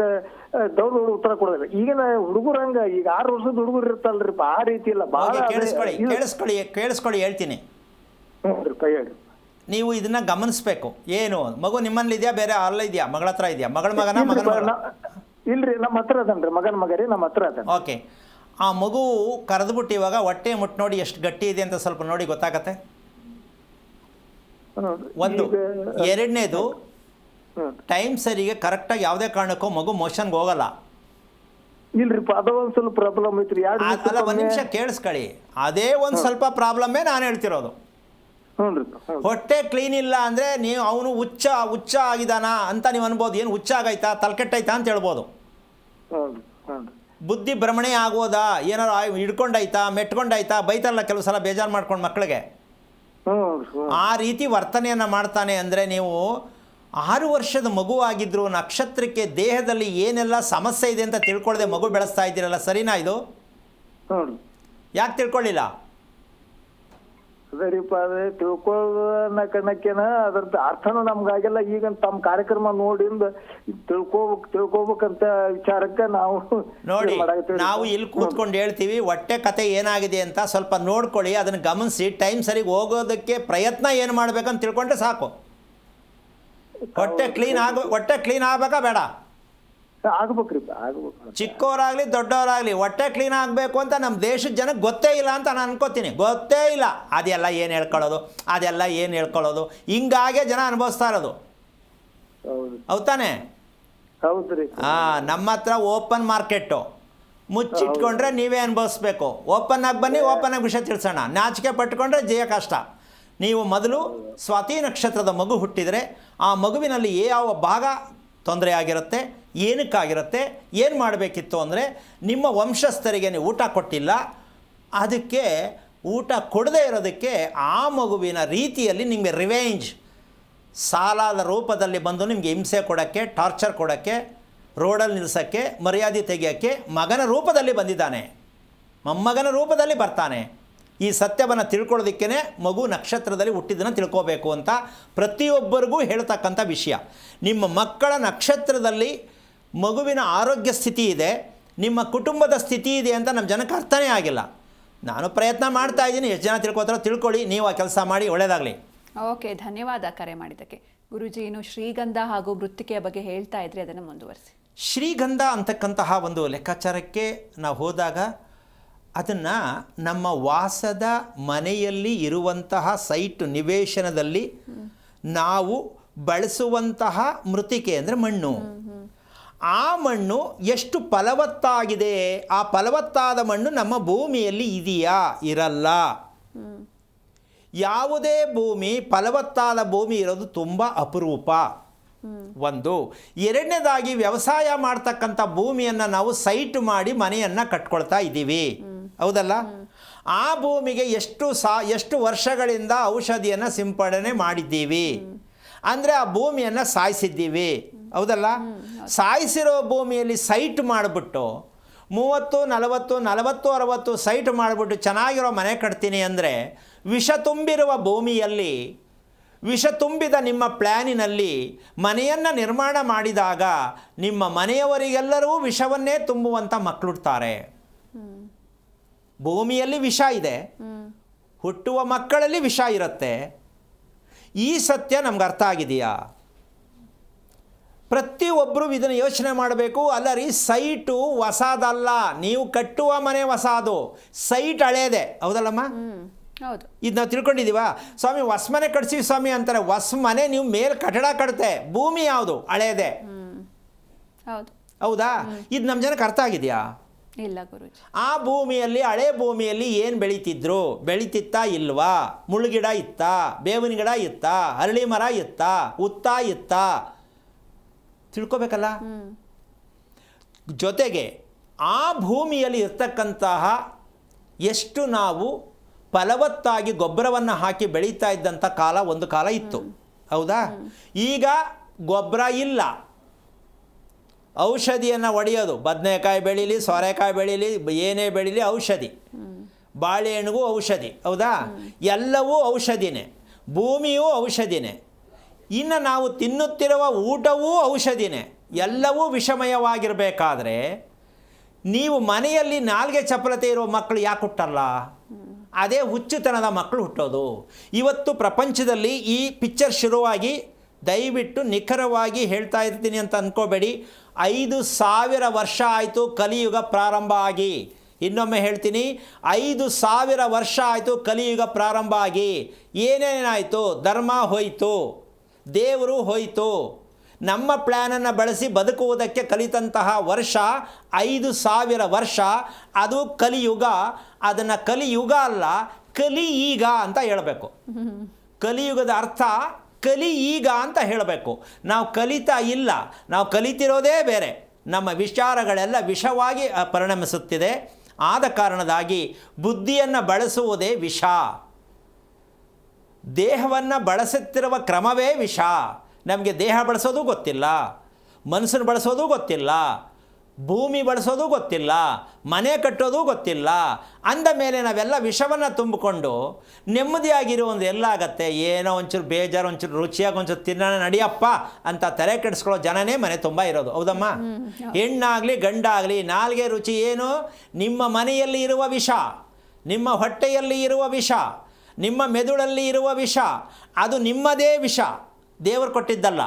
ದೌಡ್ ಉತ್ತರ ಕೊಡೋದಿಲ್ಲ. ಈಗಿನ ಹುಡುಗರಂಗ ಈಗ 6 ವರ್ಷದ ಹುಡುಗರು ಇರ್ತಲ್ರಿಪ್ಪ, ಆ ರೀತಿ ಇಲ್ಲ. ಭಾಳ ಕೇಳಿಸ್ಕೊಳ್ಳಿ, ಹೇಳ್ತೀನಿ. ಹ್ಞೂನ್ರಿಪ್ಪ, ಹೇಳಿ. ನೀವು ಇದನ್ನ ಗಮನಿಸ್ಬೇಕು. ಏನು ಮಗು ನಿಮ್ಮಲ್ಲಿ ಇದೆಯಾ, ಬೇರೆ ಅಲ್ಲ ಇದೆಯಾ, ಮಗಳ ಹತ್ರ ಇದೆಯಾ? ಮಗನ ಇಲ್ರಿ, ನಮ್ಮ ಹತ್ರ ಅದನ್ರಿ, ಮಗನ ಮಗರಿ ನಮ್ಮ ಹತ್ರ ಅದ. ಓಕೆ, ಆ ಮಗು ಕರೆದ್ಬಿಟ್ಟು ಇವಾಗ ಹೊಟ್ಟೆ ಮುಟ್ಟು ನೋಡಿ ಎಷ್ಟು ಗಟ್ಟಿ ಇದೆ ಅಂತ ಸ್ವಲ್ಪ ನೋಡಿ ಗೊತ್ತಾಗತ್ತೆ. ಒಂದು. ಎರಡನೇದು, ಟೈಮ್ ಸರಿಗೆ ಕರೆಕ್ಟಾಗಿ ಯಾವುದೇ ಕಾರಣಕ್ಕೂ ಮಗು ಮೋಷನ್ಗೆ ಹೋಗಲ್ಲ. ಇಲ್ರಿಪ್ಪ, ಅದು ಒಂದು ಸ್ವಲ್ಪ ಪ್ರಾಬ್ಲಮ್ ಐತ್ರಿ. ಅಲ್ಲ, ಒಂದು ನಿಮಿಷ ಕೇಳಿಸ್ಕೊಳ್ಳಿ. ಅದೇ ಒಂದು ಸ್ವಲ್ಪ ಪ್ರಾಬ್ಲಮ್ಮೇ ನಾನು ಹೇಳ್ತಿರೋದು. ಹೊಟ್ಟೆ ಕ್ಲೀನ್ ಇಲ್ಲ ಅಂದರೆ ನೀವು ಅವನು ಹುಚ್ಚ ಆಗಿದಾನ ಅಂತ ನೀವು ಅನ್ಬೋದು. ಏನು ಹುಚ್ಚ ಆಗೈತಾ, ತಲೆಕೆಟ್ಟೈತಾ ಅಂತ ಹೇಳ್ಬೋದು. ಬುದ್ಧಿ ಭ್ರಮಣೆ ಆಗೋದಾ, ಏನಾರು ಹಿಡ್ಕೊಂಡಾಯ್ತಾ, ಮೆಟ್ಕೊಂಡಾಯ್ತಾ, ಬೈತಾರಲ್ಲ ಕೆಲವು ಸಲ ಬೇಜಾರು ಮಾಡ್ಕೊಂಡು ಮಕ್ಕಳಿಗೆ. ಆ ರೀತಿ ವರ್ತನೆಯನ್ನು ಮಾಡ್ತಾನೆ ಅಂದರೆ ನೀವು 6 ವರ್ಷದ ಮಗು ಆಗಿದ್ರು ನಕ್ಷತ್ರಕ್ಕೆ ದೇಹದಲ್ಲಿ ಏನೆಲ್ಲ ಸಮಸ್ಯೆ ಇದೆ ಅಂತ ತಿಳ್ಕೊಳ್ಳದೆ ಮಗು ಬೆಳೆಸ್ತಾ ಇದ್ದೀರಲ್ಲ, ಸರಿನಾ ಇದು? ಯಾಕೆ ತಿಳ್ಕೊಳ್ಳಿಲ್ಲ? ಸರಿಪ್ಪ, ಅದೇ ತಿಳ್ಕೊಳ್ಳೋನ ಕಣಕ್ಕೇನ ಅದ್ರದ್ದು ಅರ್ಥನೂ ನಮ್ಗಾಗೆಲ್ಲ. ಈಗ ತಮ್ಮ ಕಾರ್ಯಕ್ರಮ ನೋಡಿಂದ ತಿಳ್ಕೊಬೇಕಂತ ವಿಚಾರಕ್ಕೆ ನಾವು ನೋಡಿ, ನಾವು ಇಲ್ಲಿ ಕೂತ್ಕೊಂಡು ಹೇಳ್ತೀವಿ ಹೊಟ್ಟೆ ಕತೆ ಏನಾಗಿದೆ ಅಂತ ಸ್ವಲ್ಪ ನೋಡ್ಕೊಳ್ಳಿ, ಅದನ್ನು ಗಮನಿಸಿ ಟೈಮ್ ಸರಿಗೆ ಹೋಗೋದಕ್ಕೆ ಪ್ರಯತ್ನ ಏನು ಮಾಡ್ಬೇಕಂತ ತಿಳ್ಕೊಂಡ್ರೆ ಸಾಕು. ಹೊಟ್ಟೆ ಕ್ಲೀನ್ ಆಗ್ಬೇಕಾ ಬೇಡ? ಆಗ್ಬೇಕ್ರಿಪ್ಪ, ಆಗ್ಬೇಕು. ಚಿಕ್ಕವರಾಗ್ಲಿ ದೊಡ್ಡವರಾಗ್ಲಿ ಹೊಟ್ಟೆ ಕ್ಲೀನ್ ಆಗಬೇಕು ಅಂತ ನಮ್ಮ ದೇಶದ ಜನಕ್ಕೆ ಗೊತ್ತೇ ಇಲ್ಲ ಅಂತ ನಾನು ಅನ್ಕೋತೀನಿ. ಗೊತ್ತೇ ಇಲ್ಲ. ಅದೆಲ್ಲ ಏನು ಹೇಳ್ಕೊಳ್ಳೋದು ಹಿಂಗಾಗೆ ಜನ ಅನುಭವಿಸ್ತಾ ಇರೋದು. ಹೌದಾನೆ? ಹೌದ್ರಿ. ನಮ್ಮ ಹತ್ರ ಓಪನ್ ಮಾರ್ಕೆಟು, ಮುಚ್ಚಿಟ್ಕೊಂಡ್ರೆ ನೀವೇ ಅನುಭವಿಸ್ಬೇಕು. ಓಪನ್ ಆಗಿ ಬನ್ನಿ, ಓಪನ್ ಆಗಿ ವಿಷಯ ತಿಳಿಸೋಣ. ನಾಚಿಕೆ ಪಟ್ಕೊಂಡ್ರೆ ಜಯ ಕಷ್ಟ. ನೀವು ಮೊದಲು ಸ್ವಾತಿ ನಕ್ಷತ್ರದ ಮಗು ಹುಟ್ಟಿದರೆ ಆ ಮಗುವಿನಲ್ಲಿ ಯಾವ ಭಾಗ ತೊಂದರೆ ಆಗಿರುತ್ತೆ, ಏನಕ್ಕಾಗಿರುತ್ತೆ, ಏನು ಮಾಡಬೇಕಿತ್ತು ಅಂದರೆ ನಿಮ್ಮ ವಂಶಸ್ಥರಿಗೆ ನೀವು ಊಟ ಕೊಟ್ಟಿಲ್ಲ, ಅದಕ್ಕೆ ಊಟ ಕೊಡದೇ ಇರೋದಕ್ಕೆ ಆ ಮಗುವಿನ ರೀತಿಯಲ್ಲಿ ನಿಮಗೆ ರಿವೆಂಜ್, ಸಾಲದ ರೂಪದಲ್ಲಿ ಬಂದು ನಿಮಗೆ ಹಿಂಸೆ ಕೊಡೋಕ್ಕೆ, ಟಾರ್ಚರ್ ಕೊಡೋಕ್ಕೆ, ರೋಡಲ್ಲಿ ನಿಲ್ಲಿಸೋಕ್ಕೆ, ಮರ್ಯಾದೆ ತೆಗೆಯೋಕ್ಕೆ ಮಗನ ರೂಪದಲ್ಲಿ ಬಂದಿದ್ದಾನೆ, ಮೊಮ್ಮಗನ ರೂಪದಲ್ಲಿ ಬರ್ತಾನೆ. ಈ ಸತ್ಯವನ್ನು ತಿಳ್ಕೊಳ್ಳೋದಕ್ಕೇ ಮಗು ನಕ್ಷತ್ರದಲ್ಲಿ ಹುಟ್ಟಿದ್ದನ್ನು ತಿಳ್ಕೋಬೇಕು ಅಂತ ಪ್ರತಿಯೊಬ್ಬರಿಗೂ ಹೇಳ್ತಕ್ಕಂಥ ವಿಷಯ. ನಿಮ್ಮ ಮಕ್ಕಳ ನಕ್ಷತ್ರದಲ್ಲಿ ಮಗುವಿನ ಆರೋಗ್ಯ ಸ್ಥಿತಿ ಇದೆ, ನಿಮ್ಮ ಕುಟುಂಬದ ಸ್ಥಿತಿ ಇದೆ ಅಂತ ನಮ್ಮ ಜನಕ್ಕೆ ಅರ್ಥನೇ ಆಗಿಲ್ಲ. ನಾನು ಪ್ರಯತ್ನ ಮಾಡ್ತಾ ಇದ್ದೀನಿ, ಎಷ್ಟು ಜನ ತಿಳ್ಕೊತಾರೋ ತಿಳ್ಕೊಳ್ಳಿ, ನೀವು ಆ ಕೆಲಸ ಮಾಡಿ, ಒಳ್ಳೆಯದಾಗಲಿ. ಓಕೆ, ಧನ್ಯವಾದ ಕರೆ ಮಾಡಿದ್ದಕ್ಕೆ. ಗುರೂಜಿ, ಇನ್ನು ಶ್ರೀಗಂಧ ಹಾಗೂ ಮೃತ್ತಿಕೆಯ ಬಗ್ಗೆ ಹೇಳ್ತಾ ಇದ್ರಿ, ಅದನ್ನು ಮುಂದುವರಿಸಿ. ಶ್ರೀಗಂಧ ಅಂತಕ್ಕಂತಹ ಒಂದು ಲೆಕ್ಕಾಚಾರಕ್ಕೆ ನಾವು ಹೋದಾಗ ಅದನ್ನು ನಮ್ಮ ವಾಸದ ಮನೆಯಲ್ಲಿ ಇರುವಂತಹ ಸೈಟ್ ನಿವೇಶನದಲ್ಲಿ ನಾವು ಬಳಸುವಂತಹ ಮೃತ್ತಿಕೆ ಅಂದರೆ ಮಣ್ಣು. ಆ ಮಣ್ಣು ಎಷ್ಟು ಫಲವತ್ತಾಗಿದೆ, ಆ ಫಲವತ್ತಾದ ಮಣ್ಣು ನಮ್ಮ ಭೂಮಿಯಲ್ಲಿ ಇದೆಯಾ, ಇರಲ್ಲ. ಯಾವುದೇ ಭೂಮಿ ಫಲವತ್ತಾದ ಭೂಮಿ ಇರೋದು ತುಂಬ ಅಪರೂಪ. ಒಂದು. ಎರಡನೇದಾಗಿ ವ್ಯವಸಾಯ ಮಾಡ್ತಕ್ಕಂಥ ಭೂಮಿಯನ್ನು ನಾವು ಸೈಟ್ ಮಾಡಿ ಮನೆಯನ್ನು ಕಟ್ಕೊಳ್ತಾ ಇದ್ದೀವಿ, ಹೌದಲ್ಲ? ಆ ಭೂಮಿಗೆ ಎಷ್ಟು ವರ್ಷಗಳಿಂದ ಔಷಧಿಯನ್ನು ಸಿಂಪಡಣೆ ಮಾಡಿದ್ದೀವಿ, ಅಂದರೆ ಆ ಭೂಮಿಯನ್ನು ಸಾಯಿಸಿದ್ದೀವಿ, ಹೌದಲ್ಲ? ಸಾಯಿಸಿರೋ ಭೂಮಿಯಲ್ಲಿ ಸೈಟ್ ಮಾಡಿಬಿಟ್ಟು 30, 40, 40, 60 ಸೈಟ್ ಮಾಡಿಬಿಟ್ಟು ಚೆನ್ನಾಗಿರೋ ಮನೆ ಕಟ್ತೀನಿ ಅಂದರೆ, ವಿಷ ತುಂಬಿರುವ ಭೂಮಿಯಲ್ಲಿ, ವಿಷ ತುಂಬಿದ ನಿಮ್ಮ ಪ್ಲ್ಯಾನಿನಲ್ಲಿ ಮನೆಯನ್ನು ನಿರ್ಮಾಣ ಮಾಡಿದಾಗ ನಿಮ್ಮ ಮನೆಯವರಿಗೆಲ್ಲರೂ ವಿಷವನ್ನೇ ತುಂಬುವಂಥ ಮಕ್ಕಳುಡ್ತಾರೆ. ಭೂಮಿಯಲ್ಲಿ ವಿಷ ಇದೆ, ಹುಟ್ಟುವ ಮಕ್ಕಳಲ್ಲಿ ವಿಷ ಇರುತ್ತೆ. ಈ ಸತ್ಯ ನಮ್ಗೆ ಅರ್ಥ ಆಗಿದೆಯಾ? ಪ್ರತಿಯೊಬ್ಬರು ಇದನ್ನು ಯೋಚನೆ ಮಾಡಬೇಕು. ಅಲ್ಲ ರೀ, ಸೈಟು ಹೊಸದಲ್ಲ, ನೀವು ಕಟ್ಟುವ ಮನೆ ಹೊಸದು, ಸೈಟ್ ಹಳೇದೆ, ಹೌದಲ್ಲಮ್ಮ? ಹೌದು. ಇದು ನಾವು ತಿಳ್ಕೊಂಡಿದ್ದೀವ. ಸ್ವಾಮಿ ಹೊಸ ಮನೆ ಕಟ್ಸಿವಿ ಸ್ವಾಮಿ ಅಂತಾರೆ. ಹೊಸ ಮನೆ ನೀವು ಮೇಲೆ ಕಟ್ಟಡ ಕಟ್ತೆ, ಭೂಮಿ ಯಾವುದು? ಹಳೇದೆ, ಹೌದು, ಹೌದಾ? ಇದು ನಮ್ಮ ಜನಕ್ಕೆ ಅರ್ಥ ಆಗಿದೆಯಾ? ಇಲ್ಲ ಗುರೂಜಿ. ಆ ಭೂಮಿಯಲ್ಲಿ, ಹಳೆ ಭೂಮಿಯಲ್ಲಿ ಏನು ಬೆಳೀತಿದ್ರು? ಬೆಳೀತಿತ್ತಾ ಇಲ್ವಾ? ಮುಳ್ಳುಗಿಡ ಇತ್ತಾ, ಬೇವಿನ ಗಿಡ ಇತ್ತಾ, ಅರಳಿ ಮರ ಇತ್ತಾ, ಉತ್ತಾ ಇತ್ತಾ? ತಿಳ್ಕೊಬೇಕಲ್ಲ. ಜೊತೆಗೆ ಆ ಭೂಮಿಯಲ್ಲಿ ಇರ್ತಕ್ಕಂತಹ ಎಷ್ಟು ನಾವು ಫಲವತ್ತಾಗಿ ಗೊಬ್ಬರವನ್ನು ಹಾಕಿ ಬೆಳೀತಾ ಇದ್ದಂಥ ಕಾಲ ಒಂದು ಕಾಲ ಇತ್ತು, ಹೌದಾ? ಈಗ ಗೊಬ್ಬರ ಇಲ್ಲ, ಔಷಧಿಯನ್ನು ಹೊಡೆಯೋದು. ಬದನೆಕಾಯಿ ಬೆಳೀಲಿ, ಸೋರೆಕಾಯಿ ಬೆಳೀಲಿ, ಏನೇ ಬೆಳೀಲಿ ಔಷಧಿ. ಬಾಳೆಹಣ್ಣಿಗೂ ಔಷಧಿ, ಹೌದಾ? ಎಲ್ಲವೂ ಔಷಧಿನೇ, ಭೂಮಿಯೂ ಔಷಧಿನೇ. ಇನ್ನು ನಾವು ತಿನ್ನುತ್ತಿರುವ ಊಟವೂ ಔಷಧಿನೇ. ಎಲ್ಲವೂ ವಿಷಮಯವಾಗಿರಬೇಕಾದ್ರೆ ನೀವು ಮನೆಯಲ್ಲಿ ನಾಲ್ಗೆ ಚಪಲತೆ ಇರೋ ಮಕ್ಕಳು ಯಾಕೆ ಹುಟ್ಟಲ್ಲ? ಅದೇ ಹುಚ್ಚುತನದ ಮಕ್ಕಳು ಹುಟ್ಟೋದು. ಇವತ್ತು ಪ್ರಪಂಚದಲ್ಲಿ ಈ ಪಿಕ್ಚರ್ ಶುರುವಾಗಿ, ದಯವಿಟ್ಟು ನಿಖರವಾಗಿ ಹೇಳ್ತಾ ಇರ್ತೀನಿ ಅಂತ ಅಂದ್ಕೋಬೇಡಿ, 5000 ವರ್ಷ ಆಯಿತು ಕಲಿಯುಗ ಪ್ರಾರಂಭ ಆಗಿ. ಇನ್ನೊಮ್ಮೆ ಹೇಳ್ತೀನಿ, 5000 ವರ್ಷ ಆಯಿತು ಕಲಿಯುಗ ಪ್ರಾರಂಭ ಆಗಿ. ಏನೇನಾಯಿತು? ಧರ್ಮ ಹೋಯಿತು, ದೇವರು ಹೋಯಿತು. ನಮ್ಮ ಪ್ಲ್ಯಾನನ್ನು ಬಳಸಿ ಬದುಕುವುದಕ್ಕೆ ಕಲಿತಂತಹ ವರ್ಷ 5000 ವರ್ಷ, ಅದು ಕಲಿಯುಗ. ಅದನ್ನು ಕಲಿಯುಗ ಅಲ್ಲ, ಕಲಿ ಈಗ ಅಂತ ಹೇಳಬೇಕು. ಕಲಿಯುಗದ ಅರ್ಥ ಕಲಿ ಈಗ ಅಂತ ಹೇಳಬೇಕು. ನಾವು ಕಲಿತಾ ಇಲ್ಲ, ನಾವು ಕಲಿತಿರೋದೇ ಬೇರೆ. ನಮ್ಮ ವಿಚಾರಗಳೆಲ್ಲ ವಿಷವಾಗಿ ಪರಿಣಮಿಸುತ್ತಿದೆ. ಆದ ಕಾರಣದಾಗಿ ಬುದ್ಧಿಯನ್ನು ಬಳಸುವುದೇ ವಿಷ, ದೇಹವನ್ನು ಬಳಸುತ್ತಿರುವ ಕ್ರಮವೇ ವಿಷ. ನಮಗೆ ದೇಹ ಬಳಸೋದು ಗೊತ್ತಿಲ್ಲ, ಮನಸ್ಸನ್ನು ಬಳಸೋದು ಗೊತ್ತಿಲ್ಲ, ಭೂಮಿ ಬಳಸೋದು ಗೊತ್ತಿಲ್ಲ, ಮನೆ ಕಟ್ಟೋದು ಗೊತ್ತಿಲ್ಲ. ಅಂದ ಮೇಲೆ ನಾವೆಲ್ಲ ವಿಷವನ್ನು ತುಂಬಿಕೊಂಡು ನೆಮ್ಮದಿಯಾಗಿರೋ ಒಂದು ಎಲ್ಲಾಗತ್ತೆ. ಏನೋ ಒಂಚೂರು ಬೇಜಾರು, ಒಂಚೂರು ರುಚಿಯಾಗಿ ಒಂಚೂರು ತಿನ್ನೋಣ ನಡಿಯಪ್ಪ ಅಂತ ತಲೆ ಕೆಡಿಸ್ಕೊಳ್ಳೋ ಜನನೇ ಮನೆ ತುಂಬ ಇರೋದು, ಹೌದಮ್ಮ? ಹೆಣ್ಣಾಗಲಿ ಗಂಡಾಗಲಿ, ನಾಲ್ಗೆ ರುಚಿ ಏನು? ನಿಮ್ಮ ಮನೆಯಲ್ಲಿ ಇರುವ ವಿಷ, ನಿಮ್ಮ ಹೊಟ್ಟೆಯಲ್ಲಿ ಇರುವ ವಿಷ, ನಿಮ್ಮ ಮೆದುಳಲ್ಲಿ ಇರುವ ವಿಷ, ಅದು ನಿಮ್ಮದೇ ವಿಷ, ದೇವರು ಕೊಟ್ಟಿದ್ದಲ್ಲ.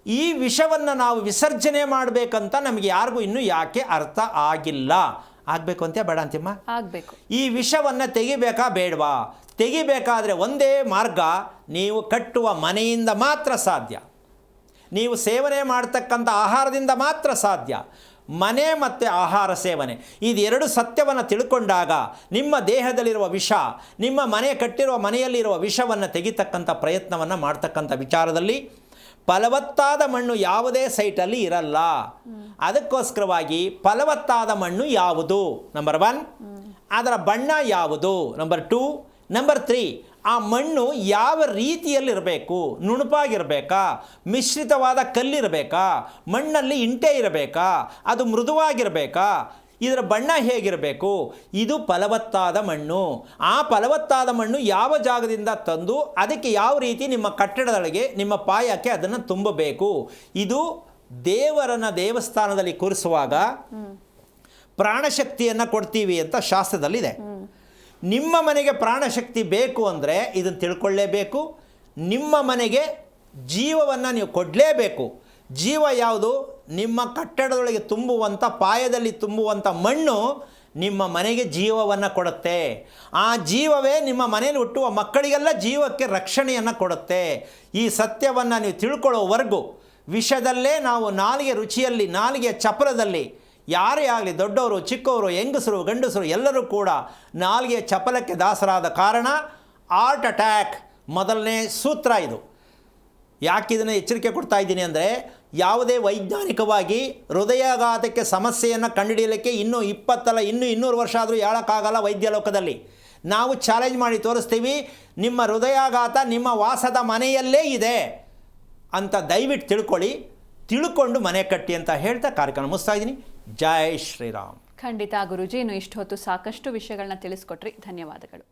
ಈ ವಿಷವನ್ನು ನಾವು ವಿಸರ್ಜನೆ ಮಾಡಬೇಕಂತ ನಮಗೆ ಯಾರಿಗೂ ಇನ್ನೂ ಯಾಕೆ ಅರ್ಥ ಆಗಿಲ್ಲ. ಆಗಬೇಕು ಅಂತ ಬೇಡ ಅಂತಿಮ್ಮ? ಆಗಬೇಕು. ಈ ವಿಷವನ್ನು ತೆಗಿಬೇಕಾ ಬೇಡವಾ? ತೆಗಿಬೇಕಾದ್ರೆ ಒಂದೇ ಮಾರ್ಗ, ನೀವು ಕಟ್ಟುವ ಮನೆಯಿಂದ ಮಾತ್ರ ಸಾಧ್ಯ, ನೀವು ಸೇವನೆ ಮಾಡ್ತಕ್ಕಂಥ ಆಹಾರದಿಂದ ಮಾತ್ರ ಸಾಧ್ಯ. ಮನೆ ಮತ್ತು ಆಹಾರ ಸೇವನೆ, ಇದೆರಡು ಸತ್ಯವನ್ನು ತಿಳ್ಕೊಂಡಾಗ ನಿಮ್ಮ ದೇಹದಲ್ಲಿರುವ ವಿಷ, ನಿಮ್ಮ ಮನೆ ಕಟ್ಟಿರುವ ಮನೆಯಲ್ಲಿರುವ ವಿಷವನ್ನು ತೆಗಿತಕ್ಕಂಥ ಪ್ರಯತ್ನವನ್ನು ಮಾಡ್ತಕ್ಕಂಥ ವಿಚಾರದಲ್ಲಿ ಫಲವತ್ತಾದ ಮಣ್ಣು ಯಾವುದೇ ಸೈಟಲ್ಲಿ ಇರಲ್ಲ. ಅದಕ್ಕೋಸ್ಕರವಾಗಿ ಫಲವತ್ತಾದ ಮಣ್ಣು ಯಾವುದು? ನಂಬರ್ 1, ಅದರ ಬಣ್ಣ ಯಾವುದು? ನಂಬರ್ 2, ನಂಬರ್ 3, ಆ ಮಣ್ಣು ಯಾವ ರೀತಿಯಲ್ಲಿರಬೇಕು, ನುಣುಪಾಗಿರಬೇಕಾ, ಮಿಶ್ರಿತವಾದ ಕಲ್ಲಿರಬೇಕಾ, ಮಣ್ಣಲ್ಲಿ ಇಂಟೆ ಇರಬೇಕಾ, ಅದು ಮೃದುವಾಗಿರಬೇಕಾ, ಇದರ ಬಣ್ಣ ಹೇಗಿರಬೇಕು, ಇದು ಫಲವತ್ತಾದ ಮಣ್ಣು. ಆ ಫಲವತ್ತಾದ ಮಣ್ಣು ಯಾವ ಜಾಗದಿಂದ ತಂದು ಅದಕ್ಕೆ ಯಾವ ರೀತಿ ನಿಮ್ಮ ಕಟ್ಟಡದೊಳಗೆ ನಿಮ್ಮ ಪಾಯಕ್ಕೆ ಅದನ್ನು ತುಂಬಬೇಕು. ಇದು ದೇವರನ್ನ ದೇವಸ್ಥಾನದಲ್ಲಿ ಕೂರಿಸುವಾಗ ಪ್ರಾಣಶಕ್ತಿಯನ್ನು ಕೊಡ್ತೀವಿ ಅಂತ ಶಾಸ್ತ್ರದಲ್ಲಿದೆ. ನಿಮ್ಮ ಮನೆಗೆ ಪ್ರಾಣಶಕ್ತಿ ಬೇಕು ಅಂದರೆ ಇದನ್ನು ತಿಳ್ಕೊಳ್ಳೇಬೇಕು. ನಿಮ್ಮ ಮನೆಗೆ ಜೀವವನ್ನು ನೀವು ಕೊಡಲೇಬೇಕು. ಜೀವ ಯಾವುದು? ನಿಮ್ಮ ಕಟ್ಟಡದೊಳಗೆ ತುಂಬುವಂಥ, ಪಾಯದಲ್ಲಿ ತುಂಬುವಂಥ ಮಣ್ಣು ನಿಮ್ಮ ಮನೆಗೆ ಜೀವವನ್ನು ಕೊಡುತ್ತೆ. ಆ ಜೀವವೇ ನಿಮ್ಮ ಮನೆಯಲ್ಲಿ ಹುಟ್ಟುವ ಮಕ್ಕಳಿಗೆಲ್ಲ ಜೀವಕ್ಕೆ ರಕ್ಷಣೆಯನ್ನು ಕೊಡುತ್ತೆ. ಈ ಸತ್ಯವನ್ನು ನೀವು ತಿಳ್ಕೊಳ್ಳೋವರೆಗೂ ವಿಷದಲ್ಲೇ ನಾವು ನಾಲಿಗೆ ರುಚಿಯಲ್ಲಿ, ನಾಲಿಗೆಯ ಚಪಲದಲ್ಲಿ ಯಾರೇ ಆಗಲಿ, ದೊಡ್ಡವರು ಚಿಕ್ಕವರು, ಹೆಂಗಸರು ಗಂಡಸರು ಎಲ್ಲರೂ ಕೂಡ ನಾಲಿಗೆಯ ಚಪಲಕ್ಕೆ ದಾಸರಾದ ಕಾರಣ ಹಾರ್ಟ್ ಅಟ್ಯಾಕ್ ಮೊದಲನೇ ಸೂತ್ರ ಇದು. ಯಾಕೆ ಇದನ್ನು ಎಚ್ಚರಿಕೆ ಕೊಡ್ತಾ ಇದ್ದೀನಿ ಅಂದರೆ, ಯಾವುದೇ ವೈಜ್ಞಾನಿಕವಾಗಿ ಹೃದಯಾಘಾತಕ್ಕೆ ಸಮಸ್ಯೆಯನ್ನು ಕಂಡುಹಿಡಿಯಲಿಕ್ಕೆ ಇನ್ನೂ 20 ಅಲ್ಲ, ಇನ್ನೂ 200 ವರ್ಷ ಆದರೂ ಹೇಳೋಕ್ಕಾಗಲ್ಲ. ವೈದ್ಯ ಲೋಕದಲ್ಲಿ ನಾವು ಚಾಲೆಂಜ್ ಮಾಡಿ ತೋರಿಸ್ತೀವಿ, ನಿಮ್ಮ ಹೃದಯಾಘಾತ ನಿಮ್ಮ ವಾಸದ ಮನೆಯಲ್ಲೇ ಇದೆ ಅಂತ ದಯವಿಟ್ಟು ತಿಳ್ಕೊಂಡು ಮನೆ ಕಟ್ಟಿ ಅಂತ ಹೇಳ್ತಾ ಕಾರ್ಯಕ್ರಮ ಮುಗಿಸ್ತಾ ಇದ್ದೀನಿ. ಜೈ ಶ್ರೀರಾಮ್. ಖಂಡಿತ ಗುರುಜಿ, ಇನ್ನು ಇಷ್ಟು ಹೊತ್ತು ಸಾಕಷ್ಟು ವಿಷಯಗಳನ್ನ ತಿಳಿಸ್ಕೊಟ್ರಿ, ಧನ್ಯವಾದಗಳು.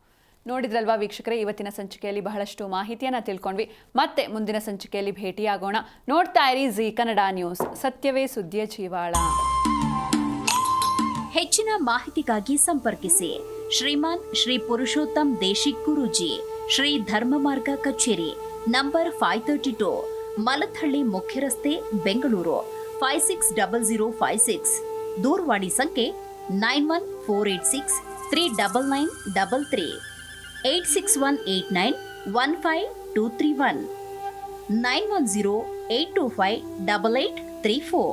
ನೋಡಿದ್ರಲ್ವಾ ವೀಕ್ಷಕರೇ, ಇವತ್ತಿನ ಸಂಚಿಕೆಯಲ್ಲಿ ಬಹಳಷ್ಟು ಮಾಹಿತಿಯನ್ನು ತಿಳ್ಕೊಂಡ್ವಿ. ಮತ್ತೆ ಮುಂದಿನ ಸಂಚಿಕೆಯಲ್ಲಿ ಭೇಟಿಯಾಗೋಣ. ನೋಡ್ತಾ ಇರಿ ಜೀ ಕನ್ನಡ ನ್ಯೂಸ್, ಸತ್ಯವೇ ಸುದ್ದಿಯ ಜೀವಾಳ. ಹೆಚ್ಚಿನ ಮಾಹಿತಿಗಾಗಿ ಸಂಪರ್ಕಿಸಿ ಶ್ರೀಮಾನ್ ಶ್ರೀ ಪುರುಷೋತ್ತಮ್ ದೇಶಿಕ್ ಗುರೂಜಿ, ಶ್ರೀ ಧರ್ಮ ಮಾರ್ಗ ಕಚೇರಿ, ನಂಬರ್ 532, ಮಲಥಳ್ಳಿ ಮುಖ್ಯ ರಸ್ತೆ, ಬೆಂಗಳೂರು 560056. ದೂರವಾಣಿ ಸಂಖ್ಯೆ 9148639933, 861891523191082588834.